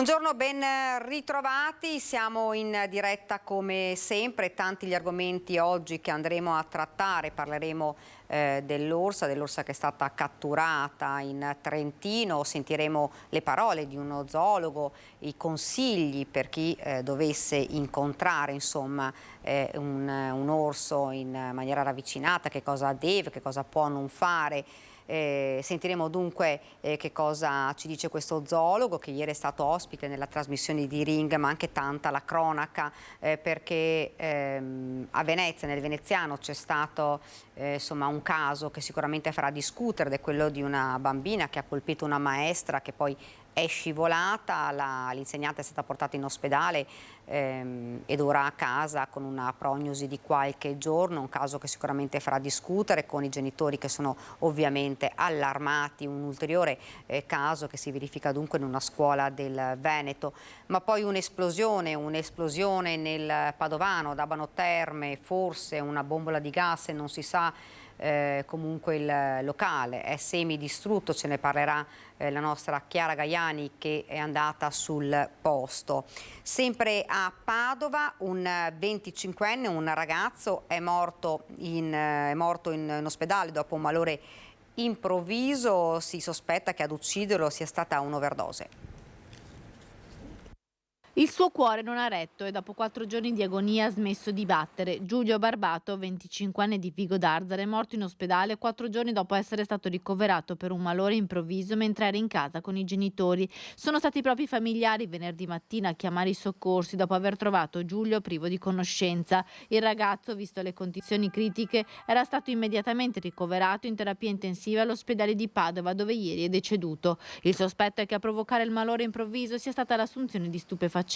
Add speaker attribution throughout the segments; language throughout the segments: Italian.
Speaker 1: Buongiorno, ben ritrovati. Siamo in diretta come sempre, tanti gli argomenti oggi che andremo a trattare. Parleremo dell'orsa che è stata catturata in Trentino, sentiremo le parole di uno zoologo, i consigli per chi dovesse incontrare insomma un orso in maniera ravvicinata, che cosa deve, che cosa può non fare. Sentiremo dunque che cosa ci dice questo zoologo che ieri è stato ospite nella trasmissione di Ring, ma anche tanta la cronaca perché a Venezia, nel veneziano, c'è stato insomma un caso che sicuramente farà discutere, ed è quello di una bambina che ha colpito una maestra che poi è scivolata, l'insegnante è stata portata in ospedale ed ora a casa con una prognosi di qualche giorno, un caso che sicuramente farà discutere, con i genitori che sono ovviamente allarmati, un ulteriore caso che si verifica dunque in una scuola del Veneto, ma poi un'esplosione nel Padovano, ad Abano Terme, forse una bombola di gas e non si sa. Comunque il locale è semidistrutto, ce ne parlerà la nostra Chiara Gaiani che è andata sul posto. Sempre a Padova un 25enne, un ragazzo, è morto in ospedale dopo un malore improvviso. Si sospetta che ad ucciderlo sia stata un'overdose.
Speaker 2: Il suo cuore non ha retto e dopo 4 giorni di agonia ha smesso di battere. Giulio Barbato, 25enne di Vigo d'Arzara, è morto in ospedale 4 giorni dopo essere stato ricoverato per un malore improvviso mentre era in casa con i genitori. Sono stati i propri familiari venerdì mattina a chiamare i soccorsi dopo aver trovato Giulio privo di conoscenza. Il ragazzo, visto le condizioni critiche, era stato immediatamente ricoverato in terapia intensiva all'ospedale di Padova, dove ieri è deceduto. Il sospetto è che a provocare il malore improvviso sia stata l'assunzione di stupefacenti.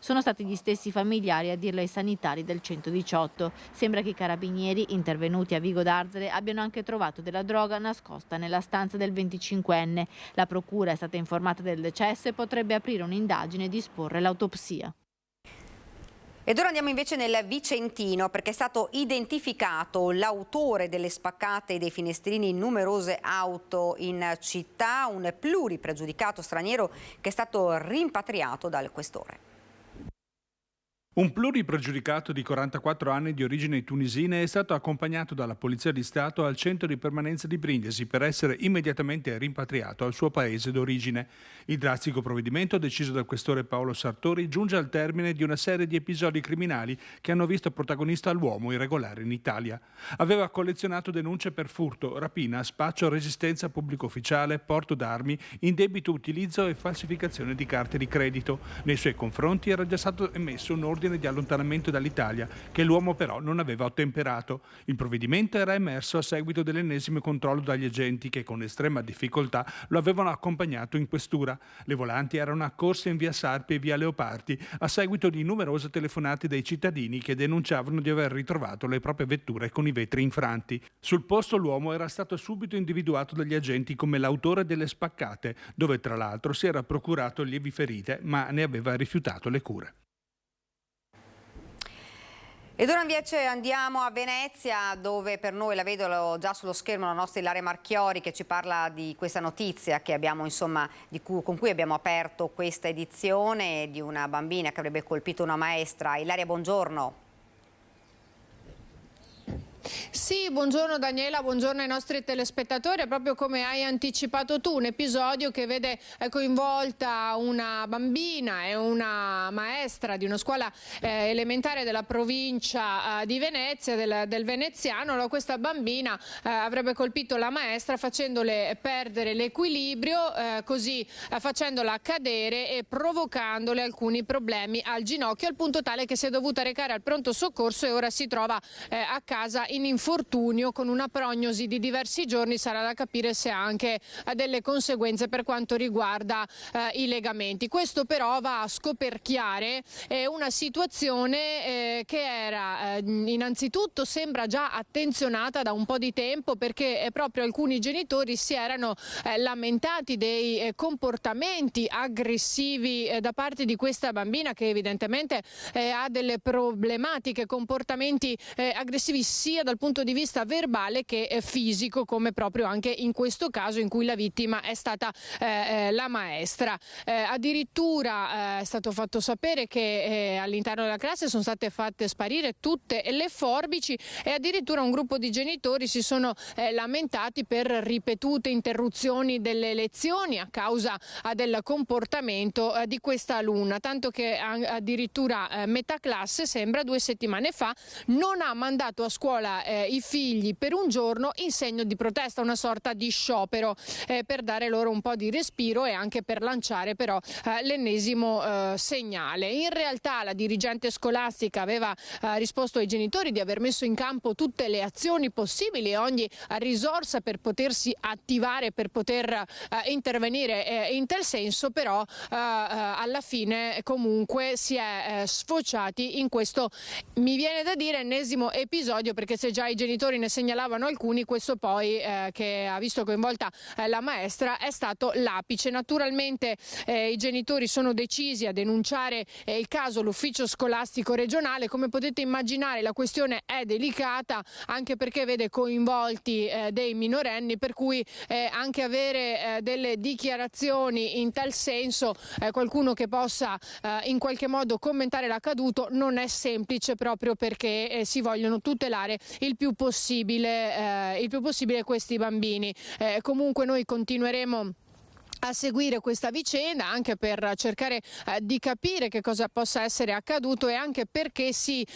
Speaker 2: Sono stati gli stessi familiari a dirlo ai sanitari del 118. Sembra che i carabinieri intervenuti a Vigo d'Arzara abbiano anche trovato della droga nascosta nella stanza del 25enne. La procura è stata informata del decesso e potrebbe aprire un'indagine e disporre l'autopsia.
Speaker 1: Ed ora andiamo invece nel Vicentino, perché è stato identificato l'autore delle spaccate e dei finestrini in numerose auto in città, un pluripregiudicato straniero che è stato rimpatriato dal questore.
Speaker 3: Un pluripregiudicato di 44 anni di origine tunisina è stato accompagnato dalla Polizia di Stato al centro di permanenza di Brindisi per essere immediatamente rimpatriato al suo paese d'origine. Il drastico provvedimento deciso dal questore Paolo Sartori giunge al termine di una serie di episodi criminali che hanno visto protagonista l'uomo irregolare in Italia. Aveva collezionato denunce per furto, rapina, spaccio, resistenza a pubblico ufficiale, porto d'armi, indebito utilizzo e falsificazione di carte di credito. Nei suoi confronti era già stato emesso un ordine di allontanamento dall'Italia che l'uomo però non aveva ottemperato. Il provvedimento era emerso a seguito dell'ennesimo controllo dagli agenti che con estrema difficoltà lo avevano accompagnato in questura. Le volanti erano accorse in via Sarpi e via Leopardi a seguito di numerose telefonate dai cittadini che denunciavano di aver ritrovato le proprie vetture con i vetri infranti. Sul posto l'uomo era stato subito individuato dagli agenti come l'autore delle spaccate, dove tra l'altro si era procurato lievi ferite ma ne aveva rifiutato le cure.
Speaker 1: Ed ora invece andiamo a Venezia, dove per noi, la vedo già sullo schermo, la nostra Ilaria Marchiori che ci parla di questa notizia che abbiamo, insomma, con cui abbiamo aperto questa edizione, di una bambina che avrebbe colpito una maestra. Ilaria, buongiorno.
Speaker 4: Sì, buongiorno Daniela, buongiorno ai nostri telespettatori. È proprio come hai anticipato tu, un episodio che vede coinvolta una bambina e una maestra di una scuola elementare della provincia di Venezia, del veneziano. Questa bambina avrebbe colpito la maestra facendole perdere l'equilibrio, così facendola cadere e provocandole alcuni problemi al ginocchio, al punto tale che si è dovuta recare al pronto soccorso e ora si trova a casa in infortunio con una prognosi di diversi giorni. Sarà da capire se ha anche delle conseguenze per quanto riguarda i legamenti. Questo però va a scoperchiare una situazione che era innanzitutto sembra già attenzionata da un po' di tempo, perché proprio alcuni genitori si erano lamentati dei comportamenti aggressivi da parte di questa bambina, che evidentemente ha delle problematiche, comportamenti aggressivi sia dal punto punto di vista verbale che fisico, come proprio anche in questo caso in cui la vittima è stata la maestra. Addirittura è stato fatto sapere che all'interno della classe sono state fatte sparire tutte le forbici e addirittura un gruppo di genitori si sono lamentati per ripetute interruzioni delle lezioni a causa del comportamento di questa alunna, tanto che addirittura metà classe, sembra 2 settimane fa, non ha mandato a scuola i figli per un giorno in segno di protesta, una sorta di sciopero per dare loro un po' di respiro e anche per lanciare però l'ennesimo segnale. In realtà la dirigente scolastica aveva risposto ai genitori di aver messo in campo tutte le azioni possibili e ogni risorsa per potersi attivare, per poter intervenire in tal senso, però alla fine comunque si è sfociati in questo, mi viene da dire, ennesimo episodio, perché se già i genitori ne segnalavano alcuni, questo poi che ha visto coinvolta la maestra è stato l'apice. Naturalmente i genitori sono decisi a denunciare il caso all'ufficio scolastico regionale. Come potete immaginare la questione è delicata, anche perché vede coinvolti dei minorenni, per cui anche avere delle dichiarazioni in tal senso, qualcuno che possa in qualche modo commentare l'accaduto, non è semplice, proprio perché si vogliono tutelare il più possibile questi bambini. Comunque noi continueremo a seguire questa vicenda anche per cercare di capire che cosa possa essere accaduto e anche perché si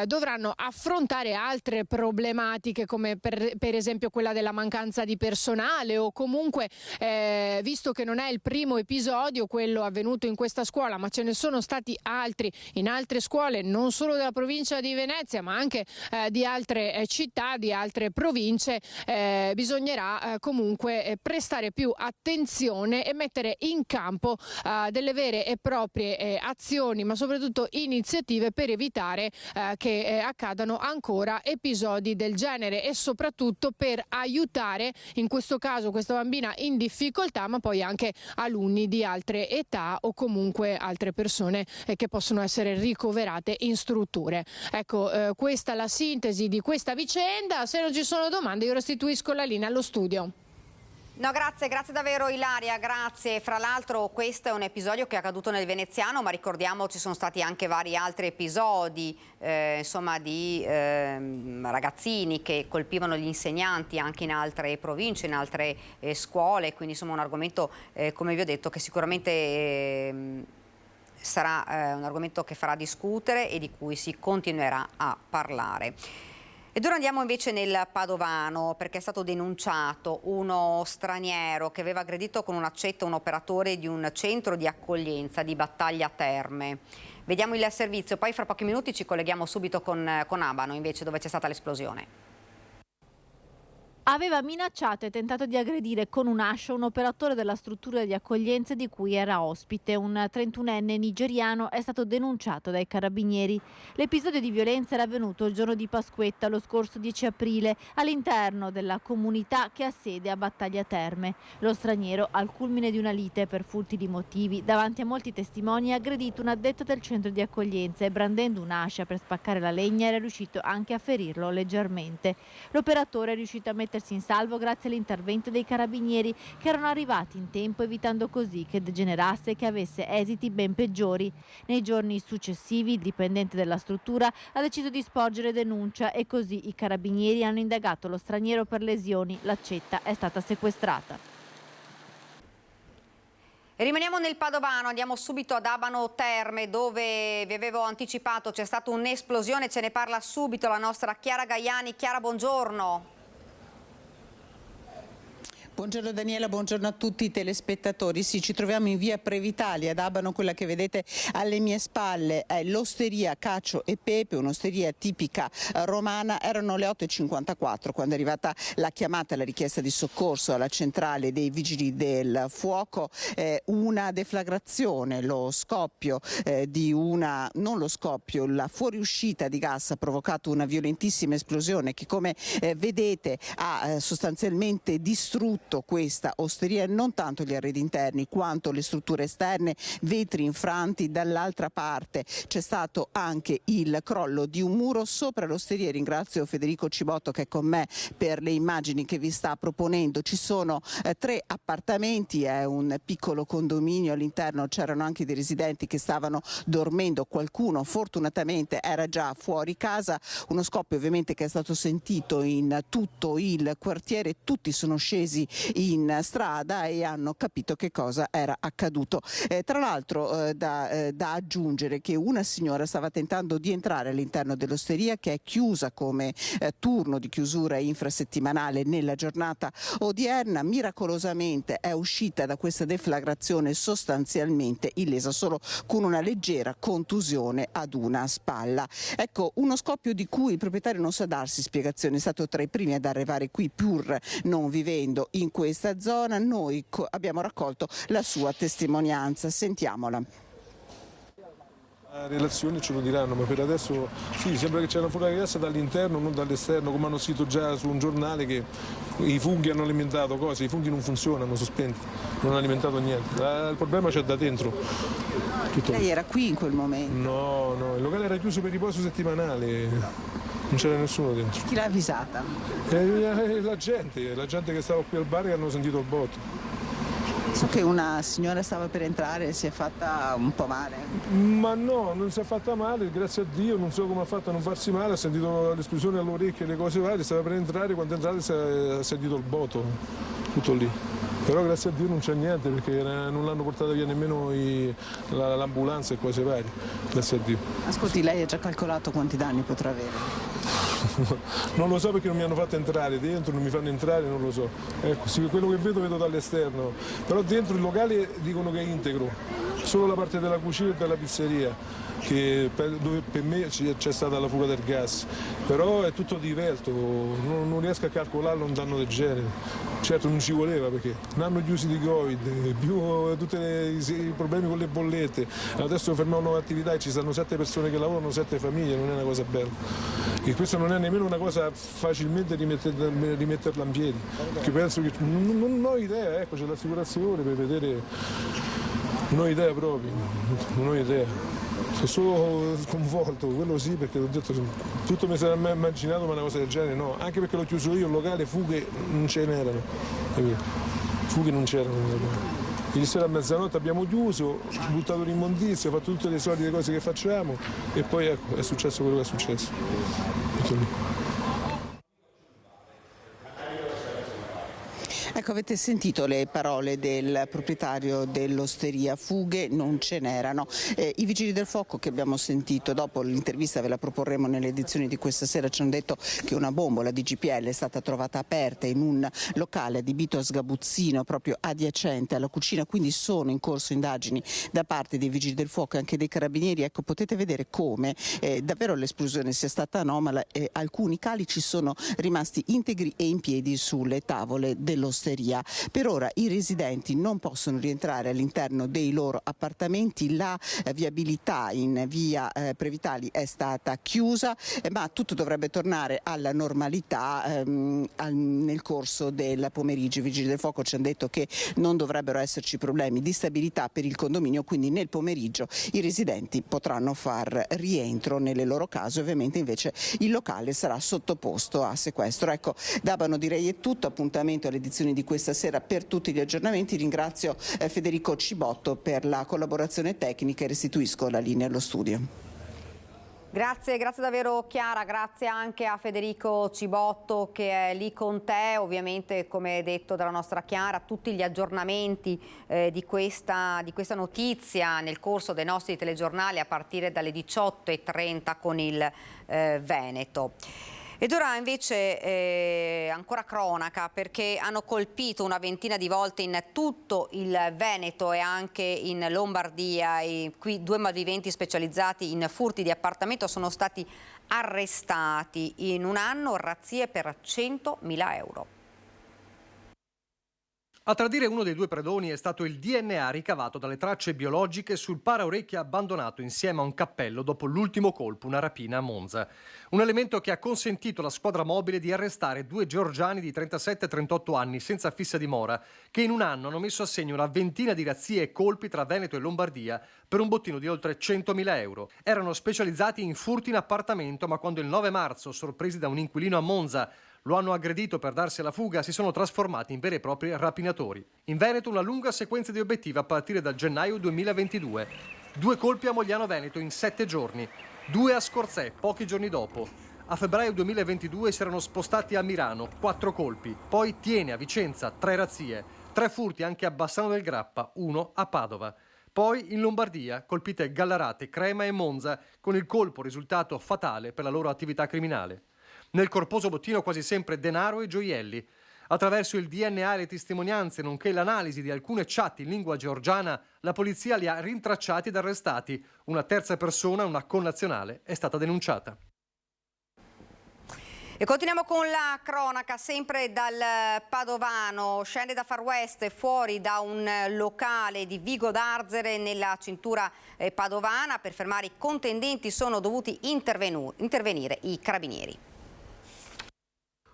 Speaker 4: dovranno affrontare altre problematiche, come per esempio quella della mancanza di personale, o comunque visto che non è il primo episodio quello avvenuto in questa scuola, ma ce ne sono stati altri in altre scuole, non solo della provincia di Venezia ma anche di altre città, di altre province, bisognerà comunque prestare più attenzione e mettere in campo delle vere e proprie azioni, ma soprattutto iniziative per evitare che accadano ancora episodi del genere e soprattutto per aiutare in questo caso questa bambina in difficoltà, ma poi anche alunni di altre età o comunque altre persone che possono essere ricoverate in strutture. Ecco, questa è la sintesi di questa vicenda. Se non ci sono domande io restituisco la linea allo studio.
Speaker 1: No, grazie davvero Ilaria, grazie. Fra l'altro questo è un episodio che è accaduto nel veneziano, ma ricordiamo ci sono stati anche vari altri episodi insomma, di ragazzini che colpivano gli insegnanti anche in altre province, in altre scuole, quindi insomma un argomento, come vi ho detto, che sicuramente sarà un argomento che farà discutere e di cui si continuerà a parlare. Ed ora andiamo invece nel Padovano, perché è stato denunciato uno straniero che aveva aggredito con un accetto un operatore di un centro di accoglienza di Battaglia Terme. Vediamo il servizio, poi fra pochi minuti ci colleghiamo subito con Abano, invece, dove c'è stata l'esplosione.
Speaker 2: Aveva minacciato e tentato di aggredire con un'ascia un operatore della struttura di accoglienza di cui era ospite. Un 31enne nigeriano è stato denunciato dai carabinieri. L'episodio di violenza era avvenuto il giorno di Pasquetta, lo scorso 10 aprile, all'interno della comunità che ha sede a Battaglia Terme. Lo straniero, al culmine di una lite per futili motivi, davanti a molti testimoni, ha aggredito un addetto del centro di accoglienza e, brandendo un'ascia per spaccare la legna, era riuscito anche a ferirlo leggermente. L'operatore è riuscito a mettersi in salvo grazie all'intervento dei carabinieri, che erano arrivati in tempo, evitando così che degenerasse e che avesse esiti ben peggiori. Nei giorni successivi il dipendente della struttura ha deciso di sporgere denuncia e così i carabinieri hanno indagato lo straniero per lesioni. L'accetta è stata sequestrata.
Speaker 1: E rimaniamo nel Padovano, andiamo subito ad Abano Terme, dove vi avevo anticipato c'è stata un'esplosione, ce ne parla subito la nostra Chiara Gaiani. Chiara, buongiorno.
Speaker 5: Buongiorno Daniela, buongiorno a tutti i telespettatori. Sì, ci troviamo in via Previtalia ad Abano, quella che vedete alle mie spalle è l'osteria Cacio e Pepe, un'osteria tipica romana. Erano le 8:54 quando è arrivata la chiamata, la richiesta di soccorso alla centrale dei vigili del fuoco. Una deflagrazione, lo scoppio la fuoriuscita di gas ha provocato una violentissima esplosione che, come vedete, ha sostanzialmente distrutto distrutto questa osteria, non tanto gli arredi interni quanto le strutture esterne, vetri infranti. Dall'altra parte c'è stato anche il crollo di un muro sopra l'osteria. Ringrazio Federico Cibotto che è con me per le immagini che vi sta proponendo. Ci sono 3 appartamenti, è un piccolo condominio, all'interno c'erano anche dei residenti che stavano dormendo, qualcuno fortunatamente era già fuori casa. Uno scoppio ovviamente che è stato sentito in tutto il quartiere, tutti sono scesi in strada e hanno capito che cosa era accaduto. Tra l'altro da aggiungere che una signora stava tentando di entrare all'interno dell'osteria, che è chiusa come turno di chiusura infrasettimanale nella giornata odierna. Miracolosamente è uscita da questa deflagrazione sostanzialmente illesa, solo con una leggera contusione ad una spalla. Ecco, uno scoppio di cui il proprietario non sa darsi spiegazione, è stato tra i primi ad arrivare qui pur non vivendo in questa zona. Noi abbiamo raccolto la sua testimonianza, sentiamola.
Speaker 6: La relazione ce lo diranno, ma per adesso sì, sembra che c'è una fuga di gas dall'interno, non dall'esterno, come hanno scritto già su un giornale che i funghi hanno alimentato cose, i funghi non funzionano, sospenti, non hanno alimentato niente. Il problema c'è da dentro. Tutto.
Speaker 5: Lei era qui in quel momento?
Speaker 6: No, il locale era chiuso per riposo settimanale, non c'era nessuno dentro.
Speaker 5: Chi l'ha avvisata?
Speaker 6: La gente che stava qui al bar e hanno sentito il botto.
Speaker 5: So che una signora stava per entrare e si è fatta un po' male.
Speaker 6: Ma no, non si è fatta male, grazie a Dio, non so come ha fatto a non farsi male, ha sentito l'esplosione all'orecchio e le cose varie, stava per entrare, quando è entrata si è sentito il botto, tutto lì. Però grazie a Dio non c'è niente perché non l'hanno portata via nemmeno l'ambulanza e cose varie, grazie a Dio.
Speaker 5: Ascolti, lei ha già calcolato quanti danni potrà avere?
Speaker 6: Non lo so perché non mi hanno fatto entrare dentro, non mi fanno entrare, non lo so. Ecco, sì, quello che vedo dall'esterno. Però dentro il locale dicono che è integro, solo la parte della cucina e della pizzeria, dove per me c'è stata la fuga del gas. Però è tutto divelto, non riesco a calcolarlo un danno del genere. Certo non ci voleva perché un anno chiusi di Covid, più tutti i problemi con le bollette, adesso fermano nuove attività e ci stanno 7 persone che lavorano, 7 famiglie, non è una cosa bella. E questa non è nemmeno una cosa facilmente rimetterla in piedi, perché penso che non ho idea, ecco c'è l'assicurazione per vedere, non ho idea proprio, non ho idea. Sono solo sconvolto, quello sì, perché ho detto tutto mi sarà mai immaginato, ma una cosa del genere no, anche perché l'ho chiuso io il locale, fughe non ce n'erano, fughe non c'erano. Ieri sera a mezzanotte abbiamo chiuso, buttato l'immondizia, fatto tutte le solite cose che facciamo e poi ecco, è successo quello che è successo. Tutto lì.
Speaker 5: Ecco, avete sentito le parole del proprietario dell'osteria, fughe non ce n'erano. I vigili del fuoco che abbiamo sentito, dopo l'intervista ve la proporremo nelle edizioni di questa sera, ci hanno detto che una bombola di GPL è stata trovata aperta in un locale adibito a sgabuzzino proprio adiacente alla cucina, quindi sono in corso indagini da parte dei vigili del fuoco e anche dei carabinieri. Ecco, potete vedere come davvero l'esplosione sia stata anomala e alcuni calici sono rimasti integri e in piedi sulle tavole dell'osteria. Per ora i residenti non possono rientrare all'interno dei loro appartamenti, la viabilità in via Previtali è stata chiusa, ma tutto dovrebbe tornare alla normalità nel corso del pomeriggio. I vigili del fuoco ci hanno detto che non dovrebbero esserci problemi di stabilità per il condominio, quindi nel pomeriggio i residenti potranno far rientro nelle loro case, ovviamente invece il locale sarà sottoposto a sequestro. Ecco, Dabano direi è tutto, appuntamento alle edizioni di questa sera per tutti gli aggiornamenti. Ringrazio Federico Cibotto per la collaborazione tecnica e restituisco la linea allo studio.
Speaker 1: Grazie davvero Chiara, grazie anche a Federico Cibotto che è lì con te. Ovviamente, come detto dalla nostra Chiara, tutti gli aggiornamenti di questa notizia nel corso dei nostri telegiornali a partire dalle 18:30 con il Veneto. Ed ora invece ancora cronaca, perché hanno colpito una ventina di volte in tutto il Veneto e anche in Lombardia. E qui 2 malviventi specializzati in furti di appartamento sono stati arrestati. In un anno razzie per 100.000 euro.
Speaker 7: A tradire uno dei due predoni è stato il DNA ricavato dalle tracce biologiche sul paraorecchie abbandonato insieme a un cappello dopo l'ultimo colpo, una rapina a Monza. Un elemento che ha consentito alla squadra mobile di arrestare 2 georgiani di 37 e 38 anni senza fissa dimora, che in un anno hanno messo a segno una ventina di razzie e colpi tra Veneto e Lombardia per un bottino di oltre 100.000 euro. Erano specializzati in furti in appartamento, ma quando il 9 marzo, sorpresi da un inquilino a Monza, lo hanno aggredito per darsi alla fuga, si sono trasformati in veri e propri rapinatori. In Veneto una lunga sequenza di obiettivi a partire dal gennaio 2022. 2 colpi a Mogliano Veneto in 7 giorni, 2 a Scorzè pochi giorni dopo. A febbraio 2022 si erano spostati a Milano, 4 colpi. Poi Tiene a Vicenza, 3 razzie. 3 furti anche a Bassano del Grappa, 1 a Padova. Poi in Lombardia colpite Gallarate, Crema e Monza, con il colpo risultato fatale per la loro attività criminale. Nel corposo bottino quasi sempre denaro e gioielli. Attraverso il DNA e le testimonianze, nonché l'analisi di alcune chat in lingua georgiana, la polizia li ha rintracciati ed arrestati. Una terza persona, una connazionale, è stata denunciata.
Speaker 1: E continuiamo con la cronaca, sempre dal Padovano. Scende da Far West fuori da un locale di Vigo d'Arzere nella cintura padovana. Per fermare i contendenti sono dovuti intervenire i carabinieri.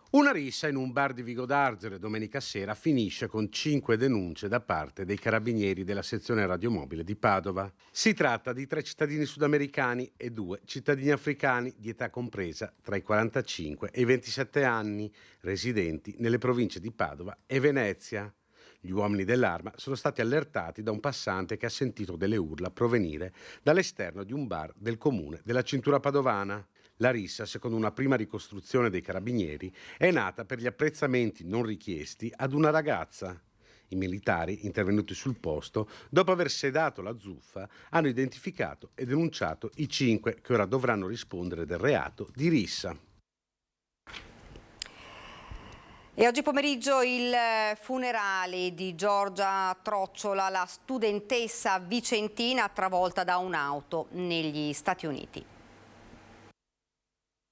Speaker 8: Una rissa in un bar di Vigo d'Arzere domenica sera finisce con 5 denunce da parte dei carabinieri della sezione radiomobile di Padova. Si tratta di 3 cittadini sudamericani e 2 cittadini africani di età compresa tra i 45 e i 27 anni, residenti nelle province di Padova e Venezia. Gli uomini dell'arma sono stati allertati da un passante che ha sentito delle urla provenire dall'esterno di un bar del comune della cintura padovana. La rissa, secondo una prima ricostruzione dei carabinieri, è nata per gli apprezzamenti non richiesti ad una ragazza. I militari, intervenuti sul posto, dopo aver sedato la zuffa, hanno identificato e denunciato i 5 che ora dovranno rispondere del reato di rissa.
Speaker 1: E oggi pomeriggio il funerale di Giorgia Trocciola, la studentessa vicentina travolta da un'auto negli Stati Uniti.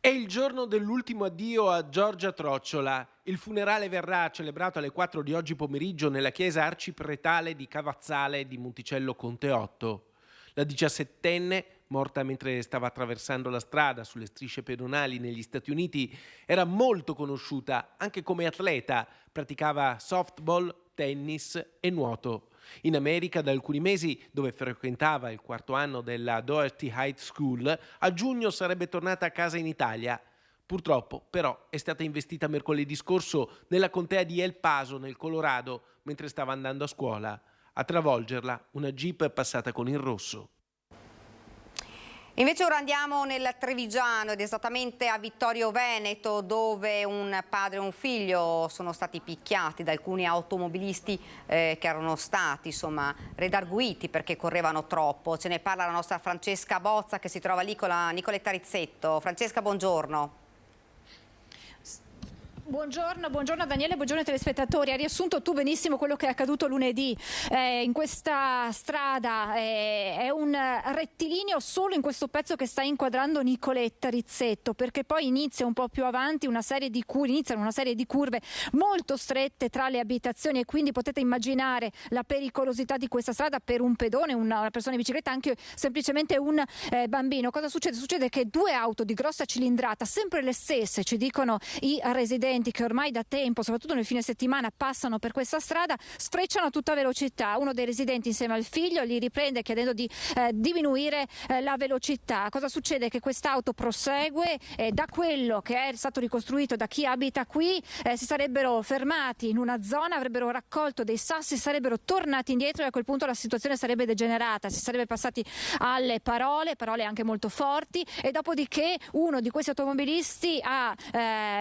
Speaker 9: È il giorno dell'ultimo addio a Giorgia Trocciola. Il funerale verrà celebrato alle 4 di oggi pomeriggio nella chiesa arcipretale di Cavazzale di Monticello Conte 8. La 17enne, morta mentre stava attraversando la strada sulle strisce pedonali negli Stati Uniti, era molto conosciuta anche come atleta, praticava softball, tennis e nuoto. In America da alcuni mesi, dove frequentava il 4º anno della Doherty High School, a giugno sarebbe tornata a casa in Italia. Purtroppo, però, è stata investita mercoledì scorso nella contea di El Paso, nel Colorado, mentre stava andando a scuola. A travolgerla una Jeep passata con il rosso.
Speaker 1: Invece ora andiamo nel Trevigiano ed esattamente a Vittorio Veneto, dove un padre e un figlio sono stati picchiati da alcuni automobilisti che erano stati redarguiti perché correvano troppo. Ce ne parla la nostra Francesca Bozza che si trova lì con la Nicoletta Rizzetto. Francesca, buongiorno.
Speaker 10: Buongiorno Daniele, buongiorno ai telespettatori. Hai riassunto tu benissimo quello che è accaduto lunedì. In questa strada è un rettilineo solo in questo pezzo che sta inquadrando Nicoletta Rizzetto, perché poi inizia un po' più avanti iniziano una serie di curve molto strette tra le abitazioni e quindi potete immaginare la pericolosità di questa strada per un pedone, una persona in bicicletta, anche semplicemente un bambino. Cosa succede? Succede che 2 auto di grossa cilindrata, sempre le stesse, ci dicono i residenti che ormai da tempo, soprattutto nel fine settimana, passano per questa strada, sfrecciano a tutta velocità. Uno dei residenti insieme al figlio li riprende chiedendo di diminuire la velocità. Cosa succede? Che quest'auto prosegue, da quello che è stato ricostruito da chi abita qui, si sarebbero fermati in una zona, avrebbero raccolto dei sassi, sarebbero tornati indietro e a quel punto la situazione sarebbe degenerata, si sarebbe passati alle parole anche molto forti, e dopodiché uno di questi automobilisti ha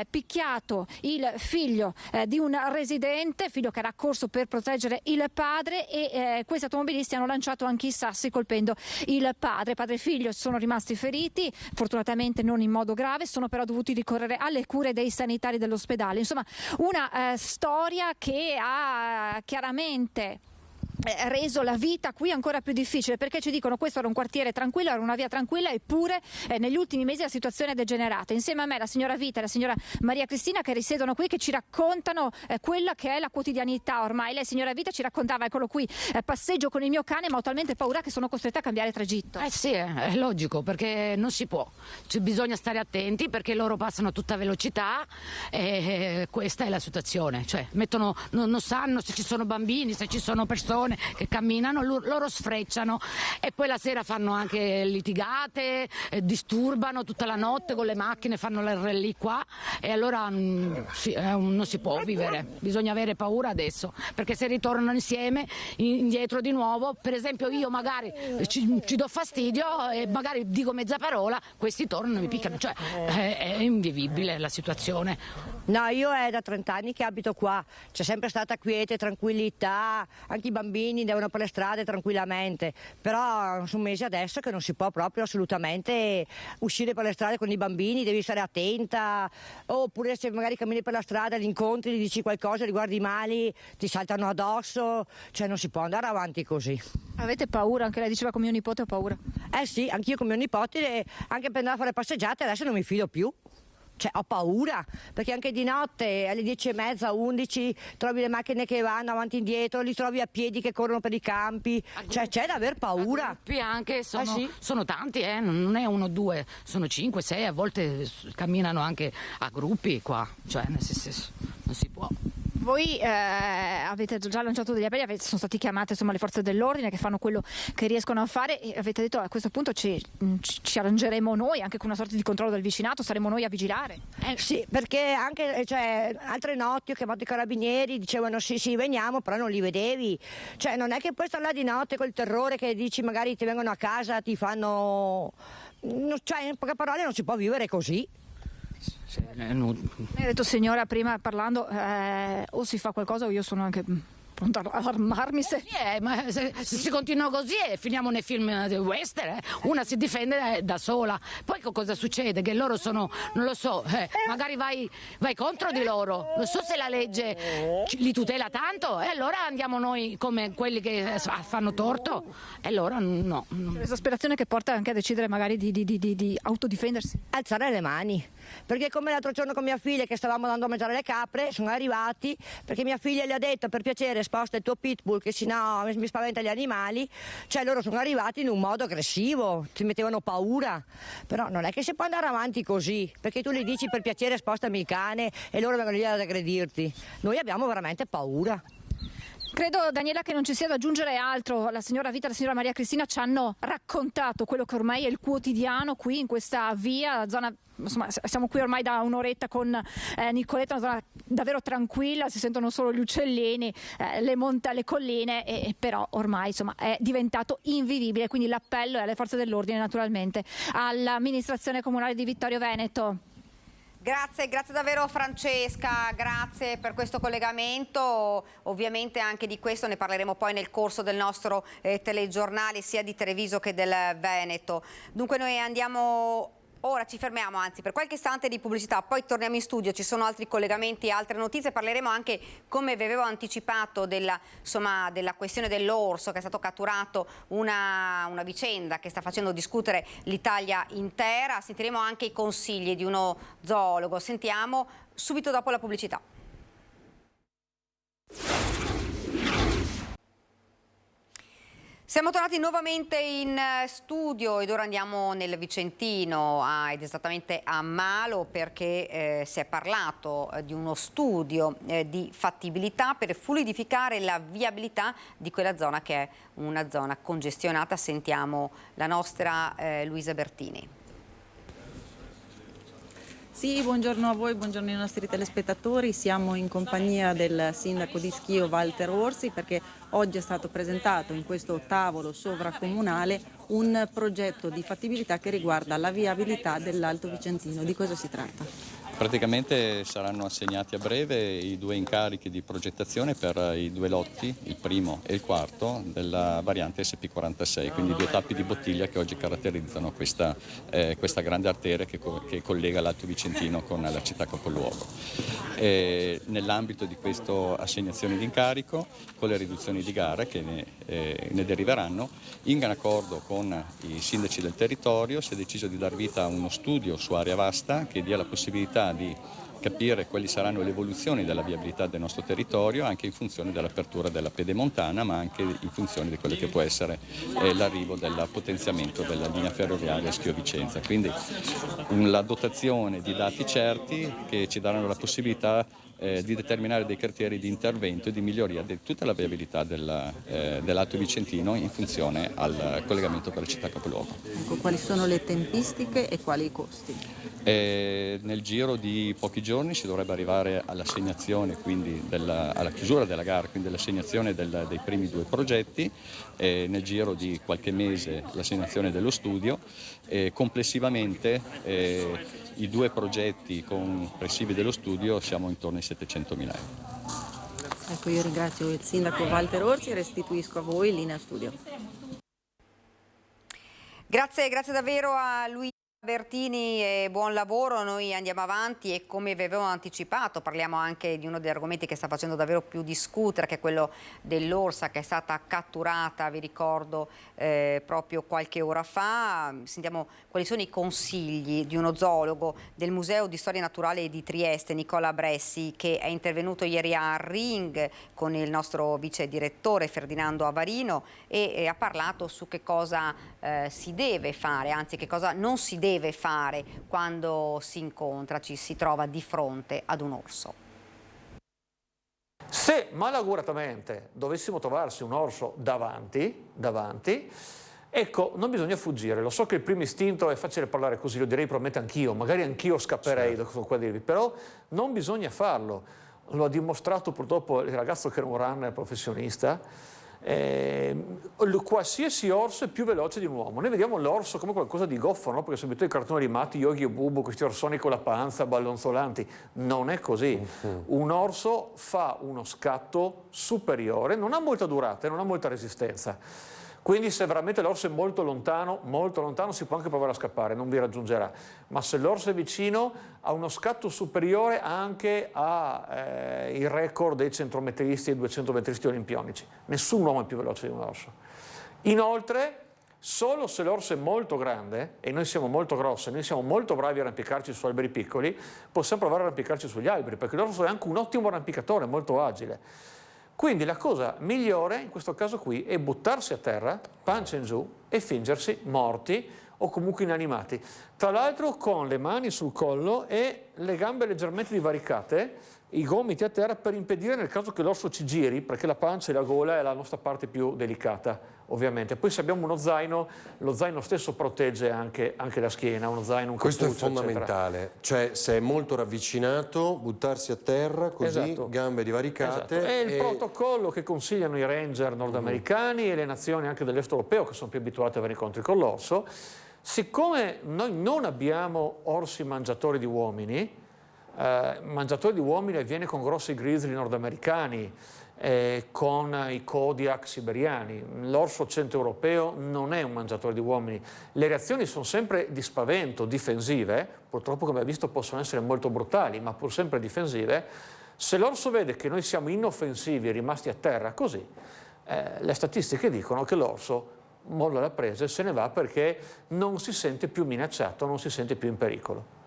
Speaker 10: picchiato il figlio di un residente, figlio che era corso per proteggere il padre, e questi automobilisti hanno lanciato anche i sassi colpendo il padre. Padre e figlio sono rimasti feriti, fortunatamente non in modo grave, sono però dovuti ricorrere alle cure dei sanitari dell'ospedale. Insomma, una storia che ha chiaramente reso la vita qui ancora più difficile, perché ci dicono questo era un quartiere tranquillo, era una via tranquilla, eppure negli ultimi mesi la situazione è degenerata. Insieme a me la signora Vita e la signora Maria Cristina, che risiedono qui, che ci raccontano quella che è la quotidianità ormai. Lei, signora Vita, ci raccontava, eccolo qui, passeggio con il mio cane ma ho talmente paura che sono costretta a cambiare tragitto.
Speaker 11: Sì, è logico, perché non si può, bisogna stare attenti perché loro passano a tutta velocità e questa è la situazione, cioè non sanno se ci sono bambini, se ci sono persone che camminano, loro sfrecciano e poi la sera fanno anche litigate, disturbano tutta la notte con le macchine, fanno le rally qua e allora non si può vivere, bisogna avere paura adesso, perché se ritornano insieme indietro di nuovo, per esempio io magari ci do fastidio e magari dico mezza parola, questi tornano e mi picchiano, cioè è invivibile la situazione.
Speaker 12: No, io è da 30 anni che abito qua, c'è sempre stata quiete, tranquillità, anche i bambini devono per le strade tranquillamente, però sono mesi adesso che non si può proprio assolutamente uscire per le strade con i bambini, devi stare attenta, oppure se magari cammini per la strada, li incontri, gli dici qualcosa, li guardi male, ti saltano addosso, cioè non si può andare avanti così.
Speaker 10: Avete paura? Anche lei diceva con mio nipote ho paura.
Speaker 12: Sì, anch'io con mio nipote, anche per andare a fare passeggiate adesso non mi fido più. Cioè, ho paura, perché anche di notte alle 10:30, 11 trovi le macchine che vanno avanti e indietro, li trovi a piedi che corrono per i campi, cioè c'è da aver paura.
Speaker 11: Gruppi anche
Speaker 12: Sì?
Speaker 11: sono tanti, non è 1 o 2, sono 5, 6, a volte camminano anche a gruppi qua, cioè nel senso non si può.
Speaker 10: Voi avete già lanciato degli appelli, sono stati chiamate insomma le forze dell'ordine che fanno quello che riescono a fare e avete detto a questo punto ci arrangeremo noi anche con una sorta di controllo del vicinato, saremo noi a vigilare.
Speaker 12: Sì, perché anche altre notti ho chiamato i carabinieri, dicevano sì veniamo, però non li vedevi, cioè non è che puoi stare là di notte col terrore che dici magari ti vengono a casa, ti fanno, cioè in poche parole non si può vivere così.
Speaker 10: Mi ha detto signora prima parlando o si fa qualcosa o io sono anche pronta ad armarmi
Speaker 11: ma se si continua così finiamo nei film western, una si difende da sola, poi cosa succede? Che loro sono, non lo so, magari vai contro di loro, non so se la legge li tutela tanto e allora andiamo noi come quelli che fanno torto e allora no.
Speaker 10: L'esasperazione che porta anche a decidere magari di autodifendersi.
Speaker 12: Alzare le mani, perché come l'altro giorno con mia figlia che stavamo dando a mangiare le capre, sono arrivati perché mia figlia le ha detto per piacere sposta il tuo pitbull che sennò mi spaventa gli animali, cioè loro sono arrivati in un modo aggressivo, ti mettevano paura, però non è che si può andare avanti così, perché tu gli dici per piacere spostami il cane e loro vengono lì ad aggredirti, noi abbiamo veramente paura.
Speaker 10: Credo, Daniela, che non ci sia da aggiungere altro. La signora Vita e la signora Maria Cristina ci hanno raccontato quello che ormai è il quotidiano qui in questa via, la zona, insomma, siamo qui ormai da un'oretta con Nicoletta, una zona davvero tranquilla, si sentono solo gli uccellini, le colline, però ormai insomma è diventato invivibile, quindi l'appello è alle forze dell'ordine, naturalmente all'amministrazione comunale di Vittorio Veneto.
Speaker 1: Grazie davvero Francesca, grazie per questo collegamento, ovviamente anche di questo ne parleremo poi nel corso del nostro telegiornale sia di Treviso che del Veneto. Dunque noi andiamo, ora ci fermiamo anzi per qualche istante di pubblicità, poi torniamo in studio, ci sono altri collegamenti e altre notizie, parleremo anche, come vi avevo anticipato, della questione dell'orso che è stato catturato, una vicenda che sta facendo discutere l'Italia intera, sentiremo anche i consigli di uno zoologo, sentiamo subito dopo la pubblicità. Siamo tornati nuovamente in studio ed ora andiamo nel Vicentino, ed esattamente a Malo, perché si è parlato di uno studio di fattibilità per fluidificare la viabilità di quella zona che è una zona congestionata. Sentiamo la nostra Luisa Bertini.
Speaker 13: Sì, buongiorno a voi, buongiorno ai nostri telespettatori. Siamo in compagnia del sindaco di Schio Walter Orsi perché oggi è stato presentato in questo tavolo sovracomunale un progetto di fattibilità che riguarda la viabilità dell'Alto Vicentino. Di cosa si tratta?
Speaker 14: Praticamente saranno assegnati a breve i 2 incarichi di progettazione per i 2 lotti, il primo e il quarto, della variante SP46, quindi 2 tappi di bottiglia che oggi caratterizzano questa grande arteria che collega l'Alto Vicentino con la città capoluogo. Nell'ambito di questa assegnazione di incarico, con le riduzioni di gara che ne deriveranno, in accordo con i sindaci del territorio si è deciso di dar vita a uno studio su area vasta che dia la possibilità di capire quali saranno le evoluzioni della viabilità del nostro territorio anche in funzione dell'apertura della pedemontana, ma anche in funzione di quello che può essere l'arrivo del potenziamento della linea ferroviaria Schio-Vicenza. Quindi la dotazione di dati certi che ci daranno la possibilità di determinare dei criteri di intervento e di miglioria di tutta la viabilità dell'Alto Vicentino in funzione al collegamento per la città capoluogo.
Speaker 13: Ecco, quali sono le tempistiche e quali i costi?
Speaker 14: Nel giro di pochi giorni si dovrebbe arrivare all'assegnazione, quindi alla chiusura della gara, quindi all'assegnazione dei primi 2 progetti, nel giro di qualche mese l'assegnazione dello studio. Complessivamente i 2 progetti complessivi dello studio siamo intorno ai 700.000 euro.
Speaker 13: Ecco, io ringrazio il sindaco Walter Orsi e restituisco a voi linea studio.
Speaker 1: Grazie davvero a Luigi Bertini e buon lavoro. Noi andiamo avanti e, come vi avevo anticipato, parliamo anche di uno degli argomenti che sta facendo davvero più discutere, che è quello dell'orsa che è stata catturata, vi ricordo, proprio qualche ora fa. Sentiamo quali sono i consigli di uno zoologo del Museo di Storia Naturale di Trieste, Nicola Bressi, che è intervenuto ieri a Ring con il nostro vice direttore Ferdinando Avarino e ha parlato su che cosa si deve fare, anzi che cosa non si deve fare quando si incontra, ci si trova di fronte ad un orso.
Speaker 15: Se malauguratamente dovessimo trovarsi un orso davanti, ecco, non bisogna fuggire. Lo so che il primo istinto è facile parlare così, lo direi probabilmente anch'io, magari anch'io scapperei da qua a dirvi, però non bisogna farlo. Lo ha dimostrato purtroppo il ragazzo che era un runner professionista. Qualsiasi orso è più veloce di un uomo. Noi vediamo l'orso come qualcosa di goffo, no? Perché sono abituati ai cartoni animati Yogi e Bubu, questi orsoni con la panza ballonzolanti. Non è così. Un orso fa uno scatto superiore, non ha molta durata, non ha molta resistenza. Quindi se veramente l'orso è molto lontano si può anche provare a scappare, non vi raggiungerà. Ma se l'orso è vicino ha uno scatto superiore anche ai record dei centrometristi e 200 metristi olimpionici. Nessun uomo è più veloce di un orso. Inoltre, solo se l'orso è molto grande e noi siamo molto grossi, noi siamo molto bravi a arrampicarci su alberi piccoli, possiamo provare a arrampicarci sugli alberi, perché l'orso è anche un ottimo arrampicatore, molto agile. Quindi la cosa migliore in questo caso qui è buttarsi a terra, pancia in giù e fingersi morti o comunque inanimati. Tra l'altro con le mani sul collo e le gambe leggermente divaricate, i gomiti a terra, per impedire nel caso che l'orso ci giri, perché la pancia e la gola è la nostra parte più delicata, ovviamente. Poi se abbiamo uno zaino, lo zaino stesso protegge anche la schiena, uno zaino, un cappuccio,
Speaker 16: questo è fondamentale, eccetera. Cioè se è molto ravvicinato, buttarsi a terra, così,
Speaker 15: esatto,
Speaker 16: gambe divaricate.
Speaker 15: Esatto. È il protocollo che consigliano i ranger nordamericani e le nazioni anche dell'est europeo, che sono più abituate ad avere incontri con l'orso. Siccome noi non abbiamo orsi mangiatori di uomini, mangiatori di uomini avviene con grossi grizzly nordamericani, con i Kodiak siberiani. L'orso centroeuropeo non è un mangiatore di uomini. Le reazioni sono sempre di spavento, difensive, purtroppo come abbiamo visto possono essere molto brutali, ma pur sempre difensive. Se l'orso vede che noi siamo inoffensivi e rimasti a terra così, le statistiche dicono che l'orso molla la presa e se ne va perché non si sente più minacciato, non si sente più in pericolo.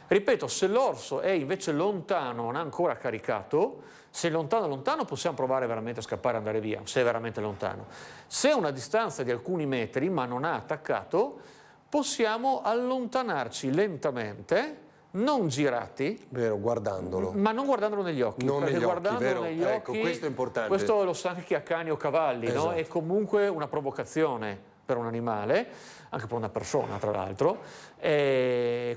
Speaker 15: Ripeto, se l'orso è invece lontano, non ha ancora caricato, se è lontano possiamo provare veramente a scappare e andare via, se è veramente lontano. Se è a una distanza di alcuni metri ma non ha attaccato, possiamo allontanarci lentamente, non girati,
Speaker 16: vero, guardandolo,
Speaker 15: ma non guardandolo negli occhi,
Speaker 16: non
Speaker 15: perché
Speaker 16: negli
Speaker 15: guardandolo
Speaker 16: occhi,
Speaker 15: negli
Speaker 16: ecco,
Speaker 15: occhi,
Speaker 16: questo è importante.
Speaker 15: Questo lo sa anche chi ha cani o cavalli,
Speaker 16: esatto,
Speaker 15: no? È comunque una provocazione per un animale, anche per una persona tra l'altro,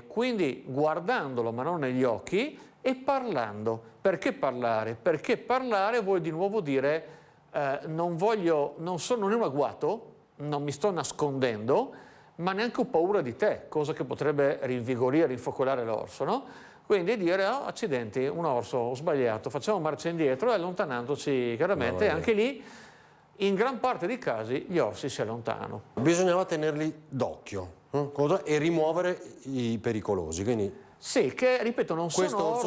Speaker 15: quindi guardandolo ma non negli occhi e parlando. Perché parlare? Perché parlare vuol di nuovo dire non è un agguato, non mi sto nascondendo, ma neanche ho paura di te, cosa che potrebbe rinvigorire, rinfocolare l'orso, no? Quindi dire, oh, accidenti, un orso, ho sbagliato, facciamo marcia indietro e allontanandoci chiaramente, anche lì in gran parte dei casi gli orsi si allontanano.
Speaker 16: Bisognava tenerli d'occhio e rimuovere i pericolosi, quindi...
Speaker 15: Sì, che ripeto non sono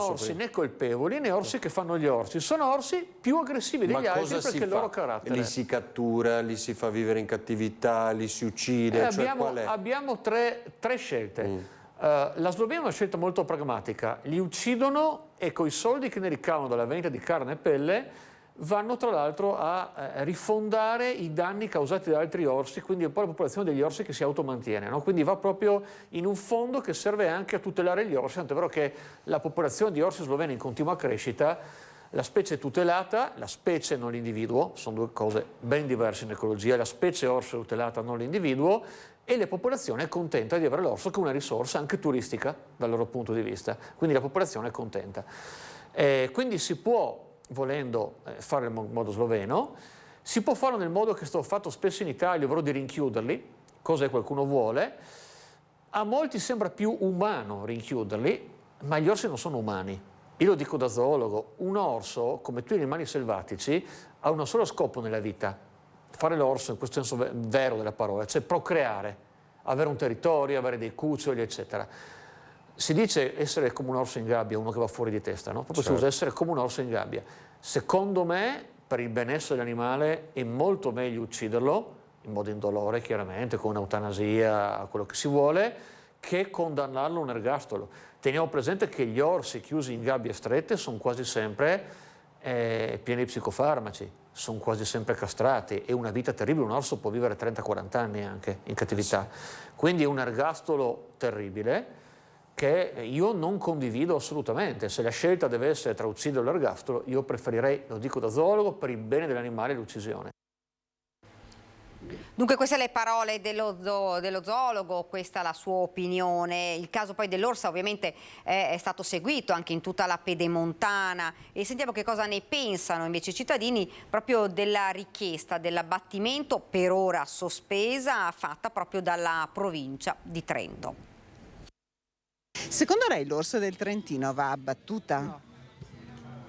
Speaker 15: orsi né colpevoli né orsi che fanno gli orsi, sono orsi più aggressivi degli altri perché il loro carattere.
Speaker 16: Li si cattura, li si fa vivere in cattività, li si uccide,
Speaker 15: abbiamo tre scelte. La Slovenia è una scelta molto pragmatica, li uccidono e coi soldi che ne ricavano dalla vendita di carne e pelle vanno tra l'altro a rifondare i danni causati da altri orsi, quindi è un po' la popolazione degli orsi che si automantiene, no? Quindi va proprio in un fondo che serve anche a tutelare gli orsi, tant'è vero che la popolazione di orsi sloveni è in continua crescita, la specie è tutelata, la specie non l'individuo, sono due cose ben diverse in ecologia, la specie orso è tutelata, non l'individuo, e la popolazione è contenta di avere l'orso che è una risorsa anche turistica dal loro punto di vista, quindi la popolazione è contenta. Quindi si può, volendo fare in modo sloveno, si può farlo nel modo che è stato fatto spesso in Italia, ovvero di rinchiuderli, cosa che qualcuno vuole. A molti sembra più umano rinchiuderli, ma gli orsi non sono umani. Io lo dico da zoologo, un orso, come tutti gli animali selvatici, ha un solo scopo nella vita, fare l'orso in questo senso vero della parola, cioè procreare, avere un territorio, avere dei cuccioli, eccetera. Si dice essere come un orso in gabbia, uno che va fuori di testa, no? Proprio si usa essere come un orso in gabbia. Secondo me, per il benessere dell'animale, è molto meglio ucciderlo, in modo indolore chiaramente, con un'eutanasia, quello che si vuole, che condannarlo a un ergastolo. Teniamo presente che gli orsi chiusi in gabbie strette sono quasi sempre pieni di psicofarmaci, sono quasi sempre castrati, è una vita terribile, un orso può vivere 30-40 anni anche in cattività. Quindi è un ergastolo terribile, che io non condivido assolutamente. Se la scelta deve essere tra uccidere o l'ergastolo, io preferirei, lo dico da zoologo, per il bene dell'animale l'uccisione.
Speaker 1: Dunque queste le parole dello zoologo, questa la sua opinione. Il caso poi dell'orsa ovviamente è stato seguito anche in tutta la pedemontana e sentiamo che cosa ne pensano invece i cittadini proprio della richiesta dell'abbattimento per ora sospesa fatta proprio dalla provincia di Trento.
Speaker 5: Secondo lei l'orsa del Trentino va abbattuta?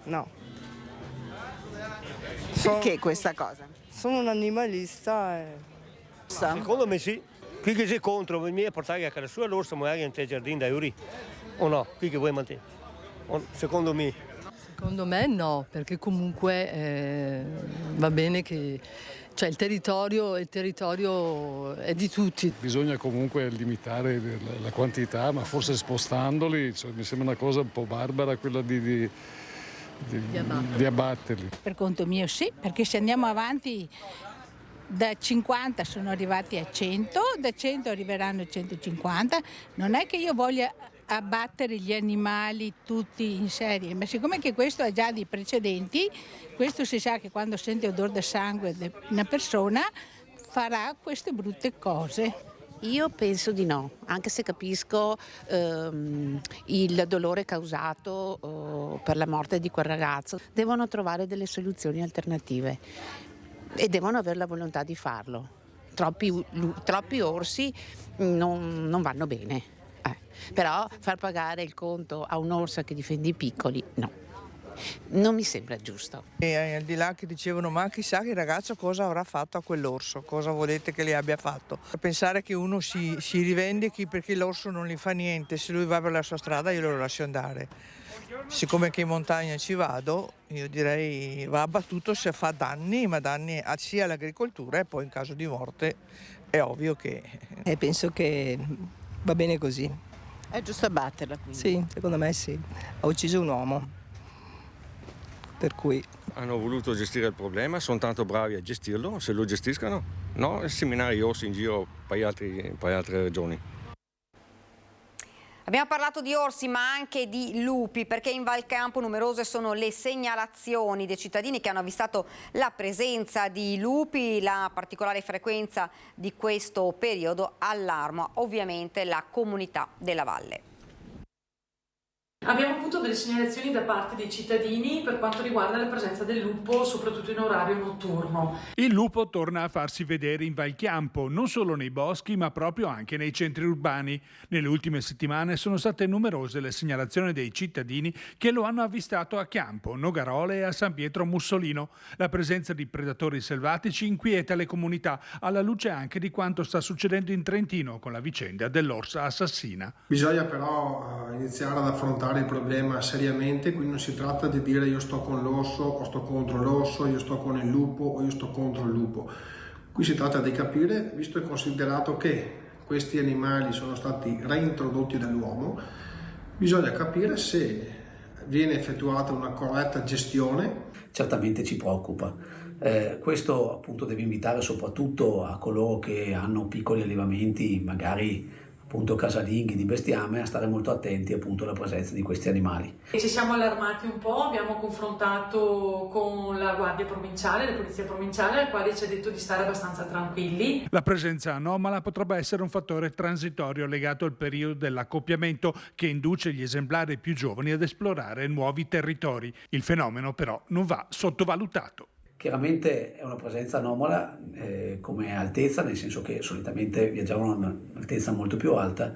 Speaker 17: No.
Speaker 5: Perché questa cosa?
Speaker 17: Sono un animalista.
Speaker 18: Secondo me sì. Qui che sei contro, mi è portare a casa sua l'orsa magari in tre giardini da Uri. O no? Qui che vuoi mantenere? Secondo me.
Speaker 19: Secondo me no, perché comunque va bene che... Cioè il territorio è di tutti.
Speaker 20: Bisogna comunque limitare la quantità, ma forse spostandoli, cioè, mi sembra una cosa un po' barbara quella di abbatterli.
Speaker 21: Per conto mio sì, perché se andiamo avanti da 50 sono arrivati a 100, da 100 arriveranno a 150, non è che io voglia abbattere gli animali tutti in serie, ma siccome che questo ha già dei precedenti, questo si sa che quando sente odore di sangue di una persona farà queste brutte cose.
Speaker 22: Io penso di no, anche se capisco il dolore causato per la morte di quel ragazzo. Devono trovare delle soluzioni alternative e devono avere la volontà di farlo. Troppi orsi non vanno bene. Però far pagare il conto a un'orsa che difende i piccoli, no, non mi sembra giusto.
Speaker 17: E al di là che dicevano, ma chissà che il ragazzo cosa avrà fatto a quell'orso, cosa volete che le abbia fatto? Pensare che uno si rivendichi perché l'orso non gli fa niente, se lui va per la sua strada io lo lascio andare. Siccome che in montagna ci vado, io direi va abbattuto se fa danni, ma danni sia all'agricoltura e poi in caso di morte è ovvio che...
Speaker 23: penso che va bene così.
Speaker 5: È giusto abbatterla quindi?
Speaker 23: Sì, secondo me sì. Ha ucciso un uomo, per cui...
Speaker 18: Hanno voluto gestire il problema, sono tanto bravi a gestirlo, se lo gestiscono, no? Seminare gli orsi in giro per altre regioni.
Speaker 1: Abbiamo parlato di orsi ma anche di lupi, perché in Valcampo numerose sono le segnalazioni dei cittadini che hanno avvistato la presenza di lupi. La particolare frequenza di questo periodo allarma ovviamente la comunità della valle.
Speaker 2: Abbiamo avuto delle segnalazioni da parte dei cittadini per quanto riguarda la presenza del lupo, soprattutto in orario notturno.
Speaker 3: Il lupo torna a farsi vedere in Val Chiampo, non solo nei boschi ma proprio anche nei centri urbani. Nelle ultime settimane sono state numerose le segnalazioni dei cittadini che lo hanno avvistato a Chiampo, Nogarole e a San Pietro Mussolino. La presenza di predatori selvatici inquieta le comunità, alla luce anche di quanto sta succedendo in Trentino con la vicenda dell'orsa assassina.
Speaker 4: Bisogna però iniziare ad affrontare il problema seriamente, quindi non si tratta di dire io sto con l'orso o sto contro l'orso, io sto con il lupo o io sto contro il lupo. Qui si tratta di capire, visto e considerato che questi animali sono stati reintrodotti dall'uomo, bisogna capire se viene effettuata una corretta gestione.
Speaker 24: Certamente ci preoccupa. Questo appunto deve invitare soprattutto a coloro che hanno piccoli allevamenti, magari appunto casalinghi di bestiame, a stare molto attenti appunto alla presenza di questi animali.
Speaker 2: Ci siamo allarmati un po', abbiamo confrontato con la Guardia Provinciale, la Polizia Provinciale, al quale ci ha detto di stare abbastanza tranquilli.
Speaker 3: La presenza anomala potrebbe essere un fattore transitorio legato al periodo dell'accoppiamento che induce gli esemplari più giovani ad esplorare nuovi territori. Il fenomeno però non va sottovalutato.
Speaker 24: Chiaramente è una presenza anomala come altezza, nel senso che solitamente viaggiavano a un'altezza molto più alta.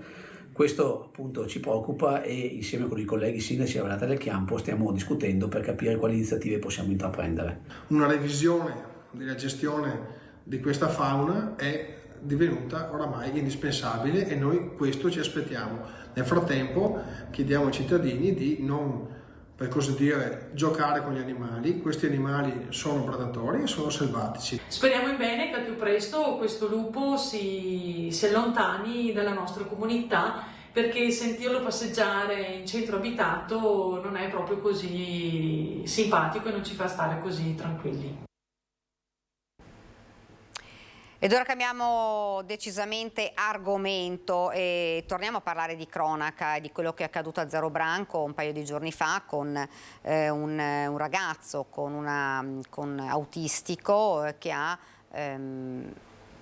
Speaker 24: Questo appunto ci preoccupa e insieme con i colleghi sindaci della Vallata del Chiampo stiamo discutendo per capire quali iniziative possiamo intraprendere.
Speaker 4: Una revisione della gestione di questa fauna è divenuta oramai indispensabile e noi questo ci aspettiamo. Nel frattempo chiediamo ai cittadini di non, per così dire, giocare con gli animali. Questi animali sono predatori e sono selvatici.
Speaker 2: Speriamo in bene che al più presto questo lupo si allontani dalla nostra comunità, perché sentirlo passeggiare in centro abitato non è proprio così simpatico e non ci fa stare così tranquilli.
Speaker 1: Ed ora cambiamo decisamente argomento e torniamo a parlare di cronaca e di quello che è accaduto a Zero Branco un paio di giorni fa con un ragazzo con autistico che ha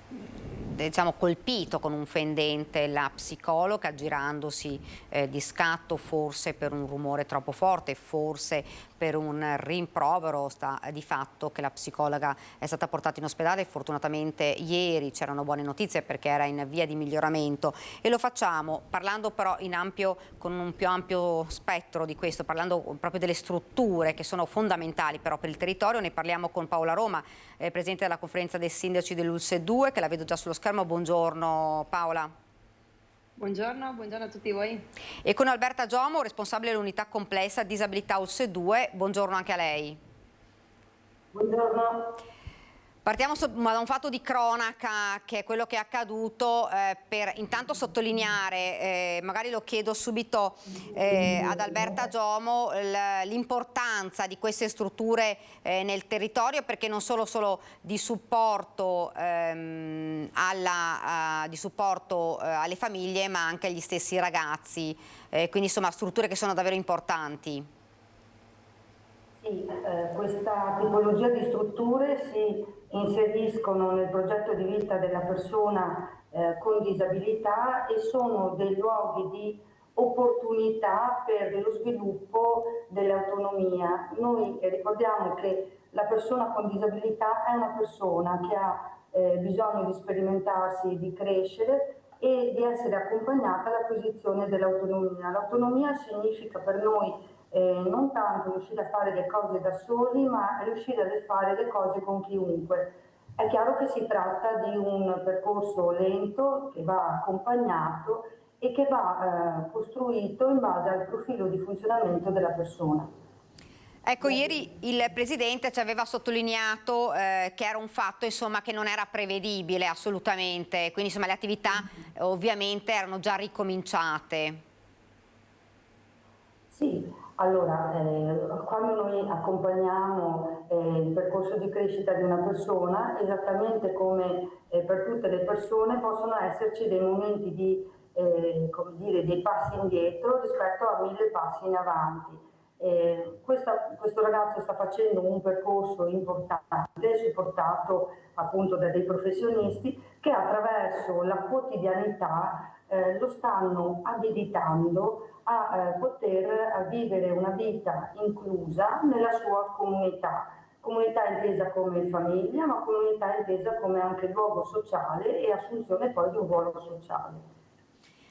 Speaker 1: diciamo colpito con un fendente la psicologa girandosi di scatto, forse per un rumore troppo forte, forse per un rimprovero. Sta di fatto che la psicologa è stata portata in ospedale. Fortunatamente ieri c'erano buone notizie perché era in via di miglioramento, e lo facciamo parlando però con un più ampio spettro di questo, parlando proprio delle strutture che sono fondamentali però per il territorio. Ne parliamo con Paola Roma, presidente della conferenza dei sindaci dell'Ulse 2, che la vedo già sullo schermo. Buongiorno Paola.
Speaker 25: Buongiorno a tutti voi.
Speaker 1: E con Alberta Giomo, responsabile dell'unità complessa disabilità Ulse 2. Buongiorno anche a lei.
Speaker 25: Buongiorno.
Speaker 1: Partiamo da un fatto di cronaca, che è quello che è accaduto, per intanto sottolineare, magari lo chiedo subito ad Alberta Giomo, l'importanza di queste strutture nel territorio, perché non solo di supporto, alle famiglie, ma anche agli stessi ragazzi, quindi insomma strutture che sono davvero importanti.
Speaker 25: Sì, questa tipologia di strutture si inseriscono nel progetto di vita della persona con disabilità e sono dei luoghi di opportunità per lo sviluppo dell'autonomia. Noi ricordiamo che la persona con disabilità è una persona che ha bisogno di sperimentarsi, di crescere e di essere accompagnata all'acquisizione dell'autonomia. L'autonomia significa per noi non tanto riuscire a fare le cose da soli, ma riuscire a fare le cose con chiunque. È chiaro che si tratta di un percorso lento che va accompagnato e che va costruito in base al profilo di funzionamento della persona.
Speaker 1: Ecco, ieri il Presidente ci aveva sottolineato che era un fatto insomma, che non era prevedibile assolutamente, quindi insomma, le attività ovviamente erano già ricominciate.
Speaker 25: Sì. Allora, quando noi accompagniamo il percorso di crescita di una persona, esattamente come per tutte le persone, possono esserci dei momenti di, come dire, dei passi indietro rispetto a 1000 passi in avanti. Questo ragazzo sta facendo un percorso importante, supportato appunto da dei professionisti che attraverso la quotidianità lo stanno abilitando a poter vivere una vita inclusa nella sua comunità. Comunità intesa come famiglia, ma comunità intesa come anche luogo sociale e assunzione poi di un ruolo sociale.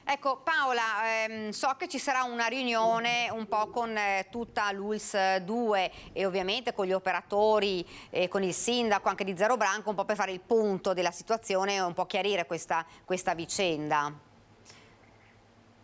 Speaker 1: Ecco Paola, so che ci sarà una riunione un po' con tutta l'ULSS 2 e ovviamente con gli operatori e con il sindaco anche di Zero Branco, un po' per fare il punto della situazione e un po' chiarire questa vicenda.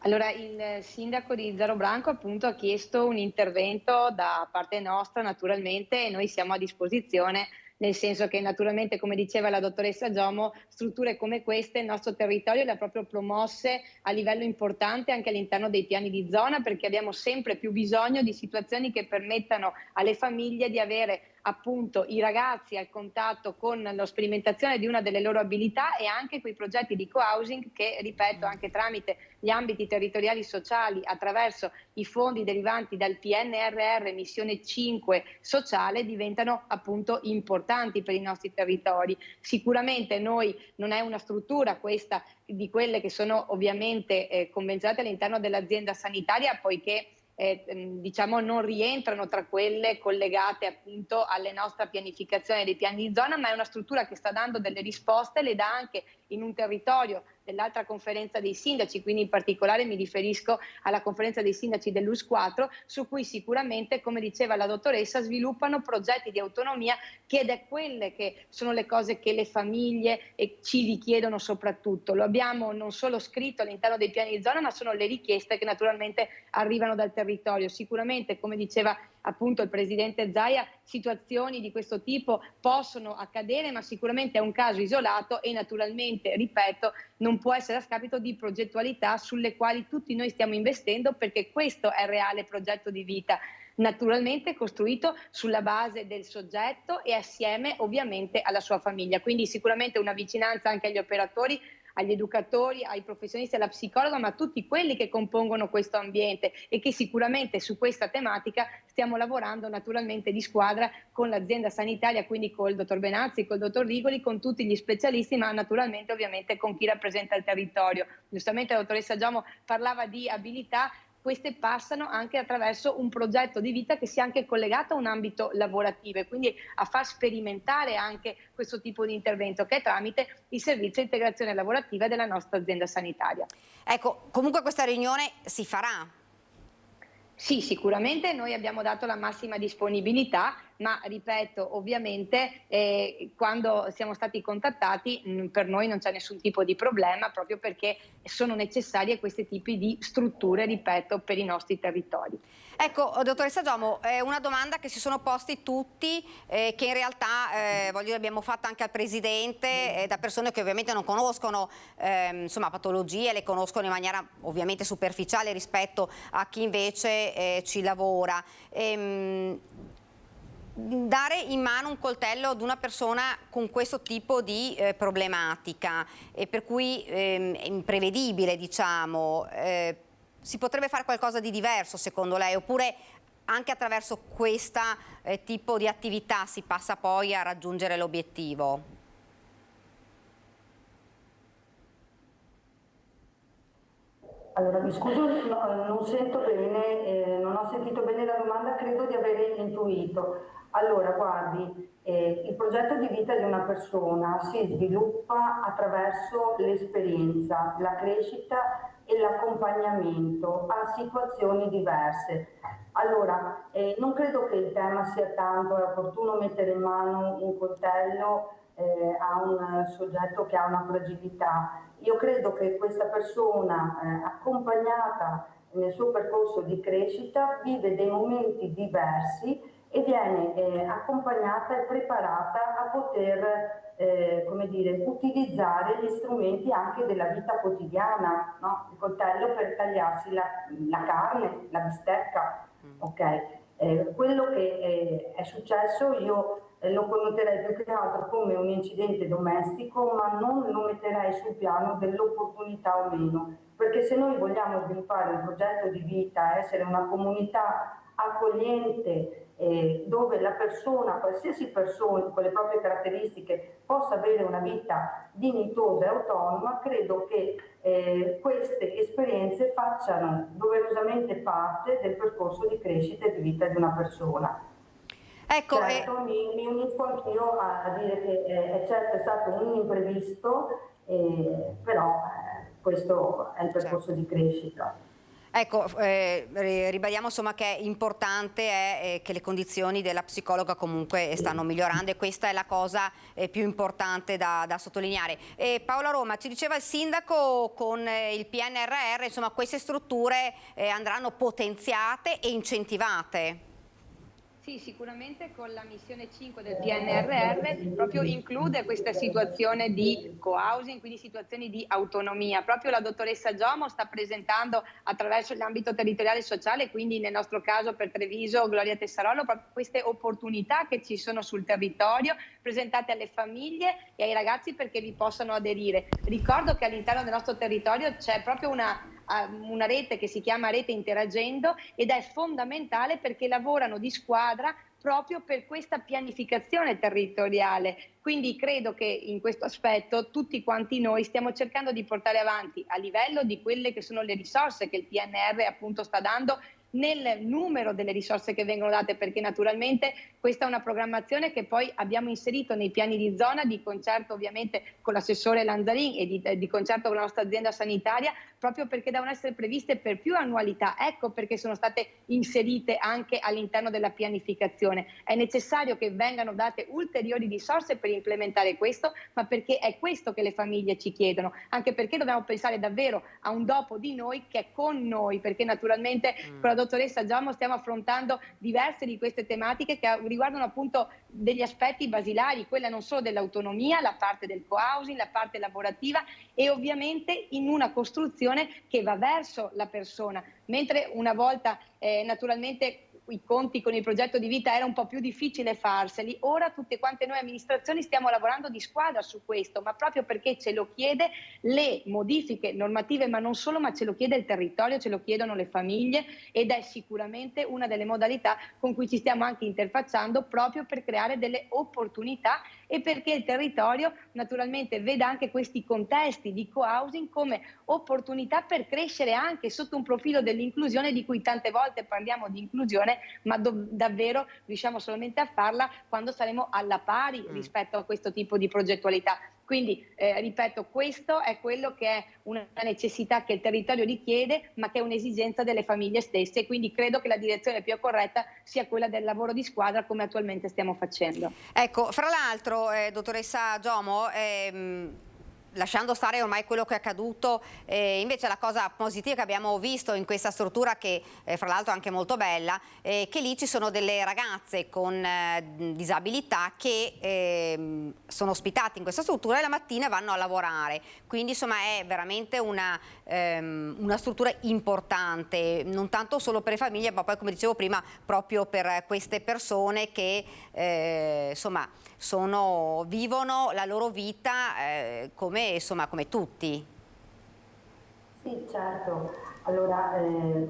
Speaker 6: Allora, il sindaco di Zero Branco appunto ha chiesto un intervento da parte nostra naturalmente e noi siamo a disposizione, nel senso che naturalmente, come diceva la dottoressa Giomo, strutture come queste il nostro territorio le ha proprio promosse a livello importante anche all'interno dei piani di zona, perché abbiamo sempre più bisogno di situazioni che permettano alle famiglie di avere appunto i ragazzi al contatto con la sperimentazione di una delle loro abilità e anche quei progetti di co-housing che, ripeto, anche tramite gli ambiti territoriali sociali, attraverso i fondi derivanti dal PNRR Missione 5 sociale, diventano appunto importanti per i nostri territori. Sicuramente noi non è una struttura questa di quelle che sono ovviamente convenzionate all'interno dell'azienda sanitaria, poiché diciamo non rientrano tra quelle collegate appunto alla nostra pianificazione dei piani di zona, ma è una struttura che sta dando delle risposte, le dà anche in un territorio dell'altra conferenza dei sindaci, quindi in particolare mi riferisco alla conferenza dei sindaci dell'ULSS 4, su cui sicuramente, come diceva la dottoressa, sviluppano progetti di autonomia, che è quelle che sono le cose che le famiglie ci richiedono soprattutto. Lo abbiamo non solo scritto all'interno dei piani di zona, ma sono le richieste che naturalmente arrivano dal territorio. Sicuramente, come diceva appunto il presidente Zaia, situazioni di questo tipo possono accadere, ma sicuramente è un caso isolato e naturalmente, ripeto, non può essere a scapito di progettualità sulle quali tutti noi stiamo investendo, perché questo è il reale progetto di vita, naturalmente costruito sulla base del soggetto e assieme ovviamente alla sua famiglia. Quindi sicuramente una vicinanza anche agli operatori, agli educatori, ai professionisti, alla psicologa, ma a tutti quelli che compongono questo ambiente e che sicuramente su questa tematica stiamo lavorando naturalmente di squadra con l'azienda sanitaria, quindi col dottor Benazzi, col dottor Rigoli, con tutti gli specialisti, ma naturalmente ovviamente con chi rappresenta il territorio. Giustamente la dottoressa Giomo parlava di abilità. Queste passano anche attraverso un progetto di vita che sia anche collegato a un ambito lavorativo e quindi a far sperimentare anche questo tipo di intervento, che è tramite il servizio di integrazione lavorativa della nostra azienda sanitaria.
Speaker 1: Ecco, comunque questa riunione si farà?
Speaker 6: Sì, sicuramente noi abbiamo dato la massima disponibilità, ma ripeto, ovviamente quando siamo stati contattati per noi non c'è nessun tipo di problema, proprio perché sono necessarie questi tipi di strutture, ripeto, per i nostri territori.
Speaker 1: Ecco, dottoressa Giomo, una domanda che si sono posti tutti, che in realtà abbiamo fatto anche al Presidente, da persone che ovviamente non conoscono insomma, patologie, le conoscono in maniera ovviamente superficiale rispetto a chi invece ci lavora. Dare in mano un coltello ad una persona con questo tipo di problematica, per cui è imprevedibile, diciamo, si potrebbe fare qualcosa di diverso secondo lei, oppure anche attraverso questo tipo di attività si passa poi a raggiungere l'obiettivo?
Speaker 25: Allora, mi scuso, non sento bene, non ho sentito bene la domanda, credo di aver intuito. Allora, guardi, il progetto di vita di una persona si sviluppa attraverso l'esperienza, la crescita e l'accompagnamento a situazioni diverse. Allora, non credo che il tema sia tanto, è opportuno mettere in mano un coltello a un soggetto che ha una fragilità. Io credo che questa persona, accompagnata nel suo percorso di crescita, vive dei momenti diversi e viene accompagnata e preparata a poter come dire, utilizzare gli strumenti anche della vita quotidiana, no? Il coltello per tagliarsi la carne, la bistecca, ok? Quello che è successo io lo connoterei più che altro come un incidente domestico, ma non lo metterei sul piano dell'opportunità o meno, perché se noi vogliamo sviluppare un progetto di vita, essere una comunità accogliente, dove la persona, qualsiasi persona con le proprie caratteristiche, possa avere una vita dignitosa e autonoma, credo che queste esperienze facciano doverosamente parte del percorso di crescita e di vita di una persona.
Speaker 1: Ecco,
Speaker 25: certo, mi unisco anch'io a dire che certo è stato un imprevisto, però questo è il percorso di crescita.
Speaker 1: Ecco, ribadiamo insomma che è importante che le condizioni della psicologa comunque stanno migliorando, e questa è la cosa più importante da sottolineare. Paola Roma, ci diceva il sindaco, con il PNRR, insomma, queste strutture andranno potenziate e incentivate.
Speaker 6: Sì, sicuramente con la missione 5 del PNRR proprio include questa situazione di co-housing, quindi situazioni di autonomia. Proprio la dottoressa Giomo sta presentando attraverso l'ambito territoriale e sociale, quindi nel nostro caso per Treviso, Gloria Tessarolo, proprio queste opportunità che ci sono sul territorio, presentate alle famiglie e ai ragazzi perché vi possano aderire. Ricordo che all'interno del nostro territorio c'è proprio una rete che si chiama Rete Interagendo, ed è fondamentale perché lavorano di squadra proprio per questa pianificazione territoriale. Quindi credo che in questo aspetto tutti quanti noi stiamo cercando di portare avanti, a livello di quelle che sono le risorse che il PNR appunto sta dando, nel numero delle risorse che vengono date, perché naturalmente questa è una programmazione che poi abbiamo inserito nei piani di zona, di concerto ovviamente con l'assessore Lanzarin e di concerto con la nostra azienda sanitaria, proprio perché devono essere previste per più annualità. Ecco perché sono state inserite anche all'interno della pianificazione. È necessario che vengano date ulteriori risorse per implementare questo, ma perché è questo che le famiglie ci chiedono, anche perché dobbiamo pensare davvero a un dopo di noi che è con noi, perché naturalmente con la dottoressa Giomo stiamo affrontando diverse di queste tematiche che riguardano appunto degli aspetti basilari, quella non solo dell'autonomia, la parte del co-housing, la parte lavorativa, e ovviamente in una costruzione che va verso la persona, mentre una volta naturalmente i conti con il progetto di vita era un po' più difficile farseli, ora tutte quante noi amministrazioni stiamo lavorando di squadra su questo, ma proprio perché ce lo chiede le modifiche normative, ma non solo, ma ce lo chiede il territorio, ce lo chiedono le famiglie, ed è sicuramente una delle modalità con cui ci stiamo anche interfacciando proprio per creare delle opportunità e perché il territorio naturalmente veda anche questi contesti di co-housing come opportunità per crescere anche sotto un profilo dell'inclusione, di cui tante volte parliamo di inclusione, ma davvero riusciamo solamente a farla quando saremo alla pari rispetto a questo tipo di progettualità. Quindi, ripeto, questo è quello che è una necessità che il territorio richiede, ma che è un'esigenza delle famiglie stesse, quindi credo che la direzione più corretta sia quella del lavoro di squadra, come attualmente stiamo facendo.
Speaker 1: Ecco, fra l'altro, dottoressa Giomo, lasciando stare ormai quello che è accaduto, invece la cosa positiva che abbiamo visto in questa struttura, che fra l'altro è anche molto bella, che lì ci sono delle ragazze con disabilità che sono ospitate in questa struttura e la mattina vanno a lavorare, quindi insomma è veramente una struttura importante, non tanto solo per le famiglie, ma poi, come dicevo prima, proprio per queste persone che insomma vivono la loro vita come tutti.
Speaker 25: Sì, certo. Allora,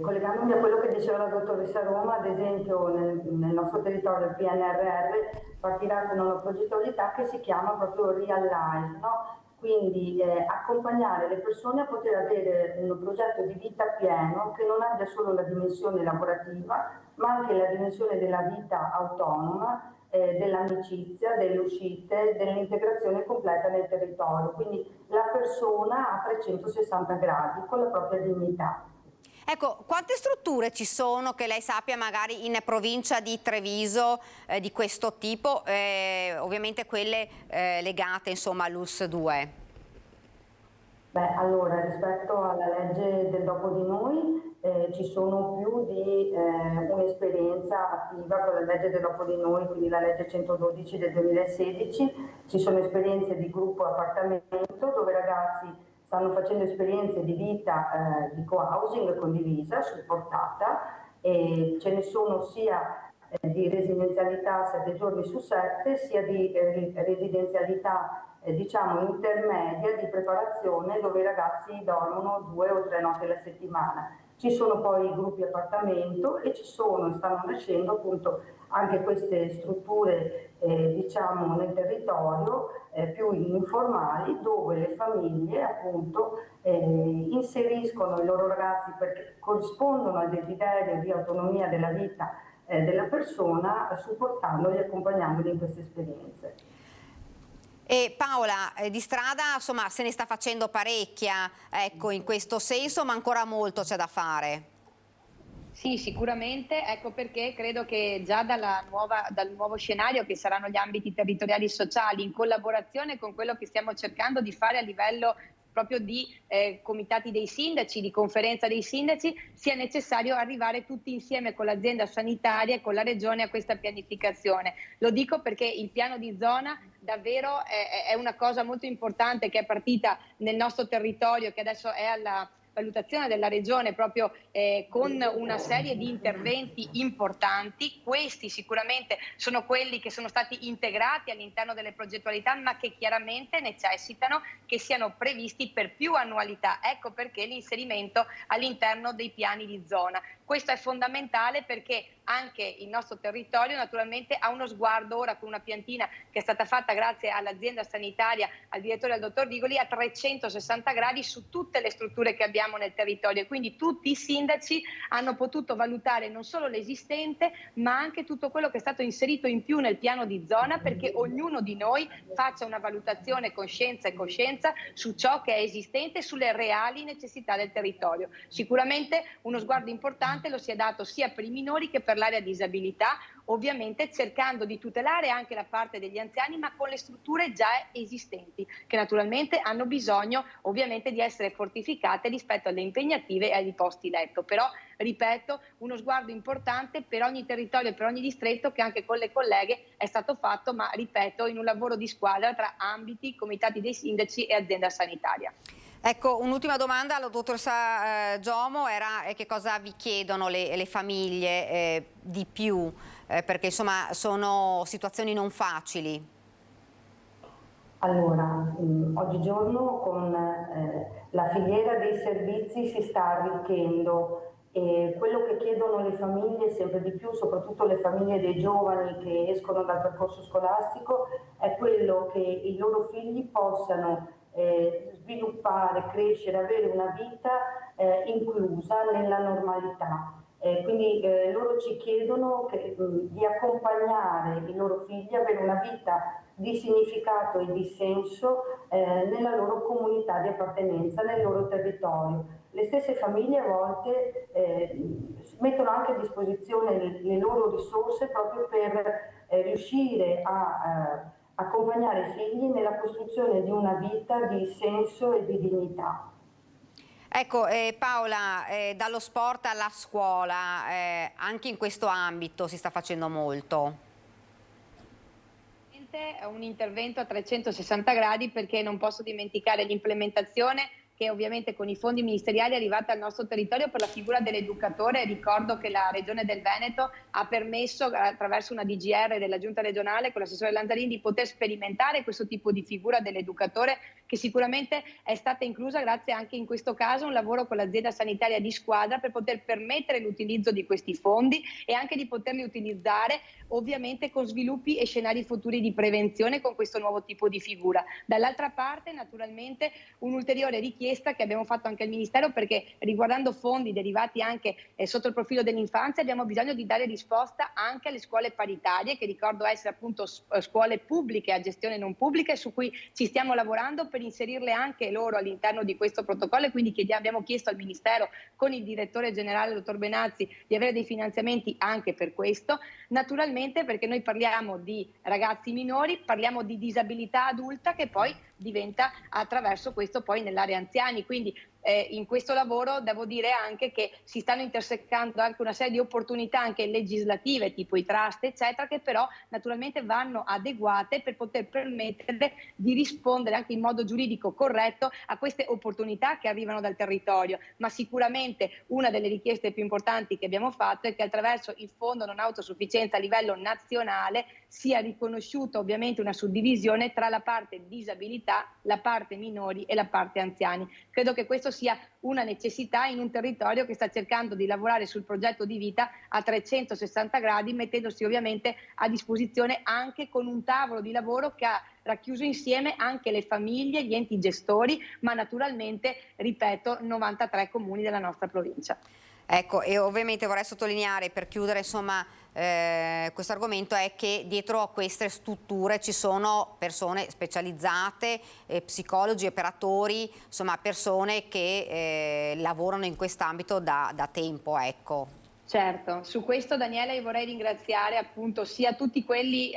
Speaker 25: collegandomi a quello che diceva la dottoressa Roma, ad esempio nel nostro territorio il PNRR partirà con una progettualità che si chiama proprio Real Life, no? Quindi accompagnare le persone a poter avere un progetto di vita pieno che non abbia solo la dimensione lavorativa, ma anche la dimensione della vita autonoma, dell'amicizia, delle uscite, dell'integrazione completa nel territorio, quindi la persona a 360 gradi con la propria dignità.
Speaker 1: Ecco, quante strutture ci sono che lei sappia magari in provincia di Treviso di questo tipo, ovviamente quelle legate insomma all'ULSS 2?
Speaker 25: Beh, allora, rispetto alla legge del dopo di noi ci sono più di un'esperienza attiva con la legge del dopo di noi, quindi la legge 112 del 2016, ci sono esperienze di gruppo appartamento dove ragazzi stanno facendo esperienze di vita di co-housing condivisa, supportata, e ce ne sono sia di residenzialità 7 giorni su 7, sia di residenzialità diciamo intermedia di preparazione, dove i ragazzi dormono 2 o 3 notti alla settimana. Ci sono poi i gruppi appartamento e stanno nascendo appunto anche queste strutture diciamo nel territorio più informali, dove le famiglie appunto inseriscono i loro ragazzi perché corrispondono al desiderio di autonomia della vita della persona, supportandoli e accompagnandoli in queste esperienze.
Speaker 1: E Paola, di strada insomma se ne sta facendo parecchia, ecco, in questo senso, ma ancora molto c'è da fare.
Speaker 6: Sì, sicuramente, ecco perché credo che già dal nuovo scenario, che saranno gli ambiti territoriali sociali, in collaborazione con quello che stiamo cercando di fare a livello proprio di comitati dei sindaci, di conferenza dei sindaci, sia necessario arrivare tutti insieme con l'azienda sanitaria e con la regione a questa pianificazione. Lo dico perché il piano di zona davvero è una cosa molto importante che è partita nel nostro territorio, che adesso è alla valutazione della regione proprio con una serie di interventi importanti. Questi sicuramente sono quelli che sono stati integrati all'interno delle progettualità, ma che chiaramente necessitano che siano previsti per più annualità. Ecco perché l'inserimento all'interno dei piani di zona. Questo è fondamentale perché anche il nostro territorio naturalmente ha uno sguardo ora, con una piantina che è stata fatta grazie all'azienda sanitaria, al direttore, al dottor Rigoli, a 360 gradi su tutte le strutture che abbiamo nel territorio, e quindi tutti i sindaci hanno potuto valutare non solo l'esistente ma anche tutto quello che è stato inserito in più nel piano di zona, perché ognuno di noi faccia una valutazione con scienza e coscienza su ciò che è esistente e sulle reali necessità del territorio. Sicuramente uno sguardo importante lo si è dato sia per i minori che per l'area disabilità, ovviamente cercando di tutelare anche la parte degli anziani, ma con le strutture già esistenti, che naturalmente hanno bisogno ovviamente di essere fortificate rispetto alle impegnative e agli posti letto. Però, ripeto, uno sguardo importante per ogni territorio e per ogni distretto, che anche con le colleghe è stato fatto, ma ripeto, in un lavoro di squadra tra ambiti, comitati dei sindaci e azienda sanitaria.
Speaker 1: Ecco, un'ultima domanda alla dottoressa Giomo era che cosa vi chiedono le famiglie di più, perché insomma sono situazioni non facili.
Speaker 25: Allora, oggigiorno con la filiera dei servizi si sta arricchendo e quello che chiedono le famiglie sempre di più, soprattutto le famiglie dei giovani che escono dal percorso scolastico, è quello che i loro figli possano sviluppare, crescere, avere una vita inclusa nella normalità. Quindi loro ci chiedono di accompagnare i loro figli a avere una vita di significato e di senso nella loro comunità di appartenenza, nel loro territorio. Le stesse famiglie a volte mettono anche a disposizione le loro risorse proprio per riuscire a accompagnare i figli nella costruzione di una vita di senso e di dignità.
Speaker 1: Ecco, Paola, dallo sport alla scuola, anche in questo ambito si sta facendo molto.
Speaker 6: È un intervento a 360 gradi, perché non posso dimenticare l'implementazione che ovviamente con i fondi ministeriali è arrivata al nostro territorio per la figura dell'educatore. Ricordo che la Regione del Veneto ha permesso, attraverso una DGR della Giunta regionale con l'assessore Lanzarini, di poter sperimentare questo tipo di figura dell'educatore, che sicuramente è stata inclusa grazie anche in questo caso a un lavoro con l'azienda sanitaria di squadra per poter permettere l'utilizzo di questi fondi e anche di poterli utilizzare ovviamente con sviluppi e scenari futuri di prevenzione con questo nuovo tipo di figura. Dall'altra parte naturalmente un'ulteriore richiesta che abbiamo fatto anche al Ministero, perché riguardando fondi derivati anche sotto il profilo dell'infanzia abbiamo bisogno di dare risposta anche alle scuole paritarie, che ricordo essere appunto scuole pubbliche a gestione non pubblica, e su cui ci stiamo lavorando per inserirle anche loro all'interno di questo protocollo, e quindi abbiamo chiesto al Ministero con il direttore generale dottor Benazzi di avere dei finanziamenti anche per questo. Naturalmente perché noi parliamo di ragazzi minori, parliamo di disabilità adulta che poi diventa attraverso questo poi nell'area anziani, quindi in questo lavoro devo dire anche che si stanno intersecando anche una serie di opportunità anche legislative tipo i trust eccetera, che però naturalmente vanno adeguate per poter permettere di rispondere anche in modo giuridico corretto a queste opportunità che arrivano dal territorio. Ma sicuramente una delle richieste più importanti che abbiamo fatto è che attraverso il fondo non autosufficienza a livello nazionale sia riconosciuta ovviamente una suddivisione tra la parte disabilità età, la parte minori e la parte anziani. Credo che questo sia una necessità in un territorio che sta cercando di lavorare sul progetto di vita a 360 gradi, mettendosi ovviamente a disposizione anche con un tavolo di lavoro che ha racchiuso insieme anche le famiglie, gli enti gestori, ma naturalmente, ripeto, 93 comuni della nostra provincia.
Speaker 1: Ecco, e ovviamente vorrei sottolineare, per chiudere insomma questo argomento, è che dietro a queste strutture ci sono persone specializzate, psicologi, operatori, insomma persone che lavorano in quest'ambito da tempo, ecco.
Speaker 6: Certo, su questo Daniela io vorrei ringraziare appunto sia tutti quelli,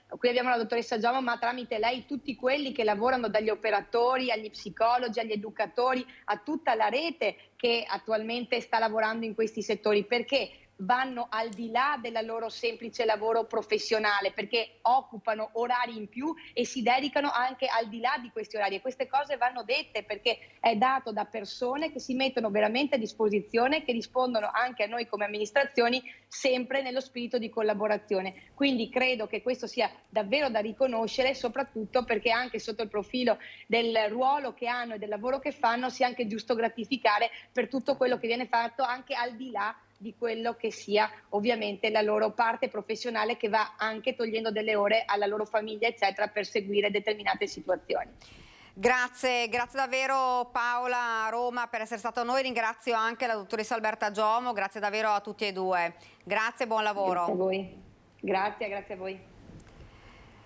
Speaker 6: qui abbiamo la dottoressa Giomo, ma tramite lei tutti quelli che lavorano, dagli operatori agli psicologi, agli educatori, a tutta la rete che attualmente sta lavorando in questi settori, perché vanno al di là del loro semplice lavoro professionale, perché occupano orari in più e si dedicano anche al di là di questi orari, e queste cose vanno dette perché è dato da persone che si mettono veramente a disposizione, che rispondono anche a noi come amministrazioni sempre nello spirito di collaborazione. Quindi credo che questo sia davvero da riconoscere, soprattutto perché anche sotto il profilo del ruolo che hanno e del lavoro che fanno sia anche giusto gratificare per tutto quello che viene fatto anche al di là di quello che sia ovviamente la loro parte professionale, che va anche togliendo delle ore alla loro famiglia eccetera per seguire determinate situazioni.
Speaker 1: Grazie davvero Paola Roma per essere stata con noi, ringrazio anche la dottoressa Alberta Giomo, grazie davvero a tutti e due, grazie e buon lavoro.
Speaker 6: Grazie a voi, grazie a voi.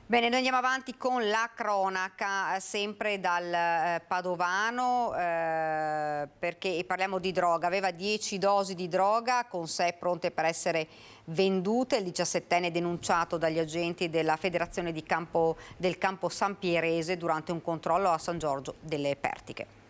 Speaker 1: Bene, noi andiamo avanti con la cronaca, sempre dal padovano, perché parliamo di droga. Aveva 10 dosi di droga con sé pronte per essere vendute. Il 17enne denunciato dagli agenti della Federazione del Campo Sampierese durante un controllo a San Giorgio delle Pertiche.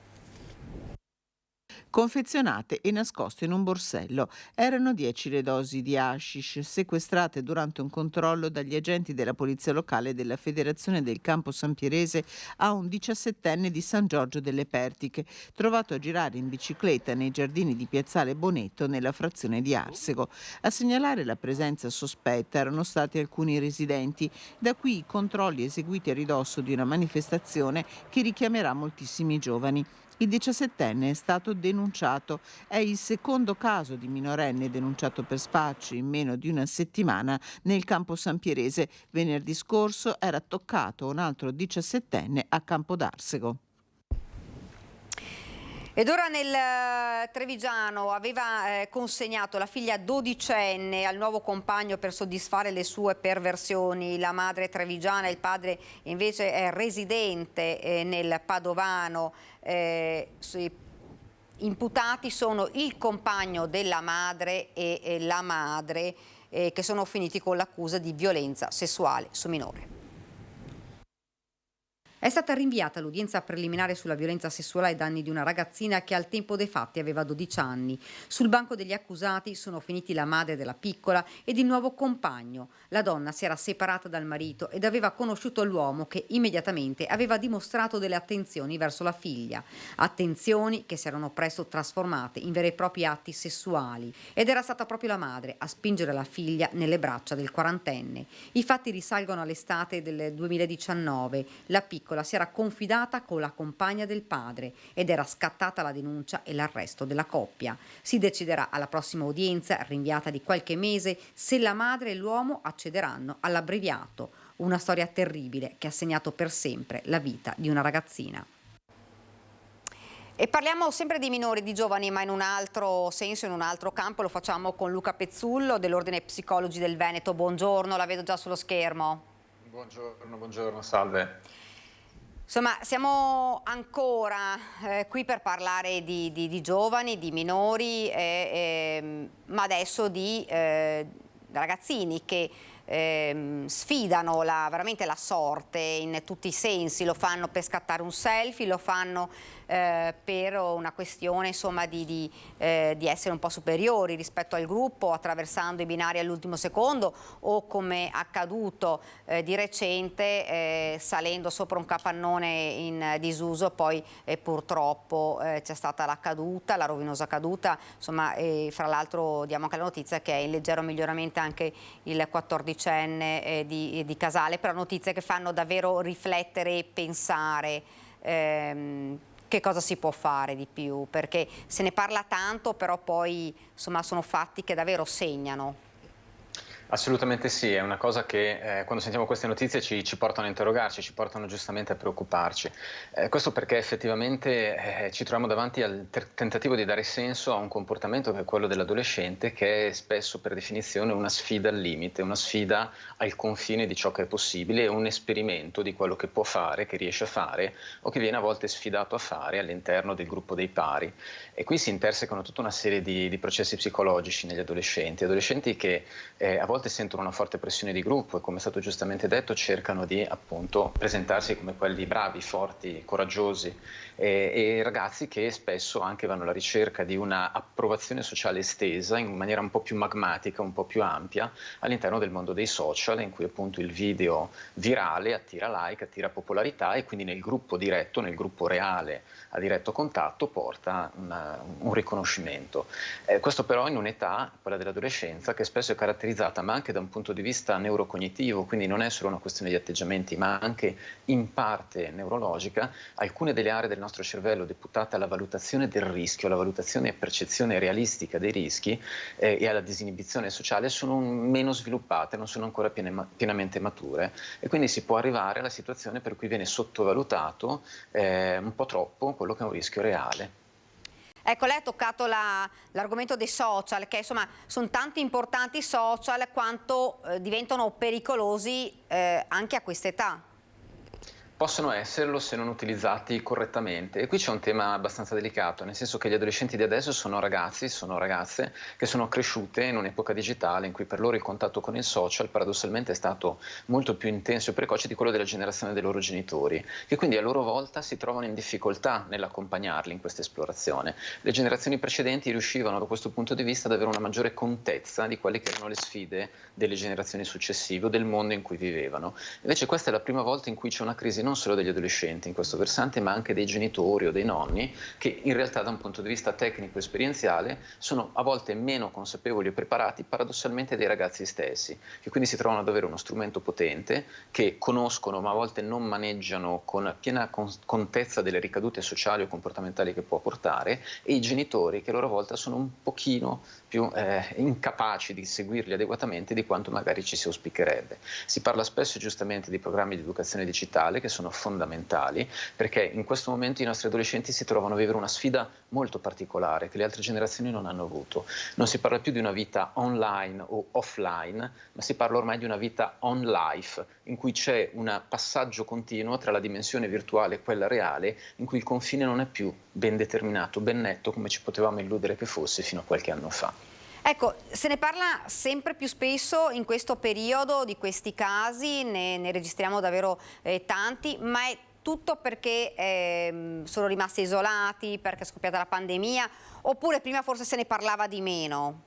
Speaker 5: Confezionate e nascoste in un borsello. Erano 10 le dosi di hashish sequestrate durante un controllo dagli agenti della polizia locale della Federazione del Campo Sampierese a un 17enne di San Giorgio delle Pertiche, trovato a girare in bicicletta nei giardini di Piazzale Bonetto nella frazione di Arsego. A segnalare la presenza sospetta erano stati alcuni residenti, da qui i controlli eseguiti a ridosso di una manifestazione che richiamerà moltissimi giovani. Il 17enne è stato denunciato. È il secondo caso di minorenne denunciato per spaccio in meno di una settimana nel Campo Sampierese. Venerdì scorso era toccato un altro 17enne a Campo d'Arsego.
Speaker 1: Ed ora nel Trevigiano aveva consegnato la figlia 12enne al nuovo compagno per soddisfare le sue perversioni. La madre è trevigiana, il padre invece è residente nel padovano. Imputati sono il compagno della madre e la madre che sono finiti con l'accusa di violenza sessuale su minore. È stata rinviata l'udienza preliminare sulla violenza sessuale ai danni di una ragazzina che al tempo dei fatti aveva 12 anni. Sul banco degli accusati sono finiti la madre della piccola ed il nuovo compagno. La donna si era separata dal marito ed aveva conosciuto l'uomo che immediatamente aveva dimostrato delle attenzioni verso la figlia. Attenzioni che si erano presto trasformate in veri e propri atti sessuali. Ed era stata proprio la madre a spingere la figlia nelle braccia del quarantenne. I fatti risalgono all'estate del 2019. La piccola si era confidata con la compagna del padre ed era scattata la denuncia e l'arresto della coppia. Si deciderà alla prossima udienza, rinviata di qualche mese, se la madre e l'uomo accederanno all'abbreviato. Una storia terribile che ha segnato per sempre la vita di una ragazzina. E parliamo sempre di minori, di giovani, ma in un altro senso, in un altro campo. Lo facciamo con Luca Pezzullo dell'Ordine Psicologi del Veneto. Buongiorno, la vedo già sullo schermo.
Speaker 7: Buongiorno, salve.
Speaker 1: Insomma, siamo ancora qui per parlare di giovani, di minori, ma adesso di ragazzini che sfidano veramente la sorte in tutti i sensi. Lo fanno per scattare un selfie, lo fanno per una questione insomma di essere un po' superiori rispetto al gruppo, attraversando i binari all'ultimo secondo, o come accaduto di recente salendo sopra un capannone in disuso, poi purtroppo c'è stata la rovinosa caduta, insomma, fra l'altro diamo anche la notizia che è in leggero miglioramento anche il 14enne di Casale, però notizie che fanno davvero riflettere e pensare che cosa si può fare di più, perché se ne parla tanto, però poi insomma sono fatti che davvero segnano.
Speaker 7: Assolutamente sì, è una cosa che quando sentiamo queste notizie ci portano a interrogarci, ci portano giustamente a preoccuparci. Questo perché effettivamente ci troviamo davanti al tentativo di dare senso a un comportamento che è quello dell'adolescente, che è spesso per definizione una sfida al limite, una sfida al confine di ciò che è possibile, un esperimento di quello che può fare, che riesce a fare o che viene a volte sfidato a fare all'interno del gruppo dei pari. E qui si intersecano tutta una serie di processi psicologici negli adolescenti che a volte sentono una forte pressione di gruppo e, come è stato giustamente detto, cercano di appunto presentarsi come quelli bravi, forti, coraggiosi, e ragazzi che spesso anche vanno alla ricerca di una approvazione sociale estesa in maniera un po' più magmatica, un po' più ampia all'interno del mondo dei social, in cui appunto il video virale attira like, attira popolarità, e quindi nel gruppo diretto, nel gruppo reale a diretto contatto, porta un riconoscimento. Questo però in un'età, quella dell'adolescenza, che spesso è caratterizzata ma anche da un punto di vista neurocognitivo, quindi non è solo una questione di atteggiamenti ma anche in parte neurologica. Alcune delle aree del nostro cervello deputate alla valutazione del rischio, alla valutazione e percezione realistica dei rischi e alla disinibizione sociale sono meno sviluppate, non sono ancora pienamente mature, e quindi si può arrivare alla situazione per cui viene sottovalutato un po' troppo quello che è un rischio reale.
Speaker 1: Ecco, lei ha toccato l'argomento dei social, che insomma sono tanto importanti i social quanto diventano pericolosi anche a quest'età.
Speaker 7: Possono esserlo se non utilizzati correttamente, e qui c'è un tema abbastanza delicato, nel senso che gli adolescenti di adesso sono ragazzi, sono ragazze che sono cresciute in un'epoca digitale in cui per loro il contatto con il social paradossalmente è stato molto più intenso e precoce di quello della generazione dei loro genitori, che quindi a loro volta si trovano in difficoltà nell'accompagnarli in questa esplorazione. Le generazioni precedenti riuscivano da questo punto di vista ad avere una maggiore contezza di quelle che erano le sfide delle generazioni successive o del mondo in cui vivevano. Invece questa è la prima volta in cui c'è una crisi non solo degli adolescenti in questo versante, ma anche dei genitori o dei nonni, che in realtà da un punto di vista tecnico esperienziale sono a volte meno consapevoli e preparati paradossalmente dei ragazzi stessi, che quindi si trovano ad avere uno strumento potente, che conoscono ma a volte non maneggiano con piena contezza delle ricadute sociali o comportamentali che può portare, e i genitori che a loro volta sono un pochino più incapaci di seguirli adeguatamente di quanto magari ci si auspicherebbe. Si parla spesso giustamente di programmi di educazione digitale che sono fondamentali, perché in questo momento i nostri adolescenti si trovano a vivere una sfida molto particolare che le altre generazioni non hanno avuto. Non si parla più di una vita online o offline, ma si parla ormai di una vita on life, in cui c'è un passaggio continuo tra la dimensione virtuale e quella reale, in cui il confine non è più ben determinato, ben netto, come ci potevamo illudere che fosse fino a qualche anno fa.
Speaker 1: Ecco, se ne parla sempre più spesso in questo periodo di questi casi, ne registriamo davvero tanti, ma è tutto perché sono rimasti isolati, perché è scoppiata la pandemia, oppure prima forse se ne parlava di meno?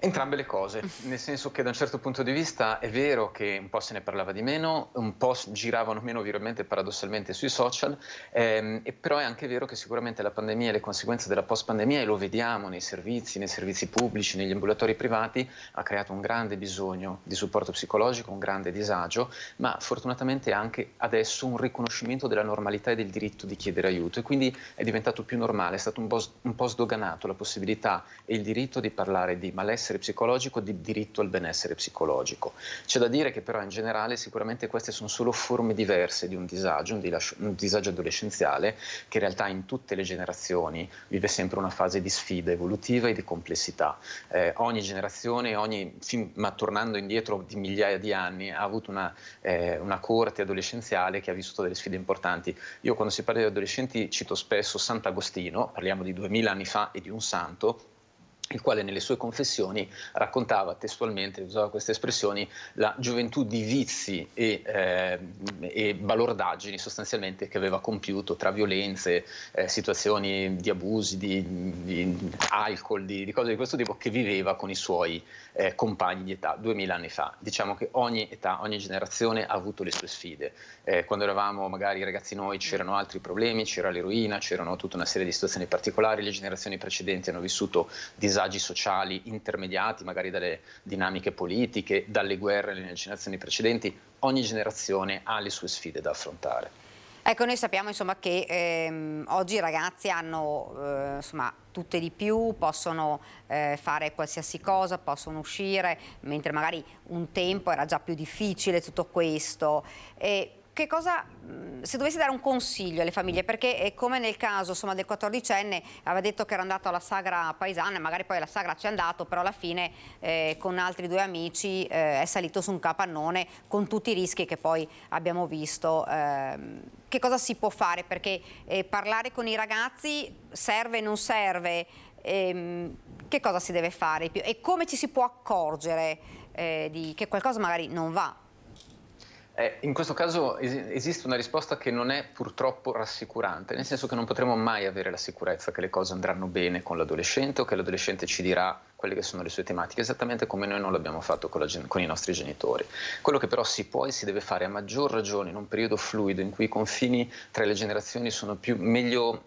Speaker 7: Entrambe le cose, nel senso che da un certo punto di vista è vero che un po' se ne parlava di meno, un po' giravano meno viralmente paradossalmente sui social, però è anche vero che sicuramente la pandemia e le conseguenze della post-pandemia, e lo vediamo nei servizi pubblici, negli ambulatori privati, ha creato un grande bisogno di supporto psicologico, un grande disagio, ma fortunatamente anche adesso un riconoscimento della normalità e del diritto di chiedere aiuto, e quindi è diventato più normale, è stato un po' sdoganato la possibilità e il diritto di parlare di malessere psicologico, di diritto al benessere psicologico. C'è da dire che però in generale sicuramente queste sono solo forme diverse di un disagio adolescenziale che in realtà in tutte le generazioni vive sempre una fase di sfida evolutiva e di complessità. Ogni generazione, ma tornando indietro di migliaia di anni, ha avuto una coorte adolescenziale che ha vissuto delle sfide importanti. Io quando si parla di adolescenti cito spesso Sant'Agostino, parliamo di 2000 anni fa e di un santo, il quale nelle sue confessioni raccontava testualmente, usava queste espressioni, la gioventù di vizi e balordaggini sostanzialmente che aveva compiuto tra violenze, situazioni di abusi, di alcol, di cose di questo tipo, che viveva con i suoi compagni di età 2000 anni fa. Diciamo che ogni età, ogni generazione ha avuto le sue sfide. Quando eravamo magari ragazzi noi c'erano altri problemi, c'era l'eroina, c'erano tutta una serie di situazioni particolari, le generazioni precedenti hanno vissuto disagi sociali intermediati, magari dalle dinamiche politiche, dalle guerre nelle generazioni precedenti. Ogni generazione ha le sue sfide da affrontare.
Speaker 1: Ecco, noi sappiamo insomma che oggi i ragazzi hanno insomma tutte di più, possono fare qualsiasi cosa, possono uscire, mentre magari un tempo era già più difficile tutto questo. Che cosa, se dovessi dare un consiglio alle famiglie, perché come nel caso insomma, del 14enne aveva detto che era andato alla sagra paesana e magari poi alla sagra ci è andato, però alla fine con altri 2 amici è salito su un capannone con tutti i rischi che poi abbiamo visto. Che cosa si può fare? Perché parlare con i ragazzi serve, non serve? Che cosa si deve fare? E come ci si può accorgere che qualcosa magari non va?
Speaker 7: In questo caso esiste una risposta che non è purtroppo rassicurante, nel senso che non potremo mai avere la sicurezza che le cose andranno bene con l'adolescente o che l'adolescente ci dirà quelle che sono le sue tematiche, esattamente come noi non l'abbiamo fatto con i nostri genitori. Quello che però si può e si deve fare a maggior ragione in un periodo fluido in cui i confini tra le generazioni sono meglio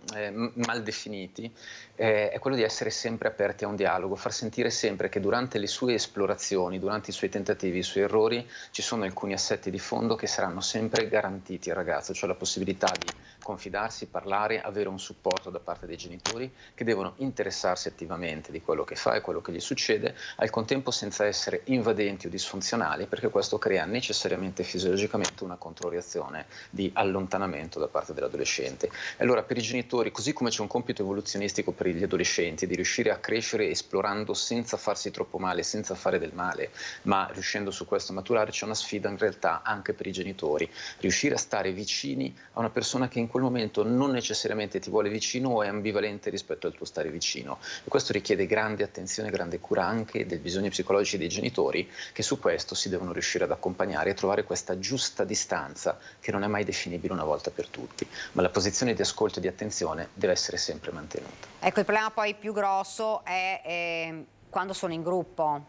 Speaker 7: mal definiti, è quello di essere sempre aperti a un dialogo, far sentire sempre che durante le sue esplorazioni, durante i suoi tentativi, i suoi errori, ci sono alcuni assetti di fondo che saranno sempre garantiti al ragazzo, cioè la possibilità di confidarsi, parlare, avere un supporto da parte dei genitori che devono interessarsi attivamente di quello che fa e quello che gli succede, al contempo senza essere invadenti o disfunzionali, perché questo crea necessariamente e fisiologicamente una controreazione di allontanamento da parte dell'adolescente. E allora per i genitori, così come c'è un compito evoluzionistico per gli adolescenti di riuscire a crescere esplorando senza farsi troppo male, senza fare del male, ma riuscendo su questo a maturare, c'è una sfida in realtà anche per i genitori, riuscire a stare vicini a una persona che in quel momento non necessariamente ti vuole vicino o è ambivalente rispetto al tuo stare vicino. E questo richiede grande attenzione, grande cura anche dei bisogni psicologici dei genitori, che su questo si devono riuscire ad accompagnare e trovare questa giusta distanza che non è mai definibile una volta per tutti, ma la posizione di ascolto e di attenzione deve essere sempre mantenuta.
Speaker 1: Ecco, il problema poi più grosso è quando sono in gruppo.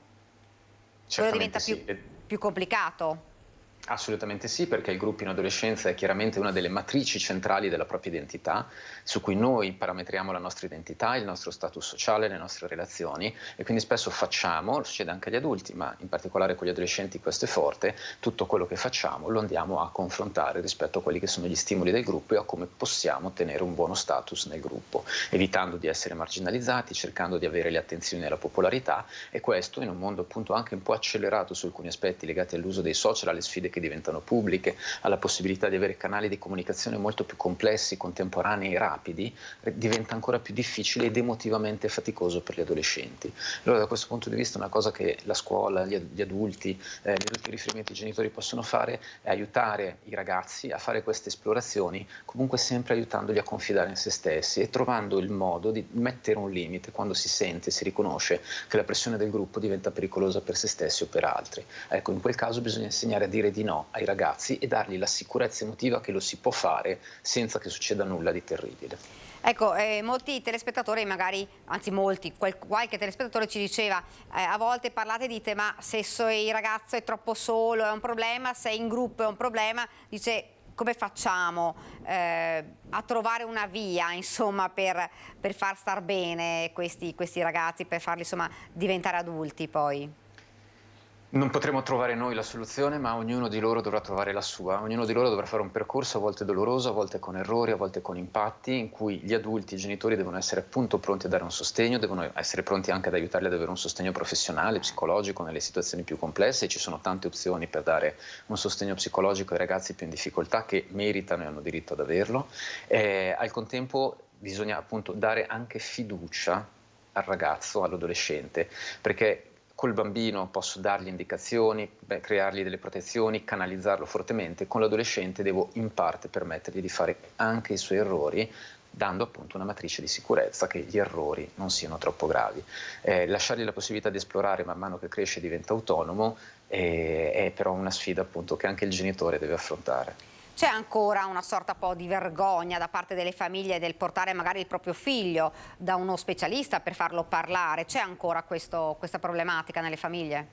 Speaker 1: Quello diventa più complicato.
Speaker 7: Assolutamente sì, perché il gruppo in adolescenza è chiaramente una delle matrici centrali della propria identità, su cui noi parametriamo la nostra identità, il nostro status sociale, le nostre relazioni, e quindi spesso facciamo, lo succede anche agli adulti, ma in particolare con gli adolescenti questo è forte, tutto quello che facciamo lo andiamo a confrontare rispetto a quelli che sono gli stimoli del gruppo e a come possiamo ottenere un buono status nel gruppo, evitando di essere marginalizzati, cercando di avere le attenzioni e la popolarità, e questo in un mondo appunto anche un po' accelerato su alcuni aspetti legati all'uso dei social, alle sfide che diventano pubbliche, alla possibilità di avere canali di comunicazione molto più complessi, contemporanei e rapidi, diventa ancora più difficile ed emotivamente faticoso per gli adolescenti. Allora da questo punto di vista una cosa che la scuola, gli adulti, gli adulti riferimenti ai genitori possono fare è aiutare i ragazzi a fare queste esplorazioni, comunque sempre aiutandoli a confidare in se stessi e trovando il modo di mettere un limite quando si sente, si riconosce che la pressione del gruppo diventa pericolosa per se stessi o per altri. Ecco, in quel caso bisogna insegnare a dire di no ai ragazzi e dargli la sicurezza emotiva che lo si può fare senza che succeda nulla di terribile.
Speaker 1: Ecco, molti telespettatori magari, anzi molti, qualche telespettatore ci diceva a volte parlate dite ma se il ragazzo è troppo solo è un problema, se è in gruppo è un problema, dice come facciamo a trovare una via insomma per far star bene questi ragazzi, per farli insomma diventare adulti poi?
Speaker 7: Non potremo trovare noi la soluzione, ma ognuno di loro dovrà trovare la sua. Ognuno di loro dovrà fare un percorso a volte doloroso, a volte con errori, a volte con impatti, in cui gli adulti, i genitori devono essere appunto pronti a dare un sostegno, devono essere pronti anche ad aiutarli ad avere un sostegno professionale, psicologico nelle situazioni più complesse. Ci sono tante opzioni per dare un sostegno psicologico ai ragazzi più in difficoltà che meritano e hanno diritto ad averlo. Al contempo bisogna appunto dare anche fiducia al ragazzo, all'adolescente, perché col bambino posso dargli indicazioni, creargli delle protezioni, canalizzarlo fortemente. Con l'adolescente devo in parte permettergli di fare anche i suoi errori, dando appunto una matrice di sicurezza che gli errori non siano troppo gravi. Lasciargli la possibilità di esplorare man mano che cresce e diventa autonomo è però una sfida appunto che anche il genitore deve affrontare.
Speaker 1: C'è ancora una sorta po' di vergogna da parte delle famiglie del portare magari il proprio figlio da uno specialista per farlo parlare? C'è ancora questa problematica nelle famiglie?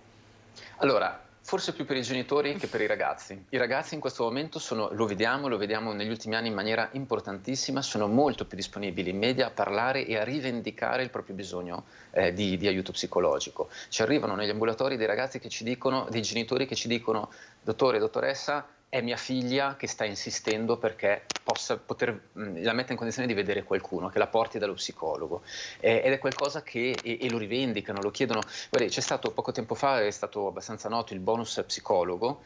Speaker 7: Allora, forse più per i genitori che per i ragazzi. I ragazzi in questo momento lo vediamo negli ultimi anni in maniera importantissima, sono molto più disponibili in media a parlare e a rivendicare il proprio bisogno di aiuto psicologico. Ci arrivano negli ambulatori dei ragazzi che ci dicono, dei genitori che ci dicono: dottore, dottoressa, è mia figlia che sta insistendo perché la metta in condizione di vedere qualcuno, che la porti dallo psicologo. Ed è qualcosa che e lo rivendicano, lo chiedono. Guardi, c'è stato poco tempo fa, è stato abbastanza noto il bonus psicologo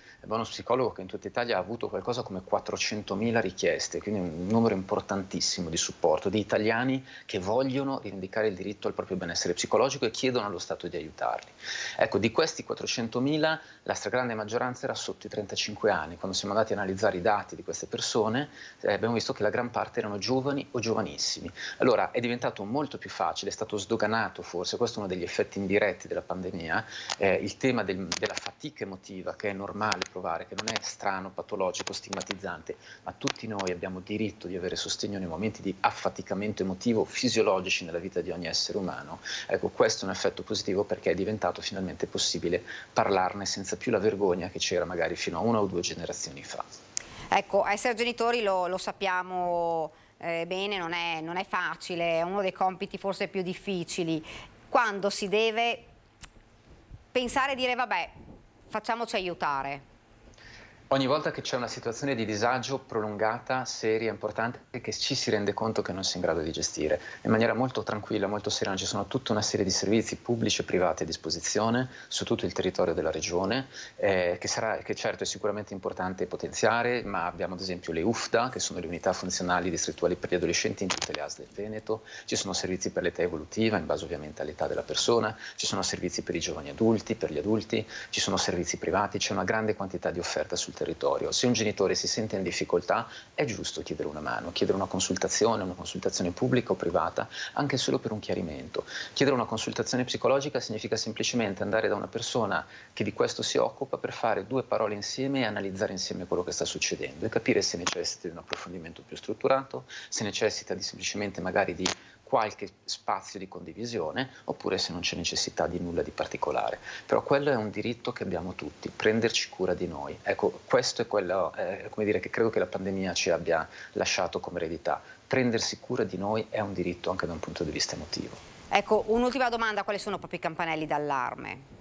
Speaker 7: che in tutta Italia ha avuto qualcosa come 400.000 richieste, quindi un numero importantissimo di supporto, di italiani che vogliono rivendicare il diritto al proprio benessere psicologico e chiedono allo Stato di aiutarli. Ecco, di questi 400.000 la stragrande maggioranza era sotto i 35 anni. Quando siamo andati a analizzare i dati di queste persone abbiamo visto che la gran parte erano giovani o giovanissimi. Allora è diventato molto più facile, è stato sdoganato forse, questo è uno degli effetti indiretti della pandemia, il tema della fatica emotiva, che è normale provare, che non è strano, patologico, stigmatizzante, ma tutti noi abbiamo diritto di avere sostegno nei momenti di affaticamento emotivo fisiologici nella vita di ogni essere umano. Ecco, questo è un effetto positivo perché è diventato finalmente possibile parlarne senza più la vergogna che c'era magari fino a 1 o 2 generazioni fa.
Speaker 1: Ecco, essere genitori lo sappiamo bene, non è facile, è uno dei compiti forse più difficili. Quando si deve pensare e dire vabbè, facciamoci aiutare.
Speaker 7: Ogni volta che c'è una situazione di disagio prolungata, seria, importante, che ci si rende conto che non si è in grado di gestire, in maniera molto tranquilla, molto serena, ci sono tutta una serie di servizi pubblici e privati a disposizione su tutto il territorio della regione, che certo è sicuramente importante potenziare, ma abbiamo ad esempio le UFDA, che sono le unità funzionali distrettuali per gli adolescenti in tutte le ASL del Veneto, ci sono servizi per l'età evolutiva, in base ovviamente all'età della persona, ci sono servizi per i giovani adulti, per gli adulti, ci sono servizi privati, c'è una grande quantità di offerta sul territorio. Se un genitore si sente in difficoltà è giusto chiedere una mano, chiedere una consultazione pubblica o privata, anche solo per un chiarimento. Chiedere una consultazione psicologica significa semplicemente andare da una persona che di questo si occupa per fare 2 parole insieme e analizzare insieme quello che sta succedendo e capire se necessita di un approfondimento più strutturato, se necessita di semplicemente magari di qualche spazio di condivisione oppure se non c'è necessità di nulla di particolare. Però quello è un diritto che abbiamo tutti, prenderci cura di noi. Ecco, questo è quello come dire, che credo che la pandemia ci abbia lasciato come eredità. Prendersi cura di noi è un diritto anche da un punto di vista emotivo.
Speaker 1: Ecco, un'ultima domanda, quali sono proprio i campanelli d'allarme?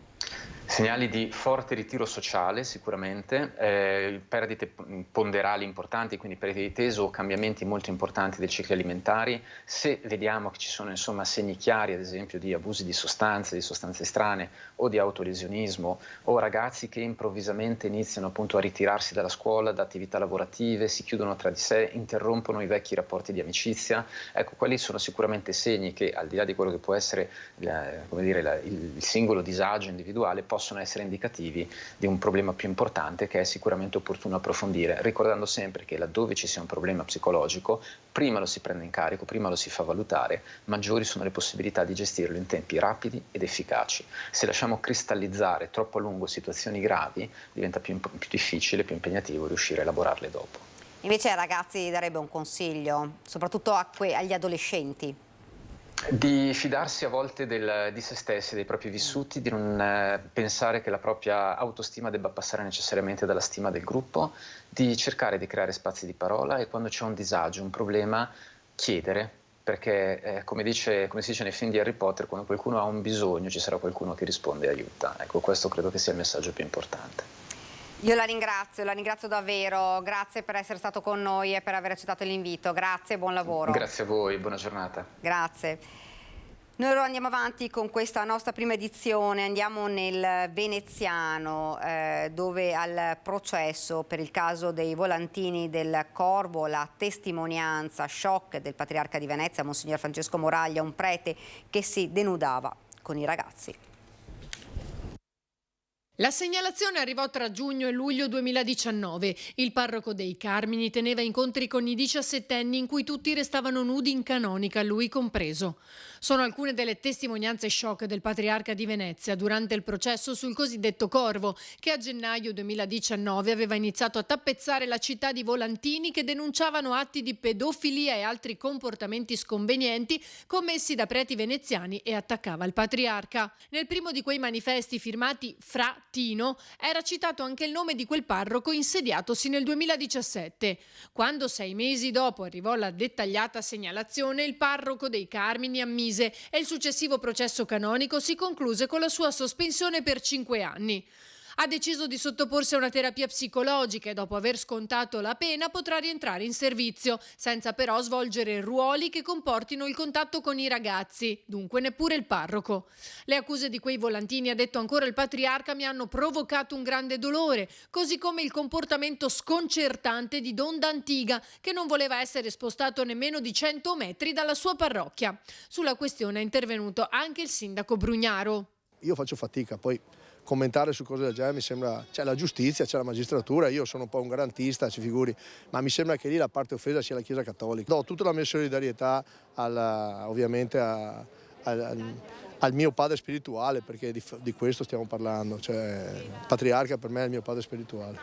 Speaker 7: Segnali di forte ritiro sociale sicuramente, perdite ponderali importanti, quindi perdite di peso o cambiamenti molto importanti dei cicli alimentari. Se vediamo che ci sono insomma segni chiari ad esempio di abusi di sostanze strane o di autolesionismo o ragazzi che improvvisamente iniziano appunto a ritirarsi dalla scuola, da attività lavorative, si chiudono tra di sé, interrompono i vecchi rapporti di amicizia, ecco quelli sono sicuramente segni che al di là di quello che può essere il singolo disagio individuale possono essere indicativi di un problema più importante che è sicuramente opportuno approfondire, ricordando sempre che laddove ci sia un problema psicologico, prima lo si prende in carico, prima lo si fa valutare, maggiori sono le possibilità di gestirlo in tempi rapidi ed efficaci. Se lasciamo cristallizzare troppo a lungo situazioni gravi, diventa più difficile, più impegnativo riuscire a elaborarle dopo.
Speaker 1: Invece ai ragazzi darebbe un consiglio, soprattutto agli adolescenti?
Speaker 7: Di fidarsi a volte di se stessi, dei propri vissuti, di non pensare che la propria autostima debba passare necessariamente dalla stima del gruppo, di cercare di creare spazi di parola e quando c'è un disagio, un problema, chiedere, perché come si dice nei film di Harry Potter, quando qualcuno ha un bisogno ci sarà qualcuno che risponde e aiuta. Ecco, questo credo che sia il messaggio più importante.
Speaker 1: Io la ringrazio davvero, grazie per essere stato con noi e per aver accettato l'invito, grazie e buon lavoro.
Speaker 7: Grazie a voi, buona giornata.
Speaker 1: Grazie. Noi ora andiamo avanti con questa nostra prima edizione, andiamo nel veneziano dove al processo per il caso dei volantini del Corvo, la testimonianza shock del patriarca di Venezia, Monsignor Francesco Moraglia, un prete che si denudava con i ragazzi.
Speaker 8: La segnalazione arrivò tra giugno e luglio 2019. Il parroco dei Carmini teneva incontri con i 17enni in cui tutti restavano nudi in canonica, lui compreso. Sono alcune delle testimonianze shock del patriarca di Venezia durante il processo sul cosiddetto Corvo, che a gennaio 2019 aveva iniziato a tappezzare la città di volantini che denunciavano atti di pedofilia e altri comportamenti sconvenienti commessi da preti veneziani e attaccava il patriarca. Nel primo di quei manifesti firmati Fra Tino era citato anche il nome di quel parroco insediatosi nel 2017. Quando 6 mesi dopo arrivò la dettagliata segnalazione, il parroco dei Carmini ammise e il successivo processo canonico si concluse con la sua sospensione per 5 anni. Ha deciso di sottoporsi a una terapia psicologica e dopo aver scontato la pena potrà rientrare in servizio, senza però svolgere ruoli che comportino il contatto con i ragazzi, dunque neppure il parroco. Le accuse di quei volantini, ha detto ancora il patriarca, mi hanno provocato un grande dolore, così come il comportamento sconcertante di Don D'Antiga, che non voleva essere spostato nemmeno di 100 metri dalla sua parrocchia. Sulla questione è intervenuto anche il sindaco Brugnaro.
Speaker 9: Io faccio fatica, poi commentare su cose del genere mi sembra, c'è la giustizia, c'è la magistratura, io sono un po' un garantista, ci figuri, ma mi sembra che lì la parte offesa sia la Chiesa Cattolica. Do tutta la mia solidarietà ovviamente al mio padre spirituale, perché di questo stiamo parlando, cioè il patriarca per me è il mio padre spirituale.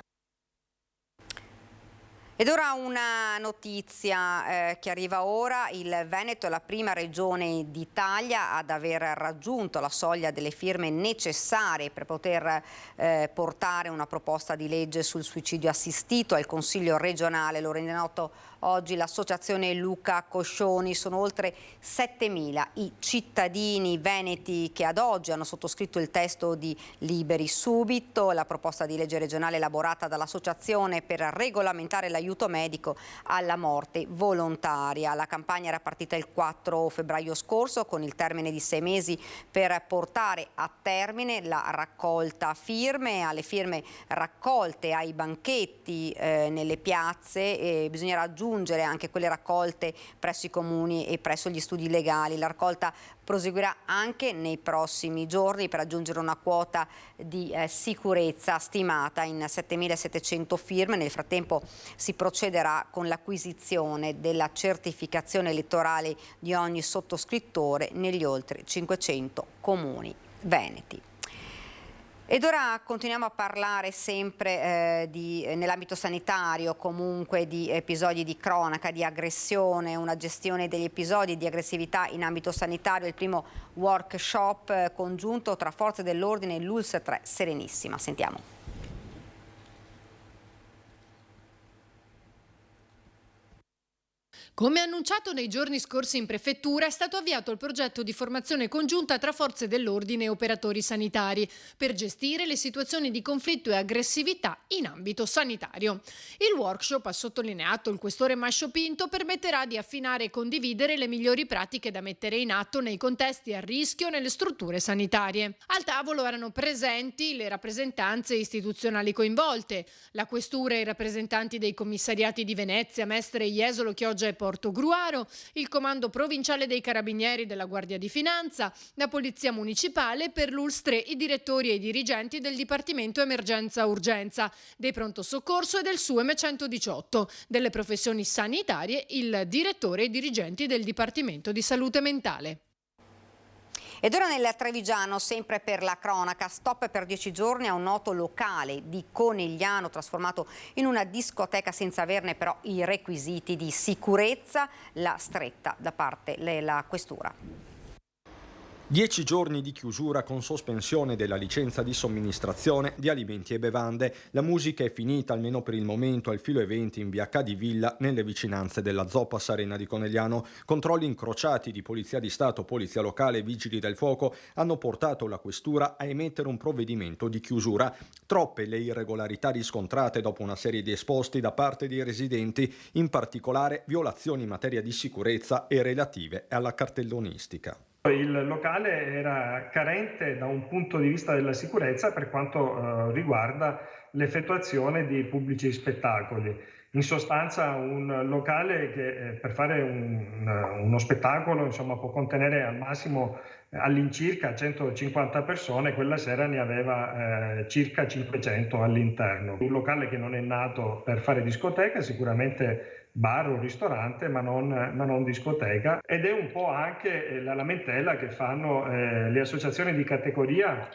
Speaker 1: Ed ora una notizia che arriva ora: il Veneto è la prima regione d'Italia ad aver raggiunto la soglia delle firme necessarie per poter portare una proposta di legge sul suicidio assistito al Consiglio regionale. Lo rende noto oggi l'associazione Luca Coscioni. Sono oltre 7.000 i cittadini veneti che ad oggi hanno sottoscritto il testo di Liberi Subito, la proposta di legge regionale elaborata dall'associazione per regolamentare l'aiuto medico alla morte volontaria. La campagna era partita il 4 febbraio scorso con il termine di 6 mesi per portare a termine la raccolta firme. Alle firme raccolte ai banchetti nelle piazze bisognerà aggiungere anche quelle raccolte presso i comuni e presso gli studi legali. La raccolta proseguirà anche nei prossimi giorni per raggiungere una quota di sicurezza stimata in 7.700 firme. Nel frattempo si procederà con l'acquisizione della certificazione elettorale di ogni sottoscrittore negli oltre 500 comuni veneti. Ed ora continuiamo a parlare sempre nell'ambito sanitario, comunque di episodi di cronaca, di aggressione, una gestione degli episodi di aggressività in ambito sanitario. Il primo workshop congiunto tra forze dell'ordine e l'ULSS 3 Serenissima. Sentiamo.
Speaker 8: Come annunciato nei giorni scorsi in prefettura, è stato avviato il progetto di formazione congiunta tra forze dell'ordine e operatori sanitari per gestire le situazioni di conflitto e aggressività in ambito sanitario. Il workshop, ha sottolineato il questore Mascio Pinto, permetterà di affinare e condividere le migliori pratiche da mettere in atto nei contesti a rischio nelle strutture sanitarie. Al tavolo erano presenti le rappresentanze istituzionali coinvolte, la questura e i rappresentanti dei commissariati di Venezia, Mestre, Jesolo, Chioggia e Portogruaro, il comando provinciale dei carabinieri della Guardia di Finanza, la Polizia Municipale, per l'ULSS 3 i direttori e i dirigenti del Dipartimento Emergenza Urgenza, dei Pronto Soccorso e del SUEM 118, delle professioni sanitarie, il direttore e i dirigenti del Dipartimento di Salute Mentale.
Speaker 1: Ed ora nel Trevigiano, sempre per la cronaca, stop per 10 giorni a un noto locale di Conegliano trasformato in una discoteca senza averne però i requisiti di sicurezza, la stretta da parte della questura.
Speaker 10: 10 giorni di chiusura con sospensione della licenza di somministrazione di alimenti e bevande. La musica è finita, almeno per il momento, al filo eventi in via Cadivilla, nelle vicinanze della Zoppas Arena di Conegliano. Controlli incrociati di Polizia di Stato, Polizia Locale e Vigili del Fuoco hanno portato la questura a emettere un provvedimento di chiusura. Troppe le irregolarità riscontrate dopo una serie di esposti da parte dei residenti, in particolare violazioni in materia di sicurezza e relative alla cartellonistica.
Speaker 11: Il locale era carente da un punto di vista della sicurezza per quanto riguarda l'effettuazione di pubblici spettacoli. In sostanza un locale che per fare uno spettacolo insomma, può contenere al massimo all'incirca 150 persone, quella sera ne aveva circa 500 all'interno. Un locale che non è nato per fare discoteca, sicuramente bar o ristorante, ma non discoteca, ed è un po' anche la lamentela che fanno le associazioni di categoria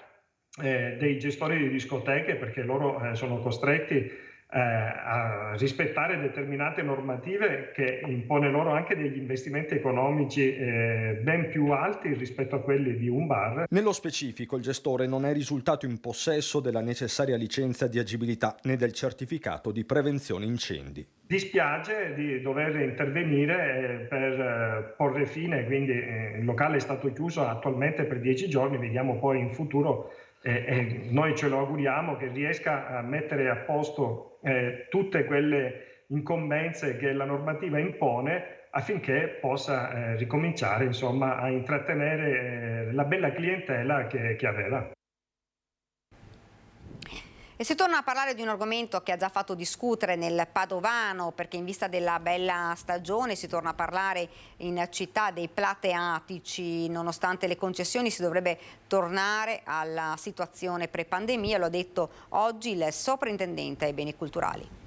Speaker 11: dei gestori di discoteche, perché loro sono costretti a rispettare determinate normative che impone loro anche degli investimenti economici ben più alti rispetto a quelli di un bar.
Speaker 10: Nello specifico il gestore non è risultato in possesso della necessaria licenza di agibilità né del certificato di prevenzione incendi. Dispiace
Speaker 11: di dover intervenire per porre fine, quindi il locale è stato chiuso attualmente per 10 giorni, vediamo poi in futuro e noi ce lo auguriamo che riesca a mettere a posto tutte quelle incombenze che la normativa impone affinché possa ricominciare insomma, a intrattenere la bella clientela che aveva.
Speaker 1: E si torna a parlare di un argomento che ha già fatto discutere nel Padovano, perché in vista della bella stagione si torna a parlare in città dei plateatici. Nonostante le concessioni si dovrebbe tornare alla situazione pre-pandemia, lo ha detto oggi il sovrintendente ai beni culturali.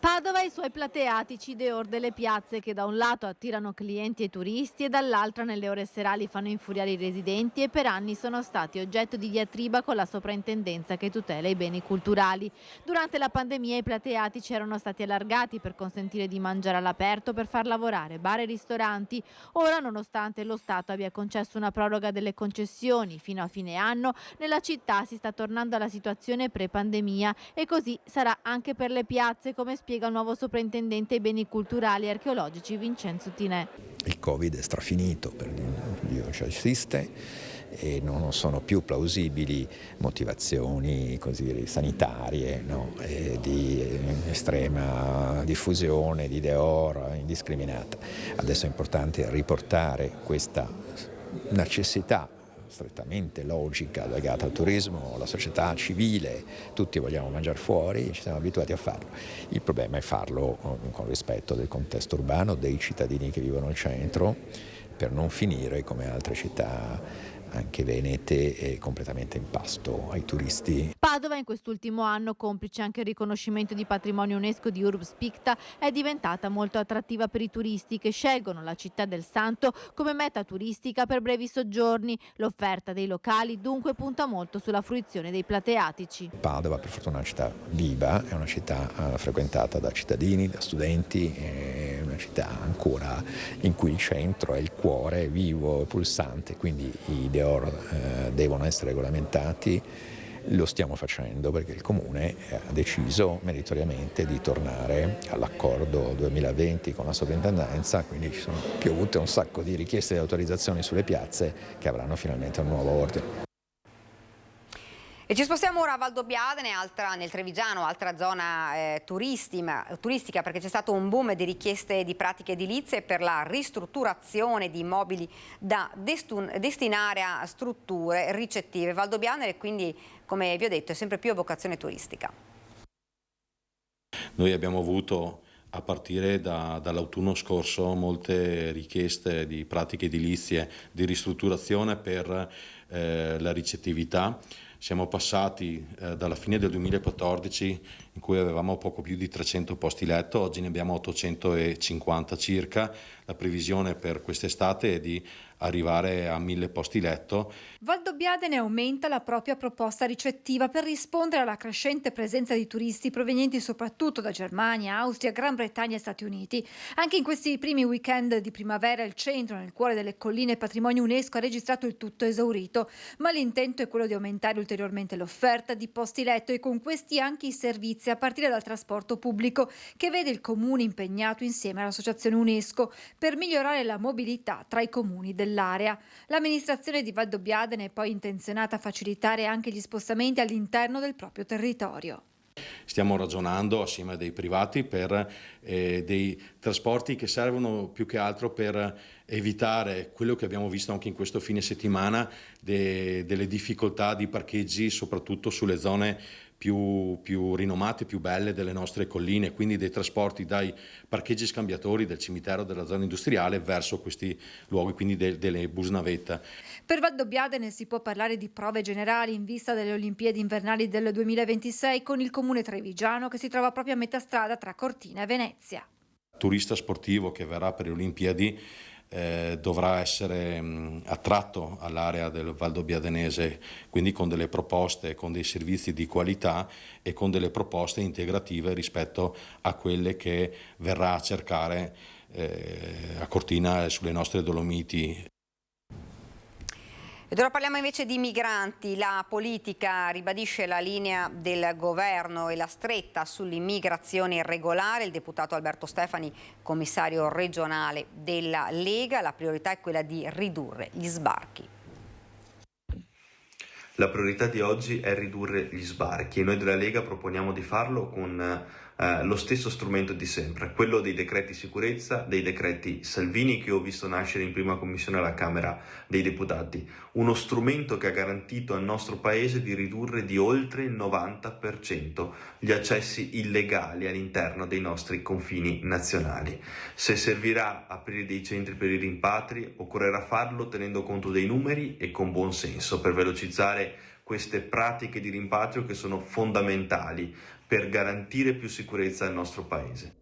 Speaker 12: Padova e i suoi plateatici, dehors delle piazze che da un lato attirano clienti e turisti e dall'altra nelle ore serali fanno infuriare i residenti e per anni sono stati oggetto di diatriba con la soprintendenza che tutela i beni culturali. Durante la pandemia i plateatici erano stati allargati per consentire di mangiare all'aperto, per far lavorare bar e ristoranti. Ora, nonostante lo Stato abbia concesso una proroga delle concessioni fino a fine anno, nella città si sta tornando alla situazione pre-pandemia e così sarà anche per le piazze, come spiega il nuovo sovrintendente ai beni culturali e archeologici Vincenzo Tinè.
Speaker 13: Il Covid è strafinito, per Dio ci assiste e non sono più plausibili motivazioni così sanitarie, no? Di estrema diffusione di dehors indiscriminata. Adesso è importante riportare questa necessità strettamente logica legata al turismo, alla società civile, tutti vogliamo mangiare fuori, ci siamo abituati a farlo. Il problema è farlo con rispetto del contesto urbano, dei cittadini che vivono al centro, per non finire come altre città anche venete completamente in pasto ai turisti.
Speaker 12: Padova in quest'ultimo anno, complice anche il riconoscimento di patrimonio UNESCO di Urbs Picta, è diventata molto attrattiva per i turisti che scelgono la città del Santo come meta turistica per brevi soggiorni. L'offerta dei locali dunque punta molto sulla fruizione dei plateatici.
Speaker 13: Padova per fortuna è una città viva, è una città frequentata da cittadini, da studenti, è una città ancora in cui il centro è il cuore, è vivo, pulsante, quindi i dehors devono essere regolamentati. Lo stiamo facendo perché il Comune ha deciso meritoriamente di tornare all'accordo 2020 con la sovrintendenza, quindi ci sono piovute un sacco di richieste di autorizzazioni sulle piazze che avranno finalmente un nuovo ordine.
Speaker 1: E ci spostiamo ora a Valdobbiadene, nel Trevigiano, altra zona turistica, perché c'è stato un boom di richieste di pratiche edilizie per la ristrutturazione di immobili da destinare a strutture ricettive. Valdobbiadene quindi, come vi ho detto, è sempre più a vocazione turistica.
Speaker 14: Noi abbiamo avuto a partire dall'autunno scorso molte richieste di pratiche edilizie di ristrutturazione per la ricettività. Siamo passati dalla fine del 2014 in cui avevamo poco più di 300 posti letto, oggi ne abbiamo 850 circa. La previsione per quest'estate è di arrivare a 1000 posti letto.
Speaker 15: Valdobbiadene aumenta la propria proposta ricettiva per rispondere alla crescente presenza di turisti provenienti soprattutto da Germania, Austria, Gran Bretagna e Stati Uniti. Anche in questi primi weekend di primavera il centro, nel cuore delle colline patrimonio UNESCO, ha registrato il tutto esaurito, ma l'intento è quello di aumentare ulteriormente l'offerta di posti letto e con questi anche i servizi, a partire dal trasporto pubblico, che vede il Comune impegnato insieme all'Associazione UNESCO per migliorare la mobilità tra i comuni dell'area. L'amministrazione di Valdobbiadene è poi intenzionata a facilitare anche gli spostamenti all'interno del proprio territorio.
Speaker 14: Stiamo ragionando assieme a dei privati per dei trasporti che servono più che altro per evitare quello che abbiamo visto anche in questo fine settimana, delle difficoltà di parcheggi soprattutto sulle zone più rinomate, più belle delle nostre colline, quindi dei trasporti dai parcheggi scambiatori del cimitero della zona industriale verso questi luoghi, quindi delle bus navetta.
Speaker 15: Per Valdobbiadene si può parlare di prove generali in vista delle Olimpiadi invernali del 2026 con il comune trevigiano che si trova proprio a metà strada tra Cortina e Venezia.
Speaker 14: Turista sportivo che verrà per le Olimpiadi dovrà essere attratto all'area del valdobbiadenese, quindi con delle proposte, con dei servizi di qualità e con delle proposte integrative rispetto a quelle che verrà a cercare a Cortina e sulle nostre Dolomiti.
Speaker 1: Ed ora parliamo invece di migranti. La politica ribadisce la linea del governo e la stretta sull'immigrazione irregolare. Il deputato Alberto Stefani, commissario regionale della Lega, la priorità è quella di ridurre gli sbarchi.
Speaker 16: La priorità di oggi è ridurre gli sbarchi e noi della Lega proponiamo di farlo con lo stesso strumento di sempre, quello dei decreti sicurezza, dei decreti Salvini che ho visto nascere in prima commissione alla Camera dei Deputati, uno strumento che ha garantito al nostro Paese di ridurre di oltre il 90% gli accessi illegali all'interno dei nostri confini nazionali. Se servirà aprire dei centri per i rimpatri, occorrerà farlo tenendo conto dei numeri e con buon senso per velocizzare queste pratiche di rimpatrio che sono fondamentali per garantire più sicurezza al nostro Paese.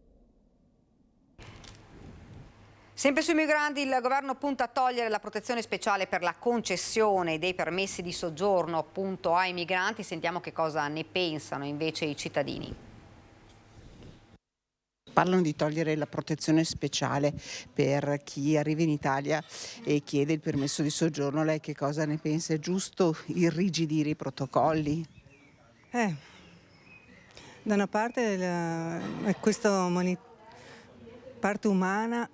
Speaker 1: Sempre sui migranti, il governo punta a togliere la protezione speciale per la concessione dei permessi di soggiorno appunto ai migranti. Sentiamo che cosa ne pensano invece i cittadini.
Speaker 5: Parlano di togliere la protezione speciale per chi arriva in Italia e chiede il permesso di soggiorno. Lei che cosa ne pensa? È giusto irrigidire i protocolli?
Speaker 23: Da una parte questa parte umana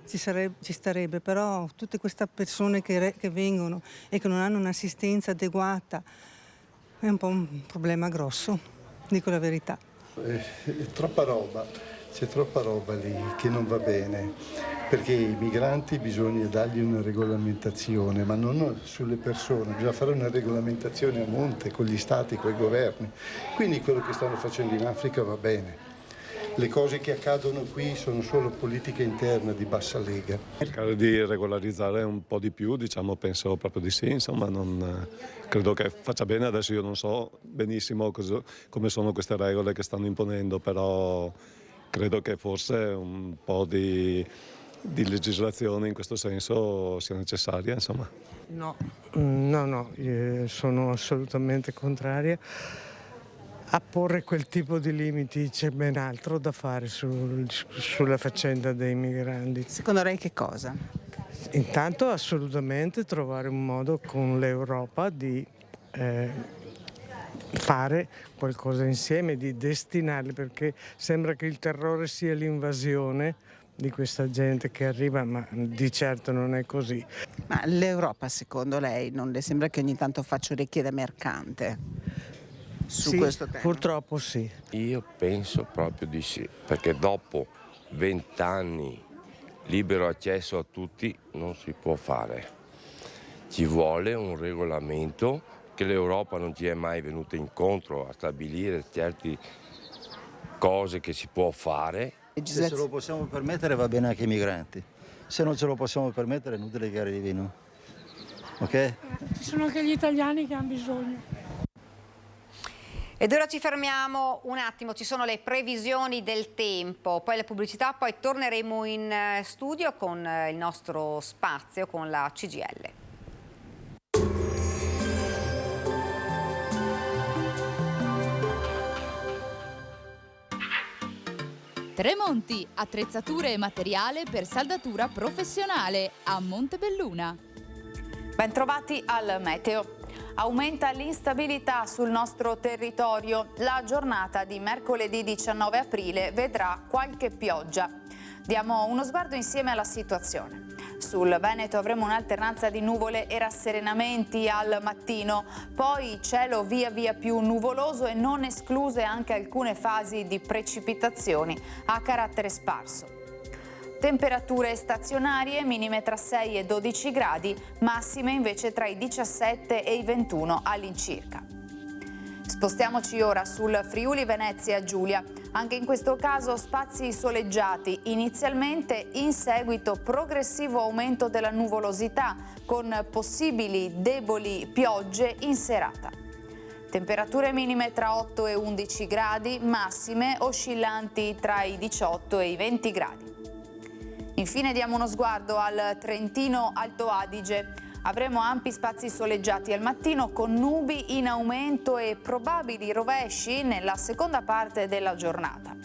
Speaker 23: ci starebbe, però tutte queste persone che vengono e che non hanno un'assistenza adeguata è un po' un problema grosso, dico la verità.
Speaker 19: È troppa roba. C'è troppa roba lì che non va bene, perché i migranti bisogna dargli una regolamentazione, ma non sulle persone, bisogna fare una regolamentazione a monte con gli stati, con i governi. Quindi quello che stanno facendo in Africa va bene. Le cose che accadono qui sono solo politica interna di bassa lega.
Speaker 20: Cercare di regolarizzare un po' di più, diciamo, penso proprio di sì, insomma, non credo che faccia bene. Adesso io non so benissimo come sono queste regole che stanno imponendo, però credo che forse un po' di legislazione in questo senso sia necessaria, insomma.
Speaker 17: No, sono assolutamente contraria a porre quel tipo di limiti. C'è ben altro da fare sulla faccenda dei migranti.
Speaker 5: Secondo lei che cosa?
Speaker 17: Intanto assolutamente trovare un modo con l'Europa di fare qualcosa insieme, di destinarli, perché sembra che il terrore sia l'invasione di questa gente che arriva, ma di certo non è così.
Speaker 5: Ma l'Europa, secondo lei, non le sembra che ogni tanto faccia orecchie da mercante su questo tema?
Speaker 21: Purtroppo sì. Io penso proprio di sì, perché dopo 20 anni libero accesso a tutti non si può fare. Ci vuole un regolamento che l'Europa non ci è mai venuta incontro a stabilire certe cose che si può fare.
Speaker 22: Se ce lo possiamo permettere va bene anche ai migranti, se non ce lo possiamo permettere è inutile che arrivino, ok?
Speaker 26: Ci sono anche gli italiani che hanno bisogno.
Speaker 1: Ed ora ci fermiamo un attimo, ci sono le previsioni del tempo, poi le pubblicità, poi torneremo in studio con il nostro spazio, con la CGIL.
Speaker 27: Tremonti, attrezzature e materiale per saldatura professionale a Montebelluna.
Speaker 28: Bentrovati al meteo. Aumenta l'instabilità sul nostro territorio. La giornata di mercoledì 19 aprile vedrà qualche pioggia. Diamo uno sguardo insieme alla situazione. Sul Veneto avremo un'alternanza di nuvole e rasserenamenti al mattino, poi cielo via via più nuvoloso e non escluse anche alcune fasi di precipitazioni a carattere sparso. Temperature stazionarie, minime tra 6 e 12 gradi, massime invece tra i 17 e i 21 all'incirca. Spostiamoci ora sul Friuli Venezia Giulia. Anche in questo caso spazi soleggiati, inizialmente, in seguito progressivo aumento della nuvolosità con possibili deboli piogge in serata. Temperature minime tra 8 e 11 gradi, massime oscillanti tra i 18 e i 20 gradi. Infine diamo uno sguardo al Trentino Alto Adige. Avremo ampi spazi soleggiati al mattino con nubi in aumento e probabili rovesci nella seconda parte della giornata.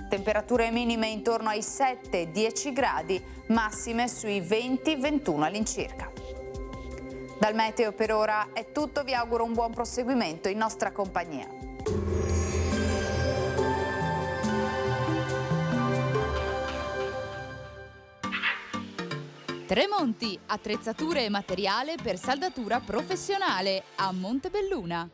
Speaker 28: Temperature minime intorno ai 7-10 gradi, massime sui 20-21 all'incirca. Dal meteo per ora è tutto, vi auguro un buon proseguimento in nostra compagnia.
Speaker 27: Tremonti, attrezzature e materiale per saldatura professionale a Montebelluna.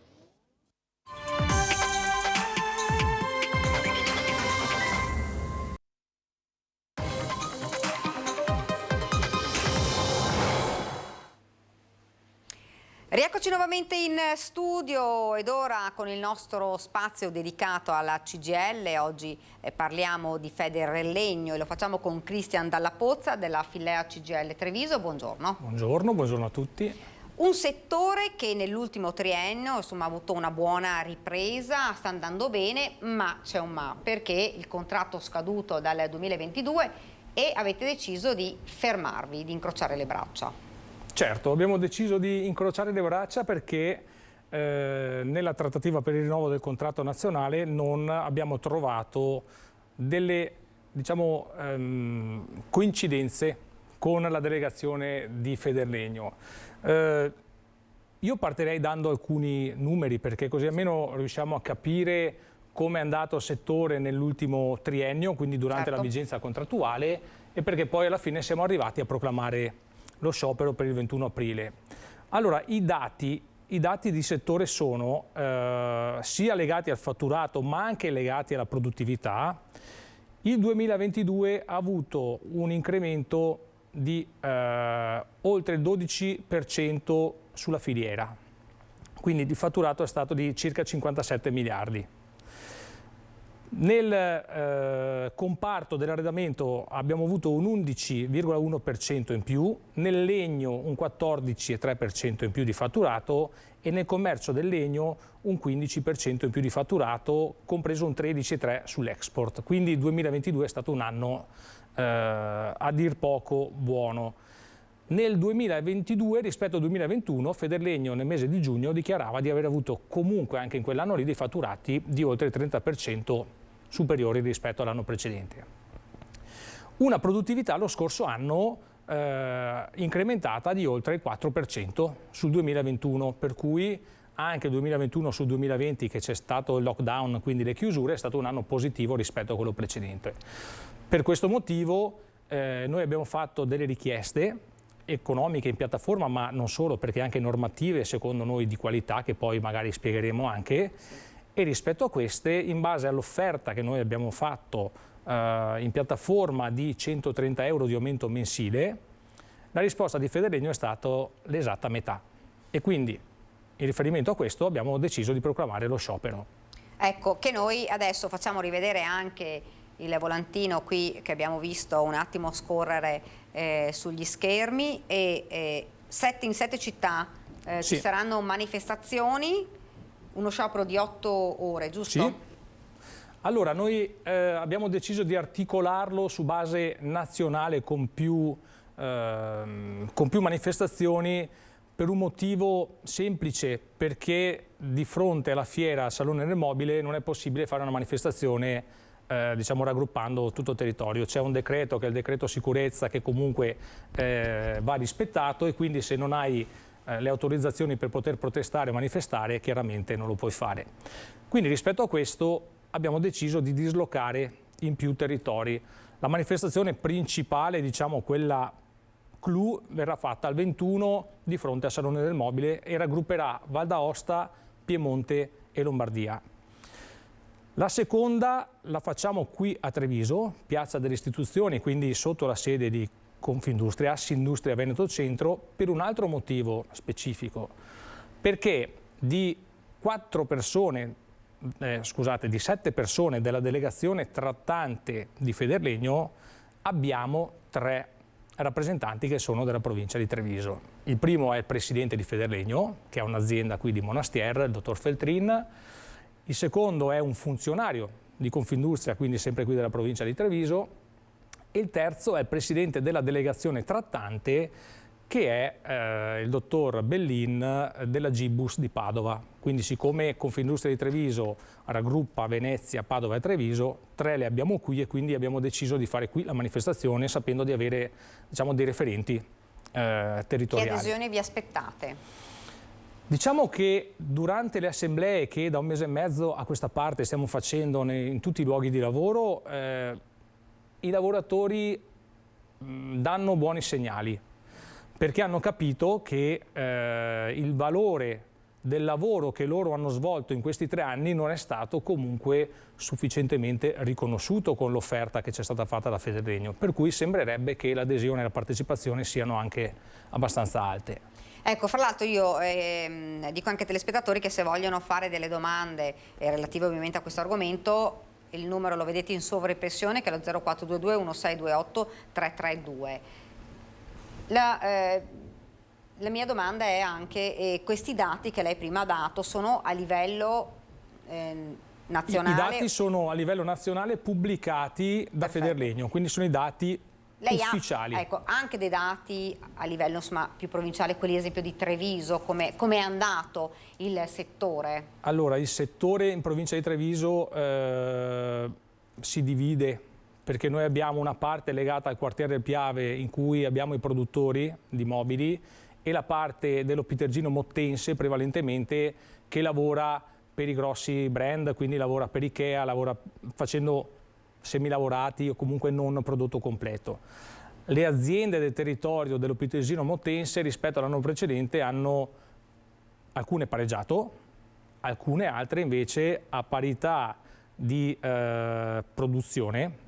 Speaker 1: Rieccoci nuovamente in studio ed ora con il nostro spazio dedicato alla CGIL. Oggi parliamo di Federlegno e lo facciamo con Cristian Dalla Pozza della Filea CGIL Treviso. Buongiorno.
Speaker 2: Buongiorno a tutti.
Speaker 1: Un settore che nell'ultimo triennio ha avuto una buona ripresa, sta andando bene, ma c'è un ma, perché il contratto scaduto dal 2022 e avete deciso di fermarvi, di incrociare le braccia.
Speaker 2: Certo, abbiamo deciso di incrociare le braccia perché nella trattativa per il rinnovo del contratto nazionale non abbiamo trovato delle coincidenze con la delegazione di Federlegno. Io partirei dando alcuni numeri perché così almeno riusciamo a capire come è andato il settore nell'ultimo triennio, quindi durante la vigenza contrattuale, e perché poi alla fine siamo arrivati a proclamare lo sciopero per il 21 aprile. Allora, i dati di settore sono sia legati al fatturato ma anche legati alla produttività. Il 2022 ha avuto un incremento di oltre il 12% sulla filiera, quindi il fatturato è stato di circa 57 miliardi. Nel comparto dell'arredamento abbiamo avuto un 11,1% in più, nel legno un 14,3% in più di fatturato e nel commercio del legno un 15% in più di fatturato, compreso un 13,3% sull'export. Quindi il 2022 è stato un anno a dir poco buono. Nel 2022 rispetto al 2021 Federlegno nel mese di giugno dichiarava di aver avuto comunque anche in quell'anno lì dei fatturati di oltre il 30% superiori rispetto all'anno precedente. Una produttività lo scorso anno incrementata di oltre il 4% sul 2021, per cui anche il 2021 sul 2020, che c'è stato il lockdown, quindi le chiusure, è stato un anno positivo rispetto a quello precedente. Per questo motivo noi abbiamo fatto delle richieste economiche in piattaforma, ma non solo, perché anche normative secondo noi di qualità, che poi magari spiegheremo anche, e rispetto a queste, in base all'offerta che noi abbiamo fatto in piattaforma di 130 euro di aumento mensile, la risposta di Federlegno è stata l'esatta metà, e quindi in riferimento a questo abbiamo deciso di proclamare lo sciopero.
Speaker 1: Ecco, che noi adesso facciamo rivedere anche il volantino qui che abbiamo visto un attimo scorrere sugli schermi, e in 7 città ci saranno manifestazioni, uno sciopero di 8 ore, giusto?
Speaker 2: Sì. Allora, noi abbiamo deciso di articolarlo su base nazionale con più manifestazioni, per un motivo semplice, perché di fronte alla fiera al Salone del Mobile non è possibile fare una manifestazione raggruppando tutto il territorio. C'è un decreto, che è il decreto sicurezza, che comunque va rispettato, e quindi se non hai le autorizzazioni per poter protestare o manifestare, chiaramente non lo puoi fare. Quindi rispetto a questo abbiamo deciso di dislocare in più territori. La manifestazione principale, quella clou, verrà fatta il 21 di fronte al Salone del Mobile e raggrupperà Val d'Aosta, Piemonte e Lombardia. La seconda la facciamo qui a Treviso, Piazza delle Istituzioni, quindi sotto la sede di Confindustria, Assindustria Veneto Centro, per un altro motivo specifico, perché di di 7 persone della delegazione trattante di Federlegno abbiamo 3 rappresentanti che sono della provincia di Treviso. Il primo è il presidente di Federlegno, che è un'azienda qui di Monastier, il dottor Feltrin. Il secondo è un funzionario di Confindustria, quindi sempre qui della provincia di Treviso. E il terzo è il presidente della delegazione trattante, che è il dottor Bellin della Gibus di Padova. Quindi siccome Confindustria di Treviso raggruppa Venezia, Padova e Treviso, 3 le abbiamo qui e quindi abbiamo deciso di fare qui la manifestazione sapendo di avere, diciamo, dei referenti territoriali.
Speaker 1: Che adesioni vi aspettate?
Speaker 2: Diciamo che durante le assemblee che da un mese e mezzo a questa parte stiamo facendo in tutti i luoghi di lavoro, i lavoratori danno buoni segnali, perché hanno capito che il valore del lavoro che loro hanno svolto in questi 3 anni non è stato comunque sufficientemente riconosciuto con l'offerta che c'è stata fatta da Federlegno, per cui sembrerebbe che l'adesione e la partecipazione siano anche abbastanza alte.
Speaker 1: Ecco, fra l'altro io dico anche ai telespettatori che se vogliono fare delle domande relative ovviamente a questo argomento, il numero lo vedete in sovraimpressione, che è lo 0422 1628 332. La mia domanda è anche, questi dati che lei prima ha dato sono a livello nazionale?
Speaker 2: I dati sono a livello nazionale pubblicati da Federlegno, quindi sono i dati ufficiali.
Speaker 1: Ecco, anche dei dati a livello insomma, più provinciale, quelli ad esempio di Treviso, come è andato il settore?
Speaker 2: Allora, il settore in provincia di Treviso si divide, perché noi abbiamo una parte legata al quartiere del Piave in cui abbiamo i produttori di mobili e la parte dello Pitergino Mottense prevalentemente che lavora per i grossi brand, quindi lavora per Ikea, lavora facendo semilavorati o comunque non prodotto completo. Le aziende del territorio dello Pitergino Mottense rispetto all'anno precedente hanno alcune pareggiato, alcune altre invece a parità di produzione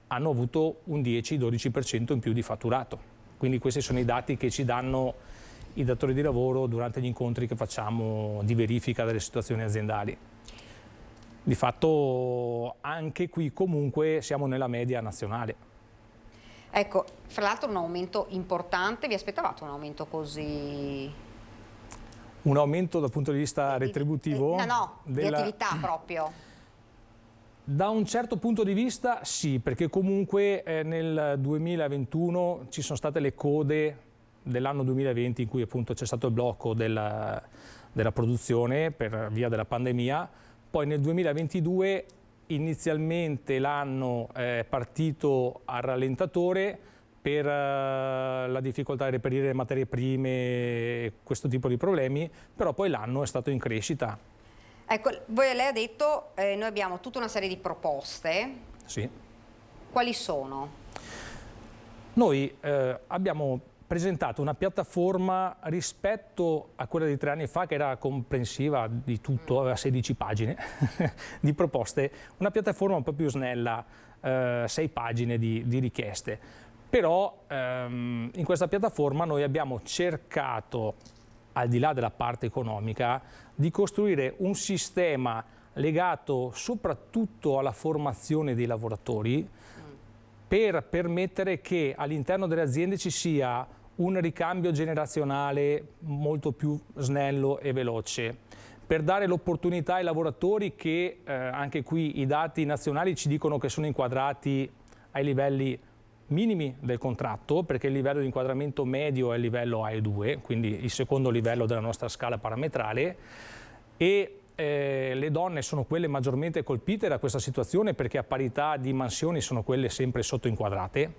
Speaker 2: hanno avuto un 10-12% in più di fatturato. Quindi questi sono i dati che ci danno i datori di lavoro durante gli incontri che facciamo di verifica delle situazioni aziendali. Di fatto anche qui comunque siamo nella media nazionale.
Speaker 1: Ecco, fra l'altro un aumento importante, vi aspettavate un aumento così?
Speaker 2: Un aumento dal punto di vista retributivo?
Speaker 1: Di attività proprio.
Speaker 2: Da un certo punto di vista sì, perché comunque nel 2021 ci sono state le code dell'anno 2020 in cui appunto c'è stato il blocco della produzione per via della pandemia. Poi nel 2022 inizialmente l'anno è partito a rallentatore per la difficoltà di reperire materie prime, questo tipo di problemi, però poi l'anno è stato in crescita.
Speaker 1: Ecco, lei ha detto noi abbiamo tutta una serie di proposte.
Speaker 2: Sì.
Speaker 1: Quali sono?
Speaker 2: Noi abbiamo presentato una piattaforma rispetto a quella di 3 anni fa che era comprensiva di tutto, aveva 16 pagine di proposte, una piattaforma un po' più snella, 6 pagine di richieste. Però in questa piattaforma noi abbiamo cercato, al di là della parte economica, di costruire un sistema legato soprattutto alla formazione dei lavoratori per permettere che all'interno delle aziende ci sia un ricambio generazionale molto più snello e veloce, per dare l'opportunità ai lavoratori che anche qui i dati nazionali ci dicono che sono inquadrati ai livelli minimi del contratto, perché il livello di inquadramento medio è il livello A2, quindi il secondo livello della nostra scala parametrale, e le donne sono quelle maggiormente colpite da questa situazione perché a parità di mansioni sono quelle sempre sottoinquadrate.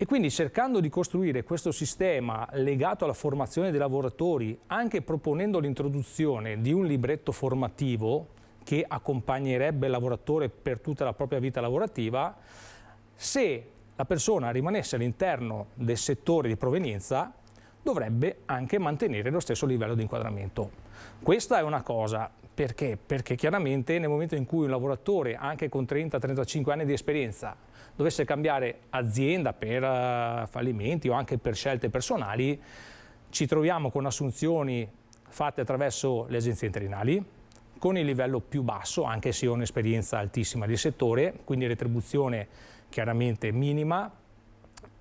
Speaker 2: E quindi cercando di costruire questo sistema legato alla formazione dei lavoratori, anche proponendo l'introduzione di un libretto formativo che accompagnerebbe il lavoratore per tutta la propria vita lavorativa, se la persona rimanesse all'interno del settore di provenienza dovrebbe anche mantenere lo stesso livello di inquadramento. Questa è una cosa, perché? Perché chiaramente nel momento in cui un lavoratore anche con 30-35 anni di esperienza dovesse cambiare azienda per fallimenti o anche per scelte personali, ci troviamo con assunzioni fatte attraverso le agenzie interinali, con il livello più basso, anche se ho un'esperienza altissima di settore, quindi retribuzione chiaramente minima,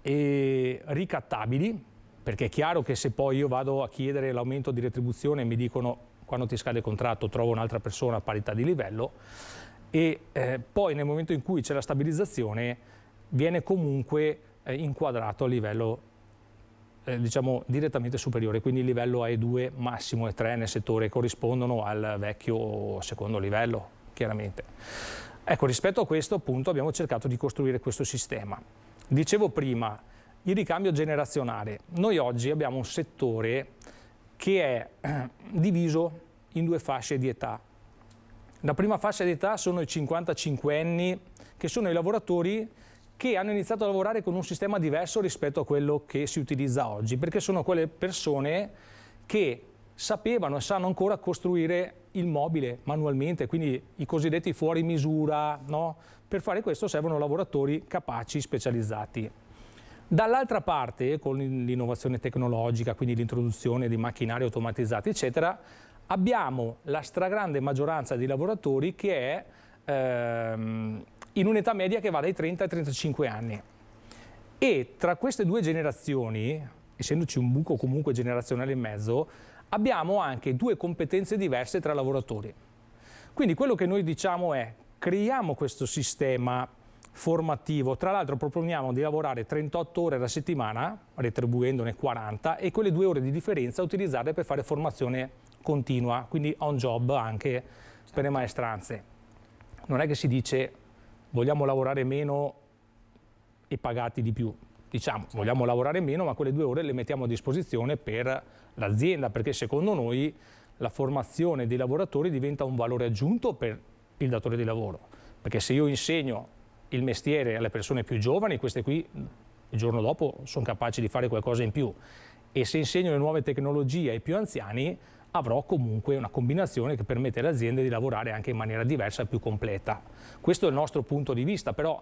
Speaker 2: e ricattabili, perché è chiaro che se poi io vado a chiedere l'aumento di retribuzione e mi dicono quando ti scade il contratto trovo un'altra persona a parità di livello, e poi nel momento in cui c'è la stabilizzazione viene comunque inquadrato a livello diciamo direttamente superiore, quindi il livello A2 massimo E3 nel settore corrispondono al vecchio secondo livello, chiaramente. Ecco, rispetto a questo appunto abbiamo cercato di costruire questo sistema. Dicevo prima, il ricambio generazionale. Noi oggi abbiamo un settore che è diviso in due fasce di età. La prima fascia di età sono i 55 anni, che sono i lavoratori che hanno iniziato a lavorare con un sistema diverso rispetto a quello che si utilizza oggi, perché sono quelle persone che sapevano e sanno ancora costruire il mobile manualmente, quindi i cosiddetti fuori misura, no? Per fare questo servono lavoratori capaci, specializzati. Dall'altra parte, con l'innovazione tecnologica, quindi l'introduzione di macchinari automatizzati, eccetera, abbiamo la stragrande maggioranza di lavoratori che è in un'età media che va dai 30 ai 35 anni. E tra queste due generazioni, essendoci un buco comunque generazionale in mezzo, abbiamo anche due competenze diverse tra lavoratori. Quindi quello che noi diciamo è: creiamo questo sistema formativo, tra l'altro proponiamo di lavorare 38 ore alla settimana, retribuendone 40, e quelle 2 ore di differenza utilizzarle per fare formazione continua, quindi on job anche per le maestranze. Non è che si dice vogliamo lavorare meno e pagati di più, diciamo vogliamo lavorare meno ma quelle 2 ore le mettiamo a disposizione per l'azienda, perché secondo noi la formazione dei lavoratori diventa un valore aggiunto per il datore di lavoro, perché se io insegno il mestiere alle persone più giovani, queste qui il giorno dopo sono capaci di fare qualcosa in più, e se insegno le nuove tecnologie ai più anziani avrò comunque una combinazione che permette alle aziende di lavorare anche in maniera diversa e più completa. Questo è il nostro punto di vista, però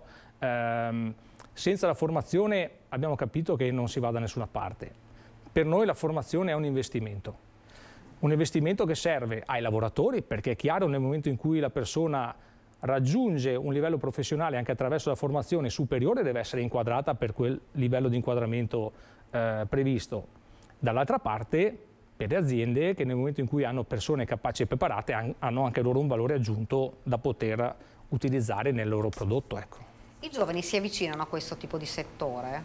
Speaker 2: senza la formazione abbiamo capito che non si va da nessuna parte. Per noi la formazione è un investimento che serve ai lavoratori, perché è chiaro nel momento in cui la persona raggiunge un livello professionale anche attraverso la formazione superiore deve essere inquadrata per quel livello di inquadramento previsto. Dall'altra parte per le aziende che nel momento in cui hanno persone capaci e preparate hanno anche loro un valore aggiunto da poter utilizzare nel loro prodotto. Ecco.
Speaker 1: I giovani si avvicinano a questo tipo di settore?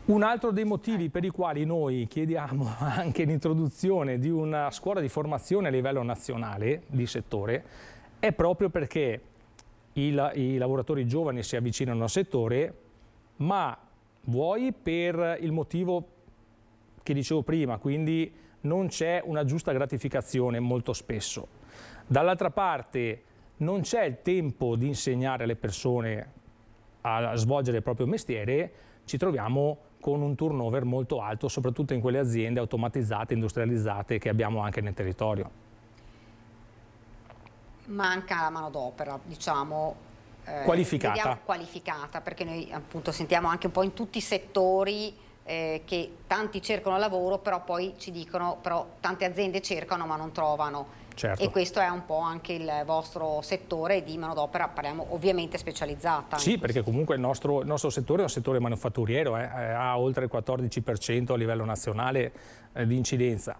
Speaker 2: Un altro dei motivi per i quali noi chiediamo anche l'introduzione di una scuola di formazione a livello nazionale di settore è proprio perché i lavoratori giovani si avvicinano al settore, ma vuoi per il motivo che dicevo prima, quindi non c'è una giusta gratificazione molto spesso. Dall'altra parte non c'è il tempo di insegnare alle persone a svolgere il proprio mestiere, ci troviamo con un turnover molto alto, soprattutto in quelle aziende automatizzate, industrializzate che abbiamo anche nel territorio.
Speaker 1: Manca la manodopera, diciamo,
Speaker 2: qualificata,
Speaker 1: perché noi appunto sentiamo anche un po' in tutti i settori che tanti cercano lavoro, però poi ci dicono però tante aziende cercano ma non trovano.
Speaker 2: Certo.
Speaker 1: E questo è un po' anche il vostro settore di manodopera, parliamo ovviamente specializzata.
Speaker 2: Sì, perché comunque il nostro settore è un settore manifatturiero, ha oltre il 14% a livello nazionale di incidenza.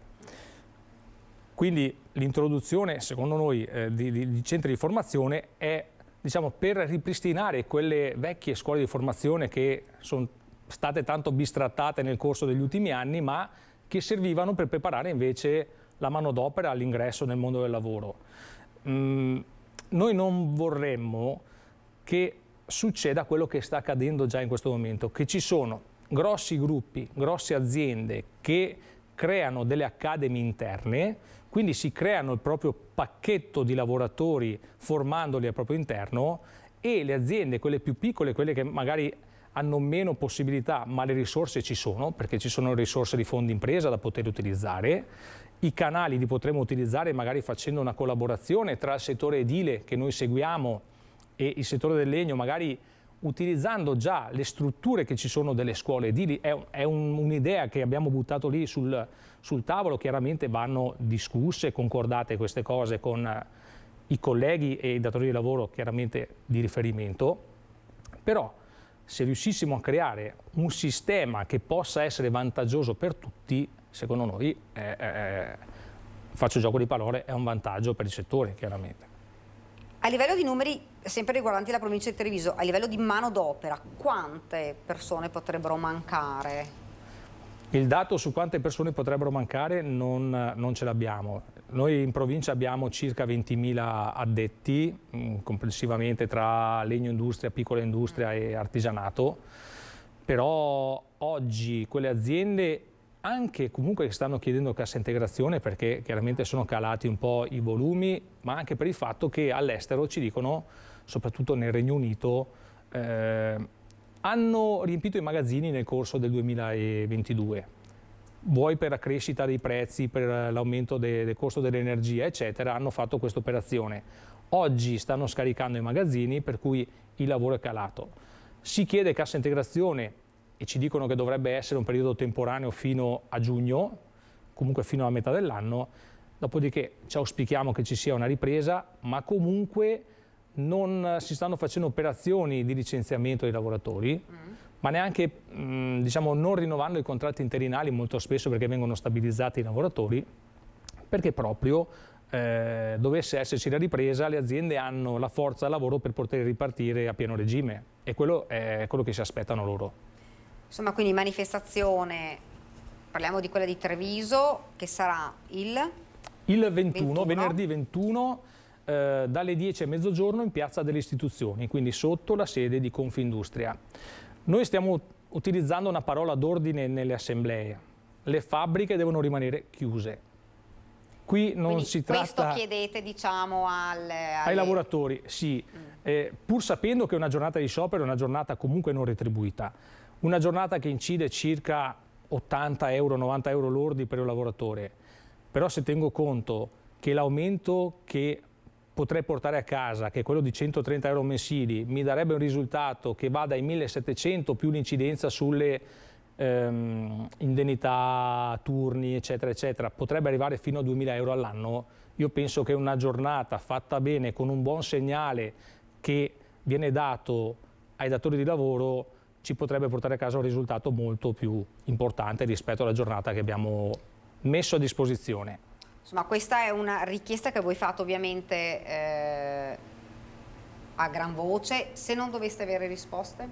Speaker 2: Quindi l'introduzione, secondo noi, di centri di formazione è, diciamo, per ripristinare quelle vecchie scuole di formazione che sono state tanto bistrattate nel corso degli ultimi anni, ma che servivano per preparare invece la manodopera all'ingresso nel mondo del lavoro. Noi non vorremmo che succeda quello che sta accadendo già in questo momento, che ci sono grossi gruppi, grosse aziende che creano delle accademie interne, quindi si creano il proprio pacchetto di lavoratori formandoli al proprio interno, e le aziende, quelle più piccole, quelle che magari hanno meno possibilità, ma le risorse ci sono, perché ci sono risorse di fondi impresa da poter utilizzare, i canali li potremo utilizzare magari facendo una collaborazione tra il settore edile che noi seguiamo e il settore del legno, magari utilizzando già le strutture che ci sono delle scuole edili. È un'idea che abbiamo buttato lì sul tavolo. Chiaramente vanno discusse, concordate queste cose con i colleghi e i datori di lavoro chiaramente di riferimento, però se riuscissimo a creare un sistema che possa essere vantaggioso per tutti, secondo noi, faccio gioco di parole, è un vantaggio per il settore chiaramente.
Speaker 1: A livello di numeri, sempre riguardanti la provincia di Treviso, a livello di manodopera, quante persone potrebbero mancare?
Speaker 2: Il dato su quante persone potrebbero mancare non ce l'abbiamo. Noi in provincia abbiamo circa 20.000 addetti, complessivamente tra legno industria, piccola industria e artigianato, però oggi quelle aziende, anche comunque che stanno chiedendo cassa integrazione, perché chiaramente sono calati un po' i volumi, ma anche per il fatto che all'estero ci dicono, soprattutto nel Regno Unito, hanno riempito i magazzini nel corso del 2022, vuoi per la crescita dei prezzi, per l'aumento del costo dell'energia, eccetera, hanno fatto questa operazione. Oggi stanno scaricando i magazzini, per cui il lavoro è calato. Si chiede cassa integrazione e ci dicono che dovrebbe essere un periodo temporaneo fino a giugno, comunque fino a metà dell'anno, dopodiché ci auspichiamo che ci sia una ripresa, ma comunque non si stanno facendo operazioni di licenziamento dei lavoratori, ma neanche diciamo, non rinnovando i contratti interinali molto spesso, perché vengono stabilizzati i lavoratori, perché proprio dovesse esserci la ripresa, le aziende hanno la forza lavoro per poter ripartire a pieno regime, e quello è quello che si aspettano loro.
Speaker 1: Insomma, quindi manifestazione, parliamo di quella di Treviso, che sarà il
Speaker 2: 21, venerdì 21, dalle 10 a mezzogiorno in Piazza delle Istituzioni, quindi sotto la sede di Confindustria. Noi stiamo utilizzando una parola d'ordine nelle assemblee: le fabbriche devono rimanere chiuse. Qui non
Speaker 1: quindi
Speaker 2: si tratta...
Speaker 1: Questo chiedete, diciamo,
Speaker 2: ai lavoratori, sì, pur sapendo che una giornata di sciopero è una giornata comunque non retribuita, una giornata che incide circa 80 euro, 90 euro lordi per il lavoratore, però se tengo conto che l'aumento che potrei portare a casa, che è quello di 130 euro mensili, mi darebbe un risultato che va dai 1.700 più l'incidenza sulle indennità, turni, eccetera, eccetera, potrebbe arrivare fino a 2.000 euro all'anno. Io penso che una giornata fatta bene, con un buon segnale che viene dato ai datori di lavoro, ci potrebbe portare a casa un risultato molto più importante rispetto alla giornata che abbiamo messo a disposizione.
Speaker 1: Insomma, questa è una richiesta che voi fate ovviamente a gran voce. Se non doveste avere risposte?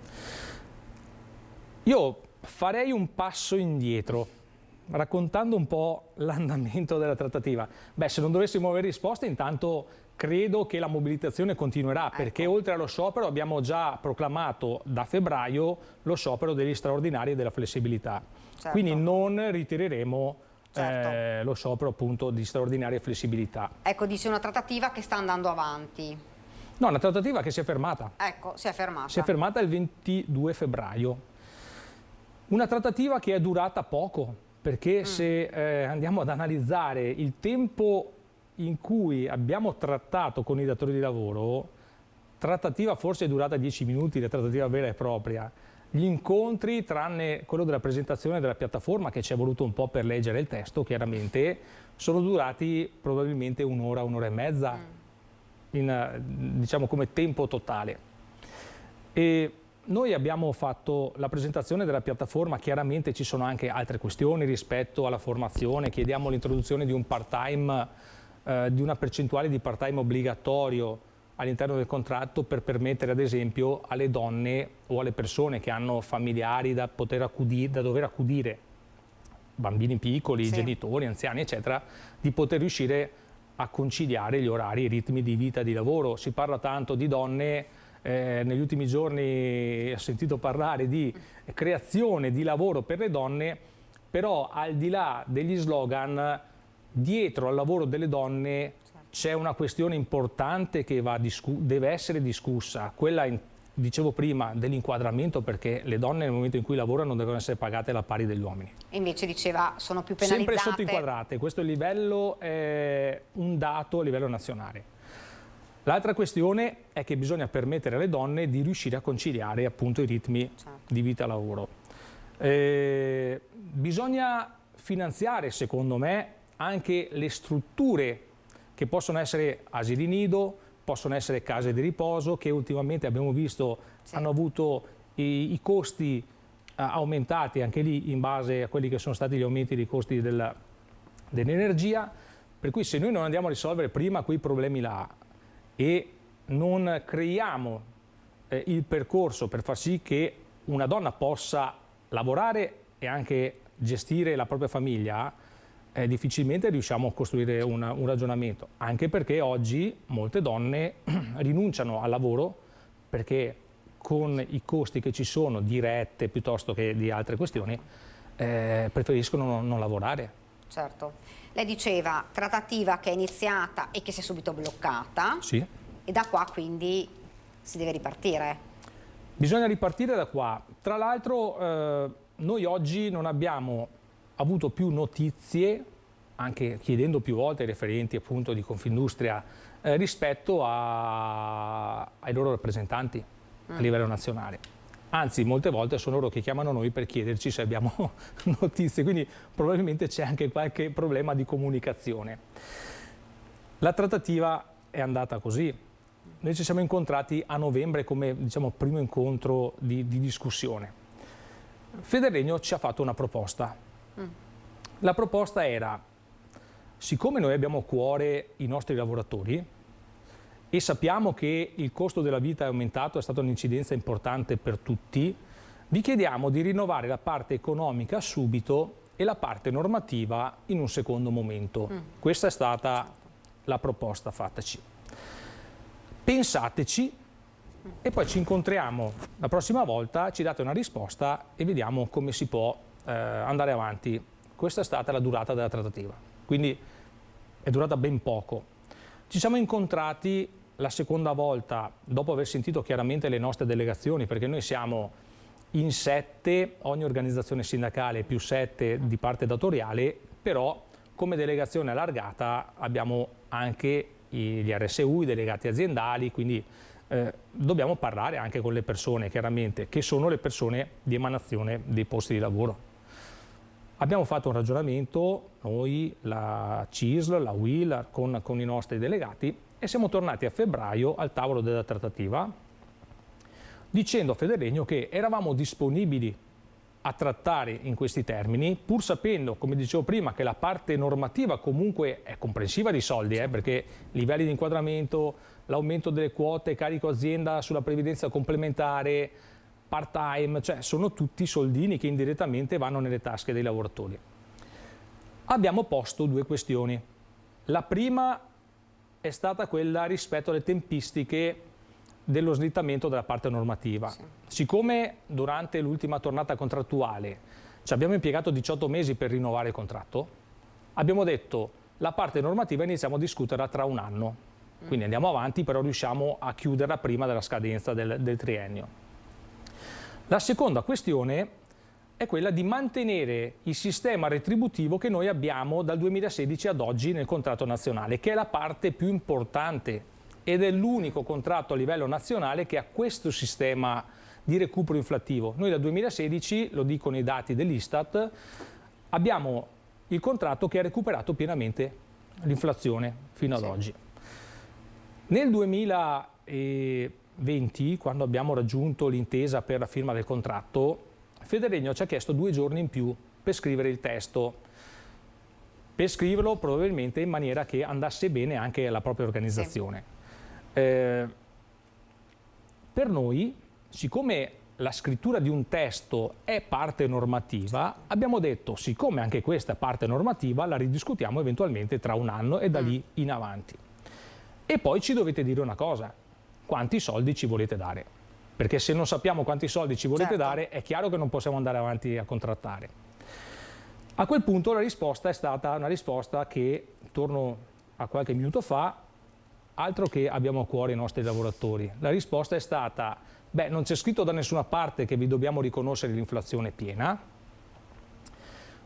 Speaker 2: Io farei un passo indietro, raccontando un po' l'andamento della trattativa. Beh, se non dovessimo avere risposte, intanto credo che la mobilitazione continuerà, perché oltre allo sciopero abbiamo già proclamato da febbraio lo sciopero degli straordinari e della flessibilità. Certo. Quindi non ritireremo lo sciopero appunto di straordinaria flessibilità.
Speaker 1: Ecco, dice una trattativa che sta andando avanti.
Speaker 2: No, una trattativa che si è fermata.
Speaker 1: Ecco, si è fermata.
Speaker 2: Si è fermata il 22 febbraio. Una trattativa che è durata poco, perché se andiamo ad analizzare il tempo in cui abbiamo trattato con i datori di lavoro, trattativa forse è durata 10 minuti, la trattativa vera e propria. Gli incontri, tranne quello della presentazione della piattaforma, che ci è voluto un po' per leggere il testo, chiaramente, sono durati probabilmente un'ora, un'ora e mezza, diciamo come tempo totale. E noi abbiamo fatto la presentazione della piattaforma, chiaramente ci sono anche altre questioni rispetto alla formazione, chiediamo l'introduzione di un part-time, di una percentuale di part-time obbligatorio all'interno del contratto per permettere ad esempio alle donne o alle persone che hanno familiari da dover accudire, bambini piccoli, genitori, anziani eccetera, di poter riuscire a conciliare gli orari e i ritmi di vita e di lavoro. Si parla tanto di donne, negli ultimi giorni ho sentito parlare di creazione di lavoro per le donne, però al di là degli slogan, dietro al lavoro delle donne c'è una questione importante che deve essere discussa, quella, dicevo prima, dell'inquadramento, perché le donne nel momento in cui lavorano devono essere pagate alla pari degli uomini.
Speaker 1: E invece diceva sono più penalizzate.
Speaker 2: Sempre sottoinquadrate, questo livello è un dato a livello nazionale. L'altra questione è che bisogna permettere alle donne di riuscire a conciliare appunto i ritmi di vita e lavoro. Bisogna finanziare, secondo me, anche le strutture che possono essere asili nido, possono essere case di riposo, che ultimamente abbiamo visto hanno avuto i costi aumentati anche lì in base a quelli che sono stati gli aumenti dei costi dell'energia, per cui se noi non andiamo a risolvere prima quei problemi là e non creiamo il percorso per far sì che una donna possa lavorare e anche gestire la propria famiglia, difficilmente riusciamo a costruire un ragionamento, anche perché oggi molte donne rinunciano al lavoro perché con i costi che ci sono dirette piuttosto che di altre questioni preferiscono non lavorare.
Speaker 1: Certo. Lei diceva trattativa che è iniziata e che si è subito bloccata.
Speaker 2: Sì.
Speaker 1: E da qua quindi si deve ripartire.
Speaker 2: Bisogna ripartire da qua. Tra l'altro noi oggi non abbiamo avuto più notizie, anche chiedendo più volte ai referenti appunto di Confindustria, rispetto ai loro rappresentanti a livello nazionale. Anzi, molte volte sono loro che chiamano noi per chiederci se abbiamo notizie, quindi probabilmente c'è anche qualche problema di comunicazione. La trattativa è andata così. Noi ci siamo incontrati a novembre come, diciamo, primo incontro di discussione. Federlegno ci ha fatto una proposta. La proposta era, siccome noi abbiamo a cuore i nostri lavoratori e sappiamo che il costo della vita è aumentato, è stata un'incidenza importante per tutti, vi chiediamo di rinnovare la parte economica subito e la parte normativa in un secondo momento. Questa è stata la proposta fattaci. Pensateci e poi ci incontriamo la prossima volta, ci date una risposta e vediamo come si può andare avanti. Questa è stata la durata della trattativa, quindi è durata ben poco. Ci siamo incontrati la seconda volta dopo aver sentito chiaramente le nostre delegazioni, perché noi siamo in 7, ogni organizzazione sindacale più 7 di parte datoriale, però come delegazione allargata abbiamo anche gli RSU, i delegati aziendali, quindi dobbiamo parlare anche con le persone chiaramente, che sono le persone di emanazione dei posti di lavoro. Abbiamo fatto un ragionamento, noi, la CISL, la UIL, con i nostri delegati e siamo tornati a febbraio al tavolo della trattativa dicendo a Federlegno che eravamo disponibili a trattare in questi termini, pur sapendo, come dicevo prima, che la parte normativa comunque è comprensiva di soldi, perché livelli di inquadramento, l'aumento delle quote, carico azienda sulla previdenza complementare, part-time, cioè sono tutti soldini che indirettamente vanno nelle tasche dei lavoratori. Abbiamo posto 2 questioni. La prima è stata quella rispetto alle tempistiche dello slittamento della parte normativa. Sì. Siccome durante l'ultima tornata contrattuale ci abbiamo impiegato 18 mesi per rinnovare il contratto, abbiamo detto la parte normativa iniziamo a discuterla tra un anno. Quindi andiamo avanti, però riusciamo a chiuderla prima della scadenza del triennio. La seconda questione è quella di mantenere il sistema retributivo che noi abbiamo dal 2016 ad oggi nel contratto nazionale, che è la parte più importante ed è l'unico contratto a livello nazionale che ha questo sistema di recupero inflattivo. Noi dal 2016, lo dicono i dati dell'Istat, abbiamo il contratto che ha recuperato pienamente l'inflazione fino ad oggi. Nel 2020, quando abbiamo raggiunto l'intesa per la firma del contratto, Federlegno ci ha chiesto 2 giorni in più per scrivere il testo, per scriverlo probabilmente in maniera che andasse bene anche alla propria organizzazione. Sì. Per noi, siccome la scrittura di un testo è parte normativa, abbiamo detto, siccome anche questa è parte normativa, la ridiscutiamo eventualmente tra un anno e da lì in avanti. E poi ci dovete dire una cosa, quanti soldi ci volete dare? Perché se non sappiamo quanti soldi ci volete dare, è chiaro che non possiamo andare avanti a contrattare. A quel punto la risposta è stata una risposta che, torno a qualche minuto fa, altro che abbiamo a cuore i nostri lavoratori. La risposta è stata, beh, non c'è scritto da nessuna parte che vi dobbiamo riconoscere l'inflazione piena.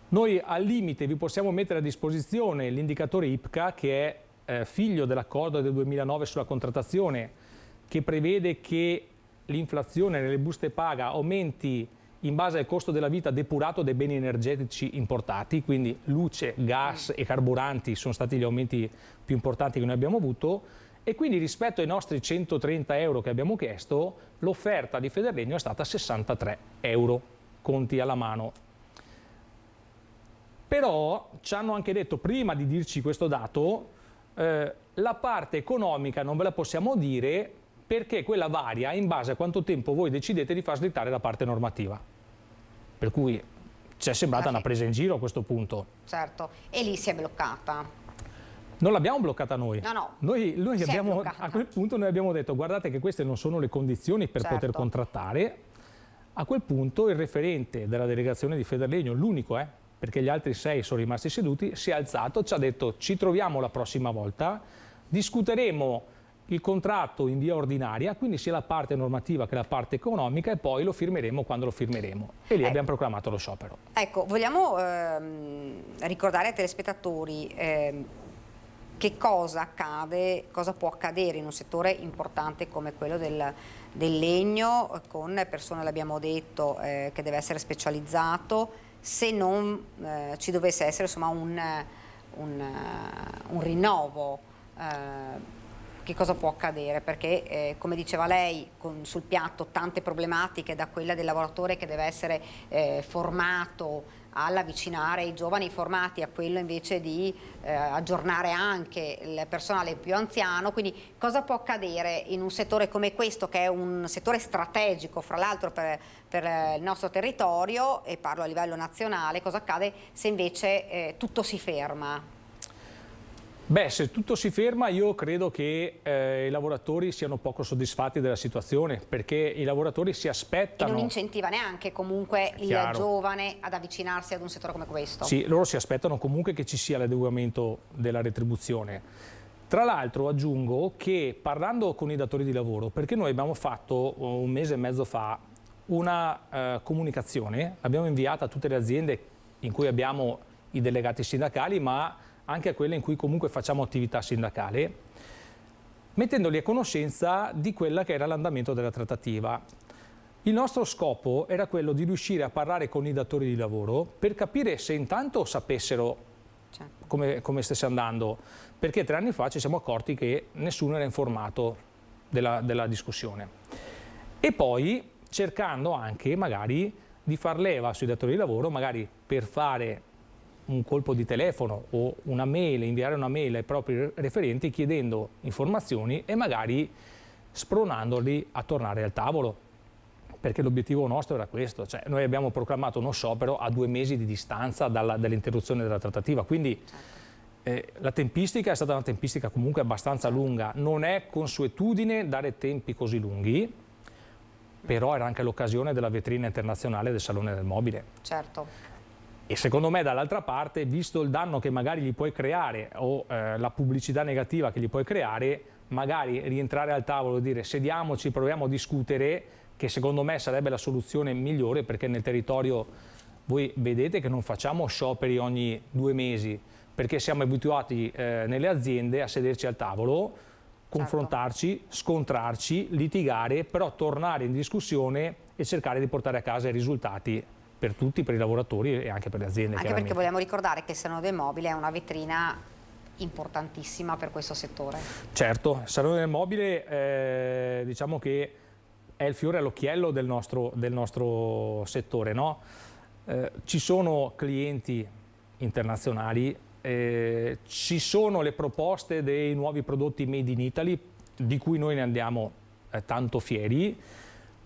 Speaker 2: Noi al limite vi possiamo mettere a disposizione l'indicatore IPCA, che è figlio dell'accordo del 2009 sulla contrattazione, che prevede che l'inflazione nelle buste paga aumenti in base al costo della vita depurato dai beni energetici importati, quindi luce, gas e carburanti sono stati gli aumenti più importanti che noi abbiamo avuto, e quindi rispetto ai nostri 130 euro che abbiamo chiesto, l'offerta di Federlegno è stata 63 euro, conti alla mano. Però ci hanno anche detto, prima di dirci questo dato, la parte economica non ve la possiamo dire perché quella varia in base a quanto tempo voi decidete di far slittare la parte normativa. Per cui ci è sembrata una presa in giro a questo punto.
Speaker 1: Certo, e lì si è bloccata.
Speaker 2: Non l'abbiamo bloccata noi.
Speaker 1: No.
Speaker 2: Noi abbiamo, a quel punto noi abbiamo detto guardate che queste non sono le condizioni per poter contrattare. A quel punto il referente della delegazione di Federlegno, l'unico perché gli altri 6 sono rimasti seduti, si è alzato, ci ha detto ci troviamo la prossima volta, discuteremo il contratto in via ordinaria, quindi sia la parte normativa che la parte economica, e poi lo firmeremo quando lo firmeremo. E lì abbiamo proclamato lo sciopero.
Speaker 1: Ecco, vogliamo ricordare ai telespettatori che cosa accade, cosa può accadere in un settore importante come quello del legno, con persone, l'abbiamo detto, che deve essere specializzato, se non ci dovesse essere insomma un rinnovo. Che cosa può accadere? Perché come diceva lei, sul piatto tante problematiche, da quella del lavoratore che deve essere formato, all'avvicinare i giovani formati, a quello invece di aggiornare anche il personale più anziano. Quindi cosa può accadere in un settore come questo, che è un settore strategico fra l'altro per il nostro territorio, e parlo a livello nazionale, cosa accade se invece tutto si ferma?
Speaker 2: Beh, se tutto si ferma io credo che i lavoratori siano poco soddisfatti della situazione, perché i lavoratori si aspettano...
Speaker 1: E non incentiva neanche comunque il giovane ad avvicinarsi ad un settore come questo.
Speaker 2: Sì, loro si aspettano comunque che ci sia l'adeguamento della retribuzione. Tra l'altro aggiungo che, parlando con i datori di lavoro, perché noi abbiamo fatto un mese e mezzo fa una comunicazione, l'abbiamo inviata a tutte le aziende in cui abbiamo i delegati sindacali, ma anche a quelle in cui comunque facciamo attività sindacale, mettendoli a conoscenza di quella che era l'andamento della trattativa. Il nostro scopo era quello di riuscire a parlare con i datori di lavoro per capire se intanto sapessero come stesse andando, perché 3 anni fa ci siamo accorti che nessuno era informato della discussione. E poi cercando anche magari di far leva sui datori di lavoro, magari per fare un colpo di telefono o una mail, inviare una mail ai propri referenti chiedendo informazioni e magari spronandoli a tornare al tavolo, perché l'obiettivo nostro era questo, cioè noi abbiamo proclamato uno sciopero a 2 mesi di distanza dall'interruzione della trattativa, quindi la tempistica è stata una tempistica comunque abbastanza lunga. Non è consuetudine dare tempi così lunghi, però era anche l'occasione della vetrina internazionale del Salone del Mobile.
Speaker 1: Certo.
Speaker 2: E secondo me dall'altra parte, visto il danno che magari gli puoi creare o la pubblicità negativa che gli puoi creare, magari rientrare al tavolo e dire sediamoci, proviamo a discutere, che secondo me sarebbe la soluzione migliore, perché nel territorio voi vedete che non facciamo scioperi ogni 2 mesi, perché siamo abituati nelle aziende a sederci al tavolo, confrontarci, scontrarci, litigare, però tornare in discussione e cercare di portare a casa i risultati per tutti, per i lavoratori e anche per le aziende.
Speaker 1: Anche perché vogliamo ricordare che il Salone del Mobile è una vetrina importantissima per questo settore.
Speaker 2: Certo, il Salone del Mobile diciamo che è il fiore all'occhiello del nostro settore, no? Ci sono clienti internazionali, ci sono le proposte dei nuovi prodotti made in Italy, di cui noi ne andiamo tanto fieri.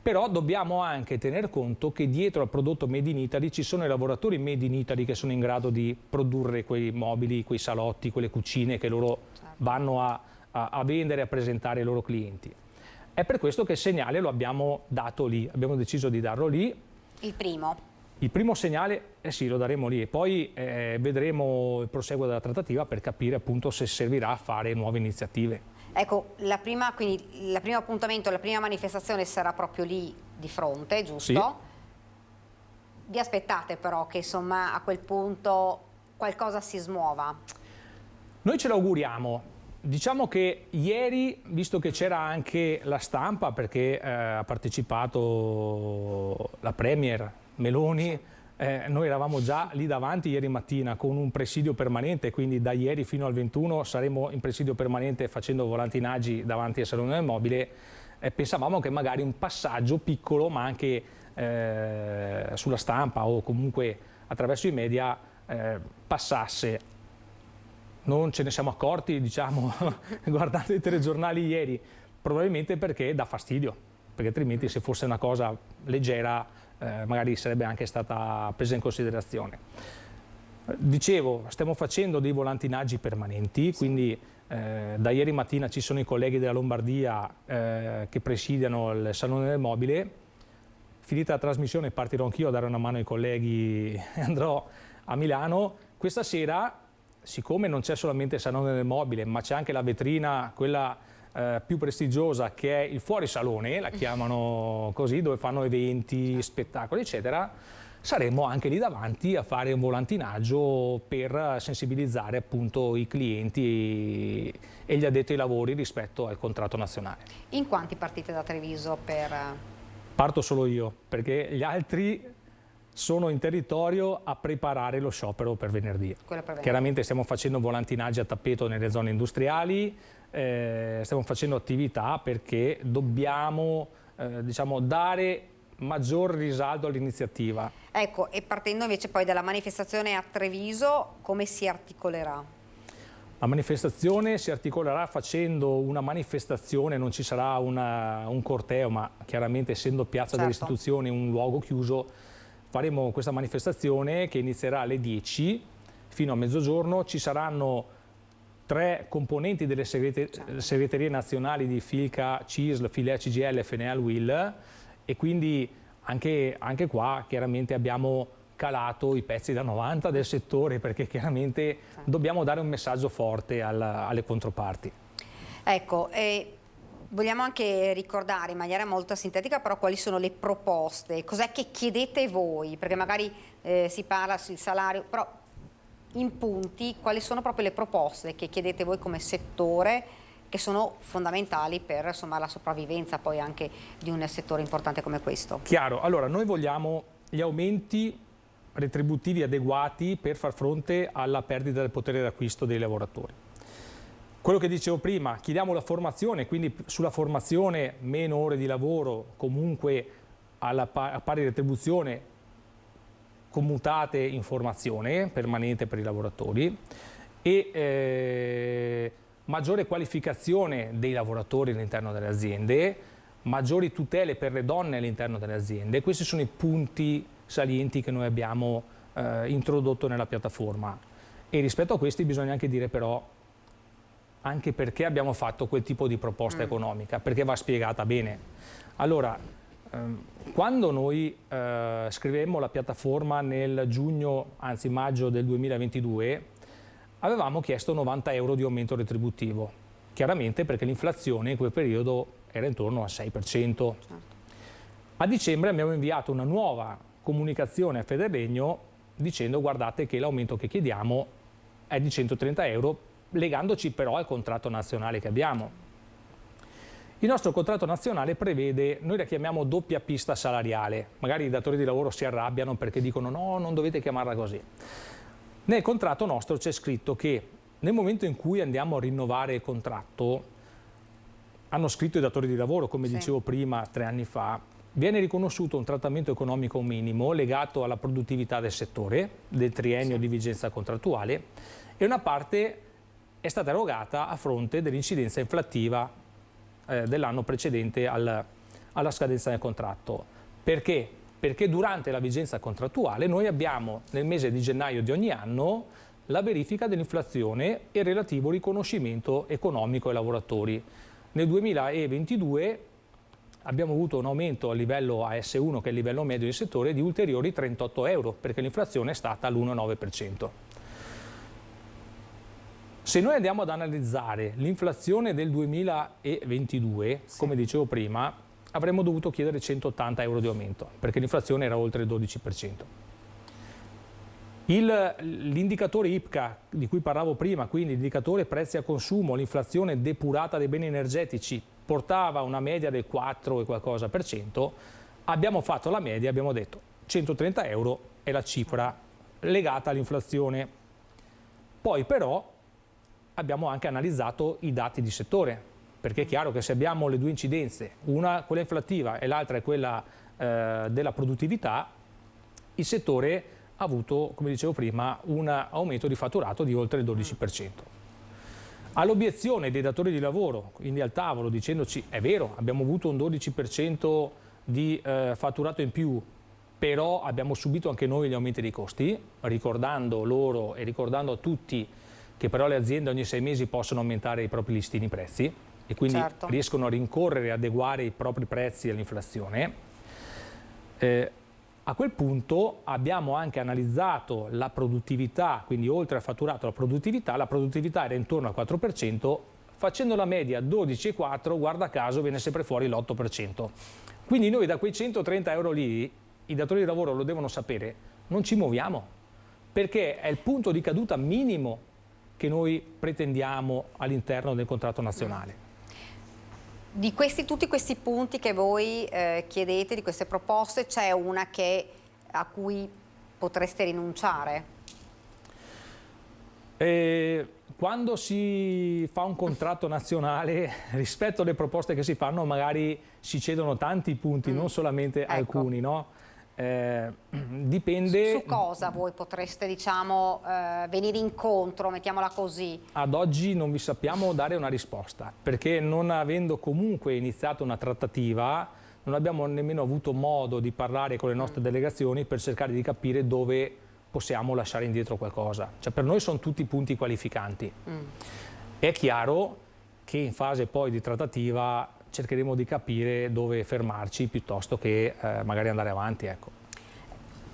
Speaker 2: Però dobbiamo anche tener conto che dietro al prodotto Made in Italy ci sono i lavoratori Made in Italy che sono in grado di produrre quei mobili, quei salotti, quelle cucine che loro vanno a vendere e a presentare ai loro clienti. È per questo che il segnale lo abbiamo dato lì, abbiamo deciso di darlo lì.
Speaker 1: Il primo? Il
Speaker 2: primo segnale, sì, lo daremo lì e poi vedremo il proseguo della trattativa per capire appunto se servirà a fare nuove iniziative.
Speaker 1: Ecco, quindi il primo appuntamento, la prima manifestazione sarà proprio lì di fronte, giusto? Sì. Vi aspettate però che insomma a quel punto qualcosa si smuova?
Speaker 2: Noi ce lo auguriamo, Diciamo che ieri, visto che c'era anche la stampa, perché ha partecipato la Premier Meloni, noi eravamo già lì davanti ieri mattina con un presidio permanente, quindi da ieri fino al 21 saremo in presidio permanente facendo volantinaggi davanti al Salone del Mobile. Pensavamo che magari un passaggio piccolo, ma anche sulla stampa o comunque attraverso i media, passasse. Non ce ne siamo accorti, diciamo, guardando i telegiornali ieri, probabilmente perché dà fastidio, perché altrimenti se fosse una cosa leggera magari sarebbe anche stata presa in considerazione. Dicevo, stiamo facendo dei volantinaggi permanenti, quindi da ieri mattina ci sono i colleghi della Lombardia che presidiano il Salone del Mobile. Finita la trasmissione partirò anch'io a dare una mano ai colleghi e andrò a Milano. Questa sera, siccome non c'è solamente il Salone del Mobile, ma c'è anche la vetrina, quella più prestigiosa, che è il fuorisalone, la chiamano così, dove fanno eventi, spettacoli, eccetera, saremo anche lì davanti a fare un volantinaggio per sensibilizzare appunto i clienti e gli addetti ai lavori rispetto al contratto nazionale.
Speaker 1: In quanti partite da Treviso per...
Speaker 2: Parto solo io, perché gli altri sono in territorio a preparare lo sciopero per venerdì. Chiaramente stiamo facendo volantinaggi a tappeto nelle zone industriali, stiamo facendo attività perché dobbiamo diciamo, dare maggior risalto all'iniziativa.
Speaker 1: Ecco, e partendo invece poi dalla manifestazione a Treviso, come si articolerà?
Speaker 2: La manifestazione si articolerà facendo una manifestazione, non ci sarà un corteo, ma chiaramente essendo Piazza delle Istituzioni un luogo chiuso, faremo questa manifestazione che inizierà alle 10 fino a mezzogiorno. Ci saranno 3 componenti delle segreterie nazionali di FILCA, CISL, Filea CGL, FNEAL, UIL, e quindi anche qua chiaramente abbiamo calato i pezzi da 90 del settore, perché chiaramente dobbiamo dare un messaggio forte alle controparti. Ecco,
Speaker 1: vogliamo anche ricordare in maniera molto sintetica però quali sono le proposte, cos'è che chiedete voi, perché magari si parla sul salario, però in punti quali sono proprio le proposte che chiedete voi come settore, che sono fondamentali per insomma, la sopravvivenza poi anche di un settore importante come questo.
Speaker 2: Chiaro, allora noi vogliamo gli aumenti retributivi adeguati per far fronte alla perdita del potere d'acquisto dei lavoratori. Quello che dicevo prima, chiediamo la formazione, quindi sulla formazione meno ore di lavoro, comunque a pari retribuzione, commutate in formazione permanente per i lavoratori e maggiore qualificazione dei lavoratori all'interno delle aziende, maggiori tutele per le donne all'interno delle aziende. Questi sono i punti salienti che noi abbiamo introdotto nella piattaforma, e rispetto a questi bisogna anche dire però anche perché abbiamo fatto quel tipo di proposta economica, perché va spiegata bene. Allora, quando noi scrivemmo la piattaforma nel giugno, anzi maggio del 2022, avevamo chiesto 90 euro di aumento retributivo, chiaramente perché l'inflazione in quel periodo era intorno al 6%. A dicembre abbiamo inviato una nuova comunicazione a Federlegno dicendo guardate che l'aumento che chiediamo è di 130 euro, legandoci però al contratto nazionale che abbiamo. Il nostro contratto nazionale prevede, noi la chiamiamo doppia pista salariale, magari i datori di lavoro si arrabbiano perché dicono no, non dovete chiamarla così. Nel contratto nostro c'è scritto che nel momento in cui andiamo a rinnovare il contratto, hanno scritto i datori di lavoro, come dicevo prima, 3 anni fa, viene riconosciuto un trattamento economico minimo legato alla produttività del settore, del triennio di vigenza contrattuale, e una parte è stata erogata a fronte dell'incidenza inflattiva dell'anno precedente alla scadenza del contratto. Perché? Perché durante la vigenza contrattuale noi abbiamo nel mese di gennaio di ogni anno la verifica dell'inflazione e il relativo riconoscimento economico ai lavoratori. Nel 2022 abbiamo avuto un aumento a livello AS1, che è il livello medio del settore, di ulteriori 38 euro, perché l'inflazione è stata all'1,9%. Se noi andiamo ad analizzare l'inflazione del 2022, come dicevo prima, avremmo dovuto chiedere 180 euro di aumento, perché l'inflazione era oltre il 12%. L'indicatore IPCA di cui parlavo prima, quindi l'indicatore prezzi a consumo, l'inflazione depurata dei beni energetici, portava una media del 4 e qualcosa per cento. Abbiamo fatto la media, abbiamo detto 130 euro è la cifra legata all'inflazione. Poi però abbiamo anche analizzato i dati di settore, perché è chiaro che se abbiamo le due incidenze, una quella inflattiva e l'altra è quella della produttività, il settore ha avuto, come dicevo prima, un aumento di fatturato di oltre il 12%. All'obiezione dei datori di lavoro, quindi al tavolo, dicendoci è vero, abbiamo avuto un 12% di fatturato in più, però abbiamo subito anche noi gli aumenti dei costi, ricordando loro e ricordando a tutti che però le aziende ogni 6 mesi possono aumentare i propri listini prezzi e quindi riescono a rincorrere e adeguare i propri prezzi all'inflazione. A quel punto abbiamo anche analizzato la produttività, quindi oltre al fatturato la produttività era intorno al 4%, facendo la media 12,4, guarda caso viene sempre fuori l'8%. Quindi noi da quei 130 euro lì, i datori di lavoro lo devono sapere, non ci muoviamo, perché è il punto di caduta minimo che noi pretendiamo all'interno del contratto nazionale.
Speaker 1: Di tutti questi punti che voi chiedete, di queste proposte, c'è una a cui potreste rinunciare?
Speaker 2: Quando si fa un contratto nazionale, rispetto alle proposte che si fanno, magari si cedono tanti punti, non solamente alcuni, no? Dipende.
Speaker 1: Su cosa voi potreste, diciamo, venire incontro, mettiamola così?
Speaker 2: Ad oggi non vi sappiamo dare una risposta, perché non avendo comunque iniziato una trattativa, non abbiamo nemmeno avuto modo di parlare con le nostre delegazioni per cercare di capire dove possiamo lasciare indietro qualcosa. Cioè, per noi sono tutti punti qualificanti. È chiaro che in fase poi di trattativa cercheremo di capire dove fermarci piuttosto che magari andare avanti. Ecco.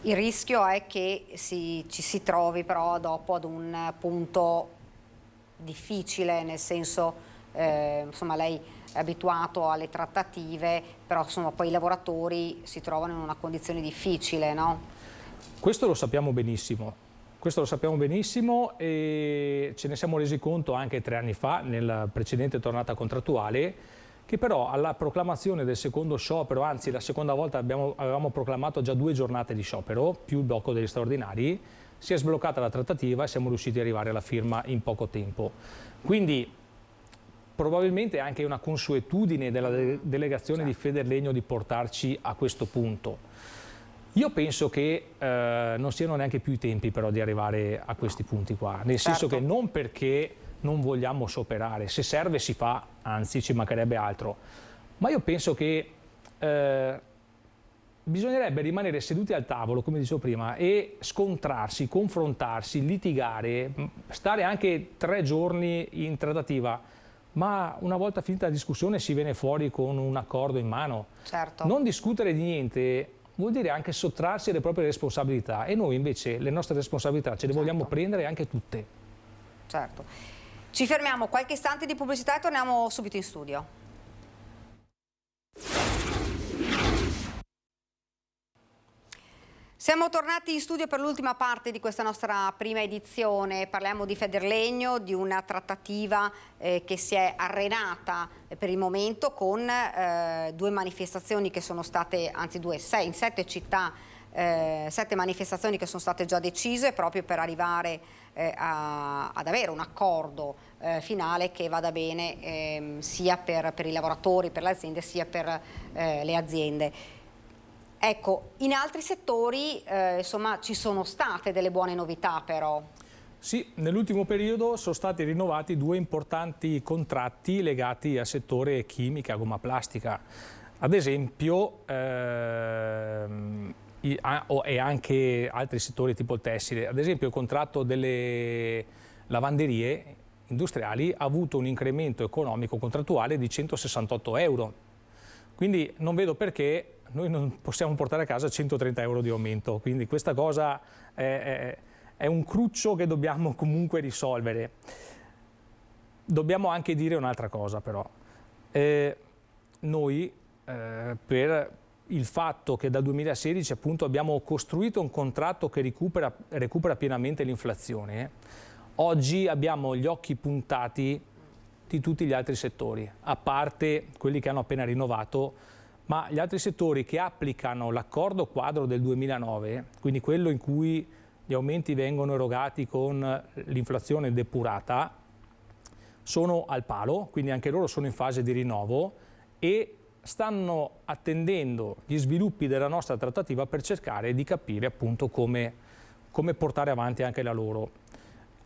Speaker 1: Il rischio è che ci si trovi però dopo ad un punto difficile, nel senso, insomma, lei è abituato alle trattative, però insomma, poi i lavoratori si trovano in una condizione difficile, no?
Speaker 2: Questo lo sappiamo benissimo. Questo lo sappiamo benissimo e ce ne siamo resi conto anche 3 anni fa, nella precedente tornata contrattuale, che però alla proclamazione del secondo sciopero, anzi la seconda volta avevamo proclamato già 2 giornate di sciopero, più il blocco degli straordinari, si è sbloccata la trattativa e siamo riusciti ad arrivare alla firma in poco tempo. Quindi probabilmente è anche una consuetudine della delegazione di Federlegno di portarci a questo punto. Io penso che non siano neanche più i tempi però di arrivare a questi punti qua, nel senso che non perché non vogliamo scioperare, se serve si fa, anzi ci mancherebbe altro, ma io penso che bisognerebbe rimanere seduti al tavolo, come dicevo prima, e scontrarsi, confrontarsi, litigare, stare anche 3 giorni in trattativa, ma una volta finita la discussione si viene fuori con un accordo in mano. Non discutere di niente vuol dire anche sottrarsi alle proprie responsabilità e noi invece le nostre responsabilità ce le vogliamo prendere anche tutte.
Speaker 1: Certo. Ci fermiamo qualche istante di pubblicità e torniamo subito in studio. Siamo tornati in studio per l'ultima parte di questa nostra prima edizione. Parliamo di Federlegno, di una trattativa che si è arenata per il momento con 2 manifestazioni che sono state, anzi 6 in 7 città, 7 manifestazioni che sono state già decise proprio per arrivare ad avere un accordo finale che vada bene sia per i lavoratori, per le aziende, sia per le aziende. Ecco, in altri settori insomma ci sono state delle buone novità però.
Speaker 2: Sì, nell'ultimo periodo sono stati rinnovati 2 importanti contratti legati al settore chimica, gomma plastica. Ad esempio, e anche altri settori tipo il tessile. Ad esempio il contratto delle lavanderie industriali ha avuto un incremento economico contrattuale di 168 euro. Quindi non vedo perché noi non possiamo portare a casa 130 euro di aumento. Quindi questa cosa è un cruccio che dobbiamo comunque risolvere. Dobbiamo anche dire un'altra cosa però. Noi per il fatto che dal 2016 appunto abbiamo costruito un contratto che recupera pienamente l'inflazione, oggi abbiamo gli occhi puntati di tutti gli altri settori, a parte quelli che hanno appena rinnovato, ma gli altri settori che applicano l'accordo quadro del 2009, quindi quello in cui gli aumenti vengono erogati con l'inflazione depurata, sono al palo, quindi anche loro sono in fase di rinnovo e stanno attendendo gli sviluppi della nostra trattativa per cercare di capire appunto come portare avanti anche la loro.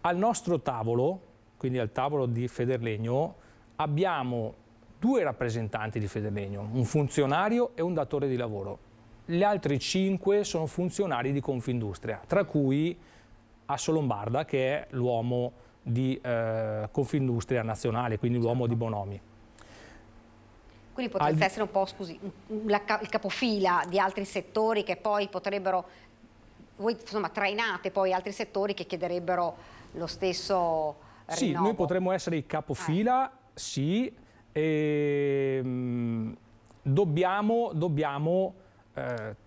Speaker 2: Al nostro tavolo, quindi al tavolo di Federlegno, abbiamo 2 rappresentanti di Federlegno, un funzionario e un datore di lavoro. Gli altri 5 sono funzionari di Confindustria, tra cui Asso Lombarda, che è l'uomo di Confindustria nazionale, quindi l'uomo di Bonomi.
Speaker 1: Quindi potreste essere un po', scusi, il capofila di altri settori che poi potrebbero, voi insomma trainate poi altri settori che chiederebbero lo stesso rinnovo.
Speaker 2: Sì, noi potremmo essere il capofila, sì, e dobbiamo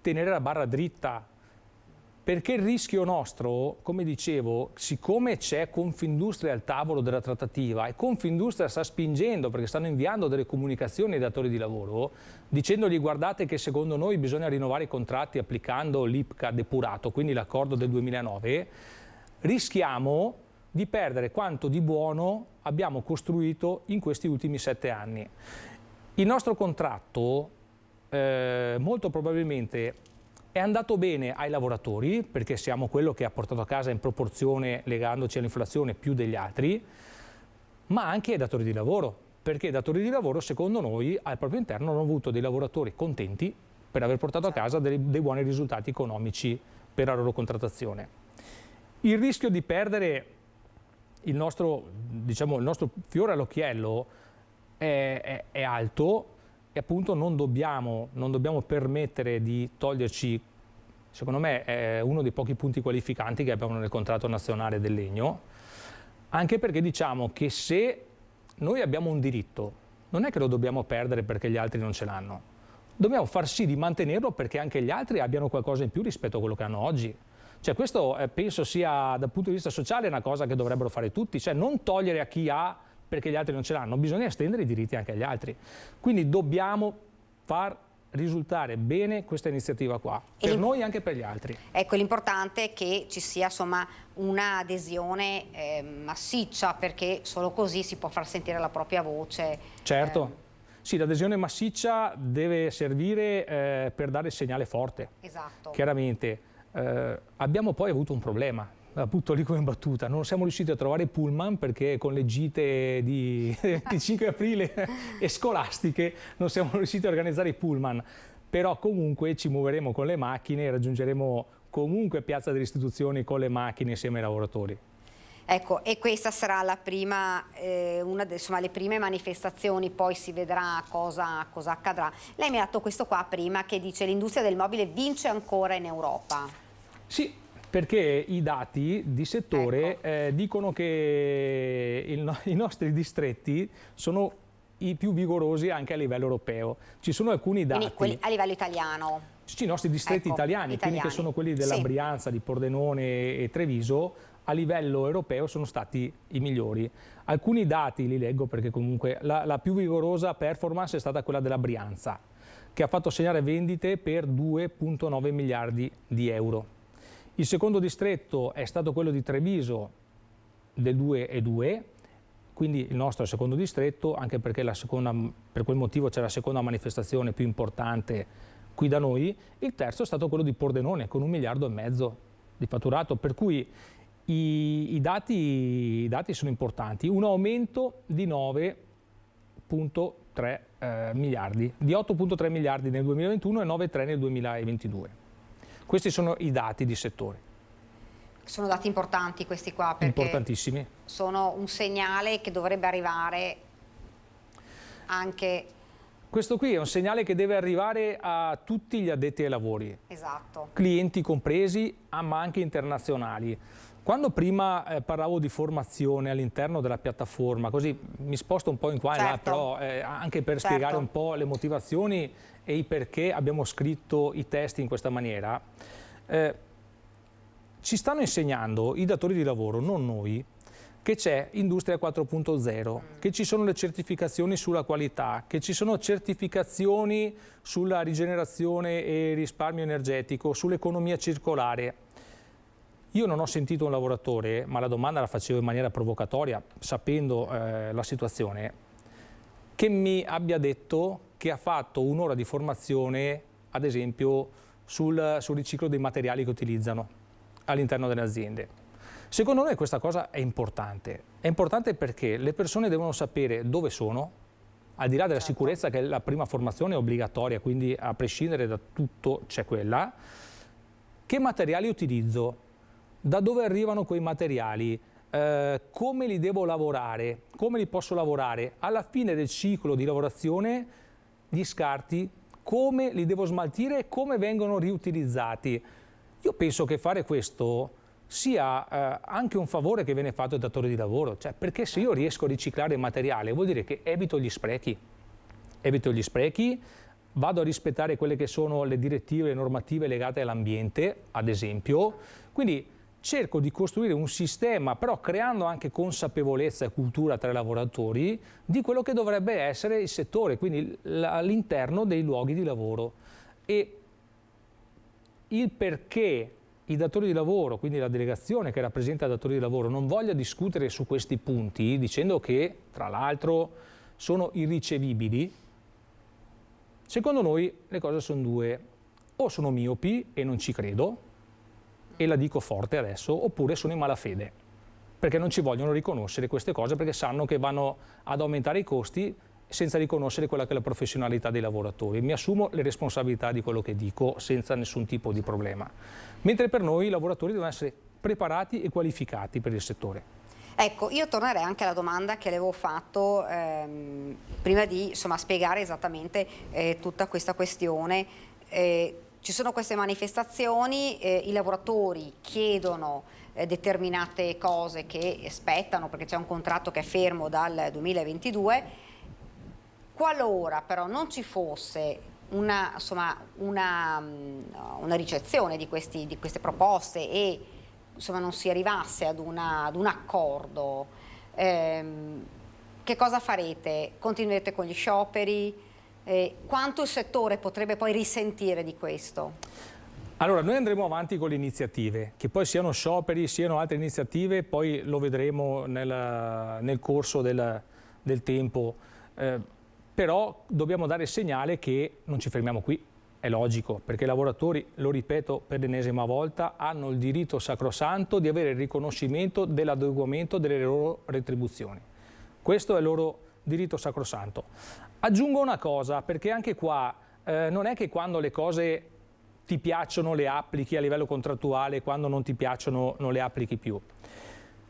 Speaker 2: tenere la barra dritta, perché il rischio nostro, come dicevo, siccome c'è Confindustria al tavolo della trattativa e Confindustria sta spingendo perché stanno inviando delle comunicazioni ai datori di lavoro dicendogli guardate che secondo noi bisogna rinnovare i contratti applicando l'IPCA depurato, quindi l'accordo del 2009, rischiamo di perdere quanto di buono abbiamo costruito in questi ultimi 7 anni. Il nostro contratto molto probabilmente è andato bene ai lavoratori, perché siamo quello che ha portato a casa in proporzione, legandoci all'inflazione, più degli altri, ma anche ai datori di lavoro, perché i datori di lavoro, secondo noi, al proprio interno hanno avuto dei lavoratori contenti per aver portato a casa dei buoni risultati economici per la loro contrattazione. Il rischio di perdere il nostro fiore all'occhiello è alto, e appunto non dobbiamo permettere di toglierci, secondo me è uno dei pochi punti qualificanti che abbiamo nel contratto nazionale del legno, anche perché diciamo che se noi abbiamo un diritto, non è che lo dobbiamo perdere perché gli altri non ce l'hanno, dobbiamo far sì di mantenerlo perché anche gli altri abbiano qualcosa in più rispetto a quello che hanno oggi. Cioè questo penso sia dal punto di vista sociale una cosa che dovrebbero fare tutti, cioè non togliere a chi ha perché gli altri non ce l'hanno, bisogna estendere i diritti anche agli altri. Quindi dobbiamo far risultare bene questa iniziativa qua, per noi e anche per gli altri.
Speaker 1: Ecco, l'importante è che ci sia insomma un'adesione massiccia, perché solo così si può far sentire la propria voce.
Speaker 2: Certo, sì, l'adesione massiccia deve servire per dare il segnale forte. Esatto. Chiaramente abbiamo poi avuto un problema. La butto lì come battuta, non siamo riusciti a trovare pullman perché con le gite di 25 aprile e scolastiche non siamo riusciti a organizzare i pullman, però comunque ci muoveremo con le macchine e raggiungeremo comunque Piazza delle Istituzioni con le macchine insieme ai lavoratori.
Speaker 1: Ecco, e questa sarà la prima, le prime manifestazioni, poi si vedrà cosa accadrà. Lei mi ha dato questo qua prima che dice l'industria del mobile vince ancora in Europa.
Speaker 2: Sì. Perché i dati di settore dicono che i nostri distretti sono i più vigorosi anche a livello europeo. Ci sono alcuni dati...
Speaker 1: Quindi a livello italiano?
Speaker 2: Sì, i nostri distretti italiani, quindi che sono quelli della Brianza, di Pordenone e Treviso, a livello europeo sono stati i migliori. Alcuni dati li leggo perché comunque la più vigorosa performance è stata quella della Brianza, che ha fatto segnare vendite per 2,9 miliardi di euro. Il secondo distretto è stato quello di Treviso del 2,2, quindi il nostro è il secondo distretto, anche perché per quel motivo c'è la seconda manifestazione più importante qui da noi. Il terzo è stato quello di Pordenone con 1,5 miliardi di fatturato, per cui i dati sono importanti. Un aumento di 9,3 miliardi, di 8,3 miliardi nel 2021 e 9,3 nel 2022. Questi sono i dati di settore.
Speaker 1: Sono dati importanti questi qua, perché
Speaker 2: importantissimi.
Speaker 1: Sono un segnale che dovrebbe arrivare anche...
Speaker 2: Questo qui è un segnale che deve arrivare a tutti gli addetti ai lavori.
Speaker 1: Esatto.
Speaker 2: Clienti compresi, ma anche internazionali. Quando prima parlavo di formazione all'interno della piattaforma, così mi sposto un po' in qua e là, però anche per spiegare un po' le motivazioni e i perché abbiamo scritto i testi in questa maniera, ci stanno insegnando i datori di lavoro, non noi, che c'è Industria 4.0, che ci sono le certificazioni sulla qualità, che ci sono certificazioni sulla rigenerazione e risparmio energetico, sull'economia circolare. Io non ho sentito un lavoratore, ma la domanda la facevo in maniera provocatoria, sapendo la situazione, che mi abbia detto che ha fatto un'ora di formazione, ad esempio, sul riciclo dei materiali che utilizzano all'interno delle aziende. Secondo noi questa cosa è importante. È importante perché le persone devono sapere dove sono, al di là della sicurezza, che è la prima formazione obbligatoria, quindi a prescindere da tutto c'è quella, che materiali utilizzo, da dove arrivano quei materiali, come li devo lavorare, come li posso lavorare, alla fine del ciclo di lavorazione, gli scarti, come li devo smaltire e come vengono riutilizzati. Io penso che fare questo sia anche un favore che viene fatto al datore di lavoro, cioè, perché se io riesco a riciclare il materiale vuol dire che evito gli sprechi, vado a rispettare quelle che sono le direttive e le normative legate all'ambiente, ad esempio, quindi cerco di costruire un sistema, però creando anche consapevolezza e cultura tra i lavoratori di quello che dovrebbe essere il settore, quindi all'interno dei luoghi di lavoro. E il perché i datori di lavoro, quindi la delegazione che rappresenta i datori di lavoro, non voglia discutere su questi punti, dicendo che, tra l'altro, sono irricevibili, secondo noi le cose sono due: o sono miopi e non ci credo, e la dico forte adesso, oppure sono in malafede, perché non ci vogliono riconoscere queste cose, perché sanno che vanno ad aumentare i costi senza riconoscere quella che è la professionalità dei lavoratori. Mi assumo le responsabilità di quello che dico senza nessun tipo di problema. Mentre per noi i lavoratori devono essere preparati e qualificati per il settore.
Speaker 1: Ecco, io tornerei anche alla domanda che avevo fatto prima di spiegare esattamente tutta questa questione. Ci sono queste manifestazioni, i lavoratori chiedono determinate cose che spettano perché c'è un contratto che è fermo dal 2022. Qualora però non ci fosse una ricezione di queste proposte e non si arrivasse ad un accordo, che cosa farete? Continuerete con gli scioperi? Quanto il settore potrebbe poi risentire di questo?
Speaker 2: Allora, noi andremo avanti con le iniziative, che poi siano scioperi, siano altre iniziative, poi lo vedremo nel corso del tempo. Però dobbiamo dare il segnale che non ci fermiamo qui, è logico, perché i lavoratori, lo ripeto per l'ennesima volta, hanno il diritto sacrosanto di avere il riconoscimento dell'adeguamento delle loro retribuzioni. Questo è il loro diritto sacrosanto. Aggiungo una cosa, perché anche qua non è che quando le cose ti piacciono le applichi a livello contrattuale, quando non ti piacciono non le applichi più.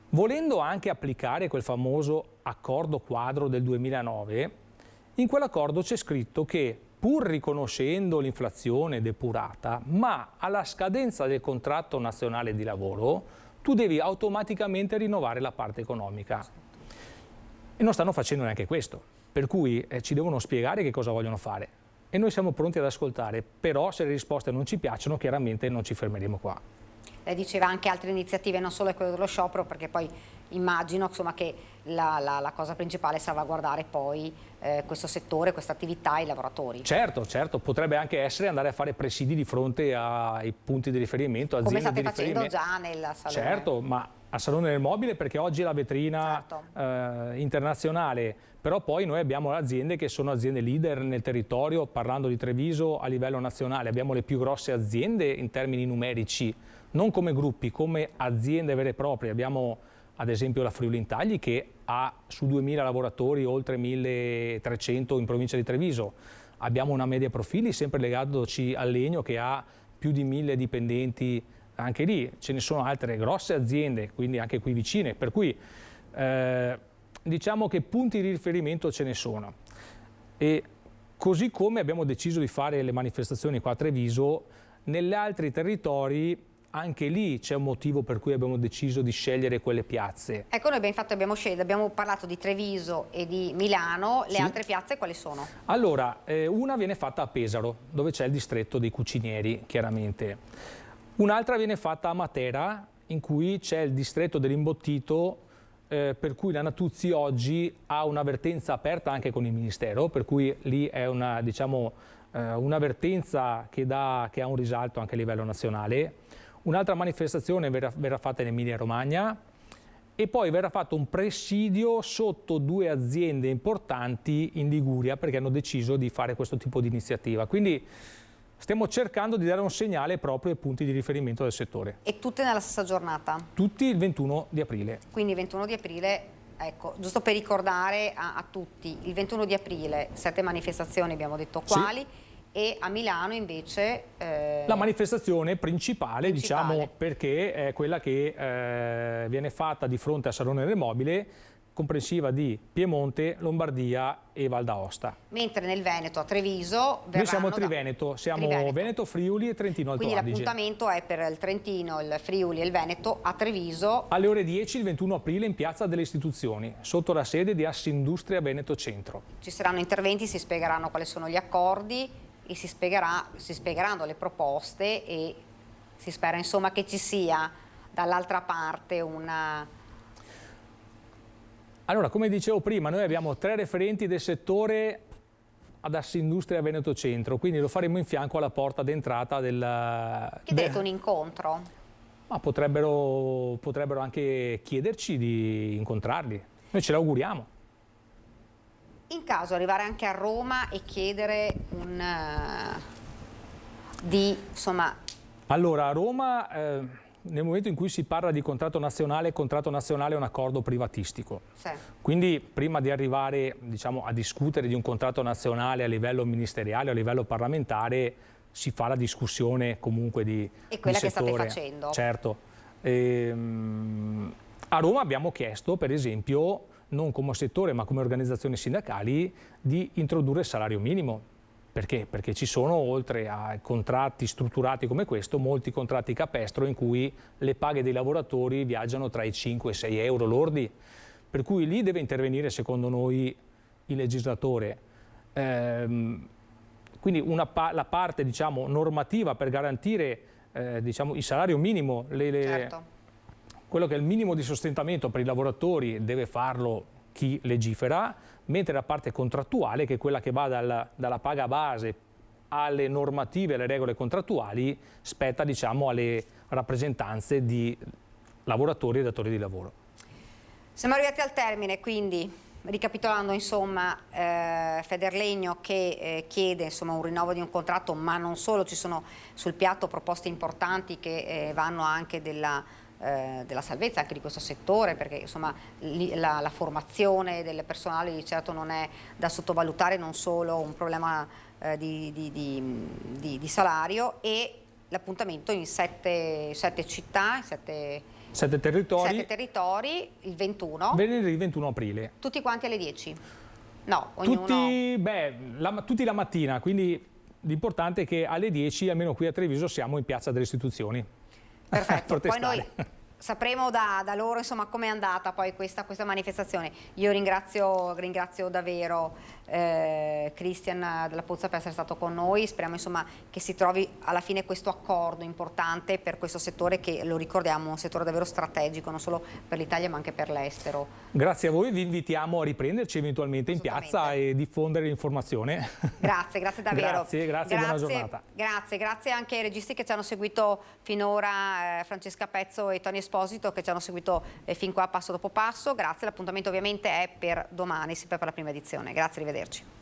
Speaker 2: Volendo anche applicare quel famoso accordo quadro del 2009, in quell'accordo c'è scritto che, pur riconoscendo l'inflazione depurata, ma alla scadenza del contratto nazionale di lavoro, tu devi automaticamente rinnovare la parte economica. E non stanno facendo neanche questo, per cui ci devono spiegare che cosa vogliono fare. E noi siamo pronti ad ascoltare, però se le risposte non ci piacciono, chiaramente non ci fermeremo qua.
Speaker 1: Lei diceva anche altre iniziative, non solo quello dello sciopero, perché poi immagino che la cosa principale è salvaguardare poi questo settore, questa attività e i lavoratori.
Speaker 2: Certo, potrebbe anche essere andare a fare presidi di fronte ai punti di riferimento,
Speaker 1: come state facendo già nel salone.
Speaker 2: Certo, ma al Salone del Mobile, perché oggi è la vetrina internazionale, però poi noi abbiamo aziende che sono aziende leader nel territorio, parlando di Treviso a livello nazionale, abbiamo le più grosse aziende in termini numerici, non come gruppi, come aziende vere e proprie. Abbiamo ad esempio la Friuli Intagli che ha su 2000 lavoratori oltre 1300 in provincia di Treviso. Abbiamo una Media Profili sempre legatoci al legno che ha più di 1000 dipendenti, anche lì ce ne sono altre grosse aziende, quindi anche qui vicine, per cui diciamo che punti di riferimento ce ne sono. E così come abbiamo deciso di fare le manifestazioni qua a Treviso, negli altri territori anche lì c'è un motivo per cui abbiamo deciso di scegliere quelle piazze.
Speaker 1: Ecco, noi abbiamo parlato di Treviso e di Milano, le
Speaker 2: Sì.
Speaker 1: altre piazze quali sono?
Speaker 2: Allora, una viene fatta a Pesaro, dove c'è il distretto dei cucinieri, chiaramente. Un'altra viene fatta a Matera, in cui c'è il distretto dell'imbottito, per cui la Natuzzi oggi ha un'avvertenza aperta anche con il Ministero, per cui lì è una, diciamo, un'avvertenza che ha un risalto anche a livello nazionale. Un'altra manifestazione verrà fatta in Emilia-Romagna e poi verrà fatto un presidio sotto 2 aziende importanti in Liguria, perché hanno deciso di fare questo tipo di iniziativa. Quindi stiamo cercando di dare un segnale proprio ai punti di riferimento del settore.
Speaker 1: E tutte nella stessa giornata?
Speaker 2: Tutti il 21 di aprile.
Speaker 1: Quindi il 21 di aprile, ecco, giusto per ricordare a tutti, il 21 di aprile 7 manifestazioni, abbiamo detto quali, sì. E a Milano invece...
Speaker 2: La manifestazione principale, diciamo, perché è quella che viene fatta di fronte al Salone del Mobile, comprensiva di Piemonte, Lombardia e Val d'Aosta.
Speaker 1: Mentre nel Veneto, a Treviso...
Speaker 2: Noi siamo Triveneto, siamo Veneto, Friuli e Trentino Alto Adige.
Speaker 1: Quindi l'appuntamento è per il Trentino, il Friuli e il Veneto a Treviso.
Speaker 2: Alle ore 10 il 21 aprile in Piazza delle Istituzioni, sotto la sede di Assindustria Veneto Centro.
Speaker 1: Ci saranno interventi, si spiegheranno quali sono gli accordi e si spiegheranno le proposte e si spera insomma che ci sia dall'altra parte una...
Speaker 2: Allora, come dicevo prima, noi abbiamo 3 referenti del settore ad Assindustria Veneto Centro, quindi lo faremo in fianco alla porta d'entrata del...
Speaker 1: Chiedete un incontro?
Speaker 2: Ma potrebbero anche chiederci di incontrarli, noi ce l'auguriamo.
Speaker 1: In caso arrivare anche a Roma e chiedere insomma... Allora,
Speaker 2: a Roma... nel momento in cui si parla di contratto nazionale, il contratto nazionale è un accordo privatistico. Sì. Quindi prima di arrivare, diciamo, a discutere di un contratto nazionale a livello ministeriale o a livello parlamentare, si fa la discussione comunque di
Speaker 1: E quella che
Speaker 2: settore.
Speaker 1: state facendo.
Speaker 2: Certo. A Roma abbiamo chiesto, per esempio, non come settore ma come organizzazioni sindacali, di introdurre il salario minimo. Perché? Perché ci sono, oltre a contratti strutturati come questo, molti contratti capestro in cui le paghe dei lavoratori viaggiano tra i 5 e i 6 euro lordi. Per cui lì deve intervenire, secondo noi, il legislatore. Quindi la parte, diciamo, normativa per garantire diciamo, il salario minimo,
Speaker 1: Certo.
Speaker 2: quello che è il minimo di sostentamento per i lavoratori deve farlo chi legifera, mentre la parte contrattuale, che è quella che va dalla paga base alle normative e alle regole contrattuali, spetta, diciamo, alle rappresentanze di lavoratori e datori di lavoro.
Speaker 1: Siamo arrivati al termine, quindi ricapitolando, insomma, Federlegno che chiede, insomma, un rinnovo di un contratto, ma non solo, ci sono sul piatto proposte importanti che vanno anche della salvezza anche di questo settore, perché insomma la formazione del personale certo non è da sottovalutare, non solo un problema di salario, e l'appuntamento in 7 città,
Speaker 2: 7 territori,
Speaker 1: il 21.
Speaker 2: Venerdì 21 aprile.
Speaker 1: Tutti quanti alle 10? No, ognuno...
Speaker 2: Tutti la mattina, quindi l'importante è che alle 10, almeno qui a Treviso, siamo in Piazza delle Istituzioni.
Speaker 1: Perfetto, poi noi sapremo da loro, insomma, com'è andata poi questa manifestazione. Io ringrazio davvero Cristian Della Pozza per essere stato con noi. Speriamo, insomma, che si trovi alla fine questo accordo importante per questo settore che, lo ricordiamo, è un settore davvero strategico, non solo per l'Italia ma anche per l'estero.
Speaker 2: Grazie a voi, vi invitiamo a riprenderci eventualmente in piazza e diffondere l'informazione.
Speaker 1: Grazie davvero.
Speaker 2: Grazie, buona giornata.
Speaker 1: Grazie anche ai registi che ci hanno seguito finora, Francesca Pezzo e Tony Esposito, che ci hanno seguito fin qua passo dopo passo. Grazie, l'appuntamento ovviamente è per domani, sempre per la prima edizione. Grazie, arrivederci.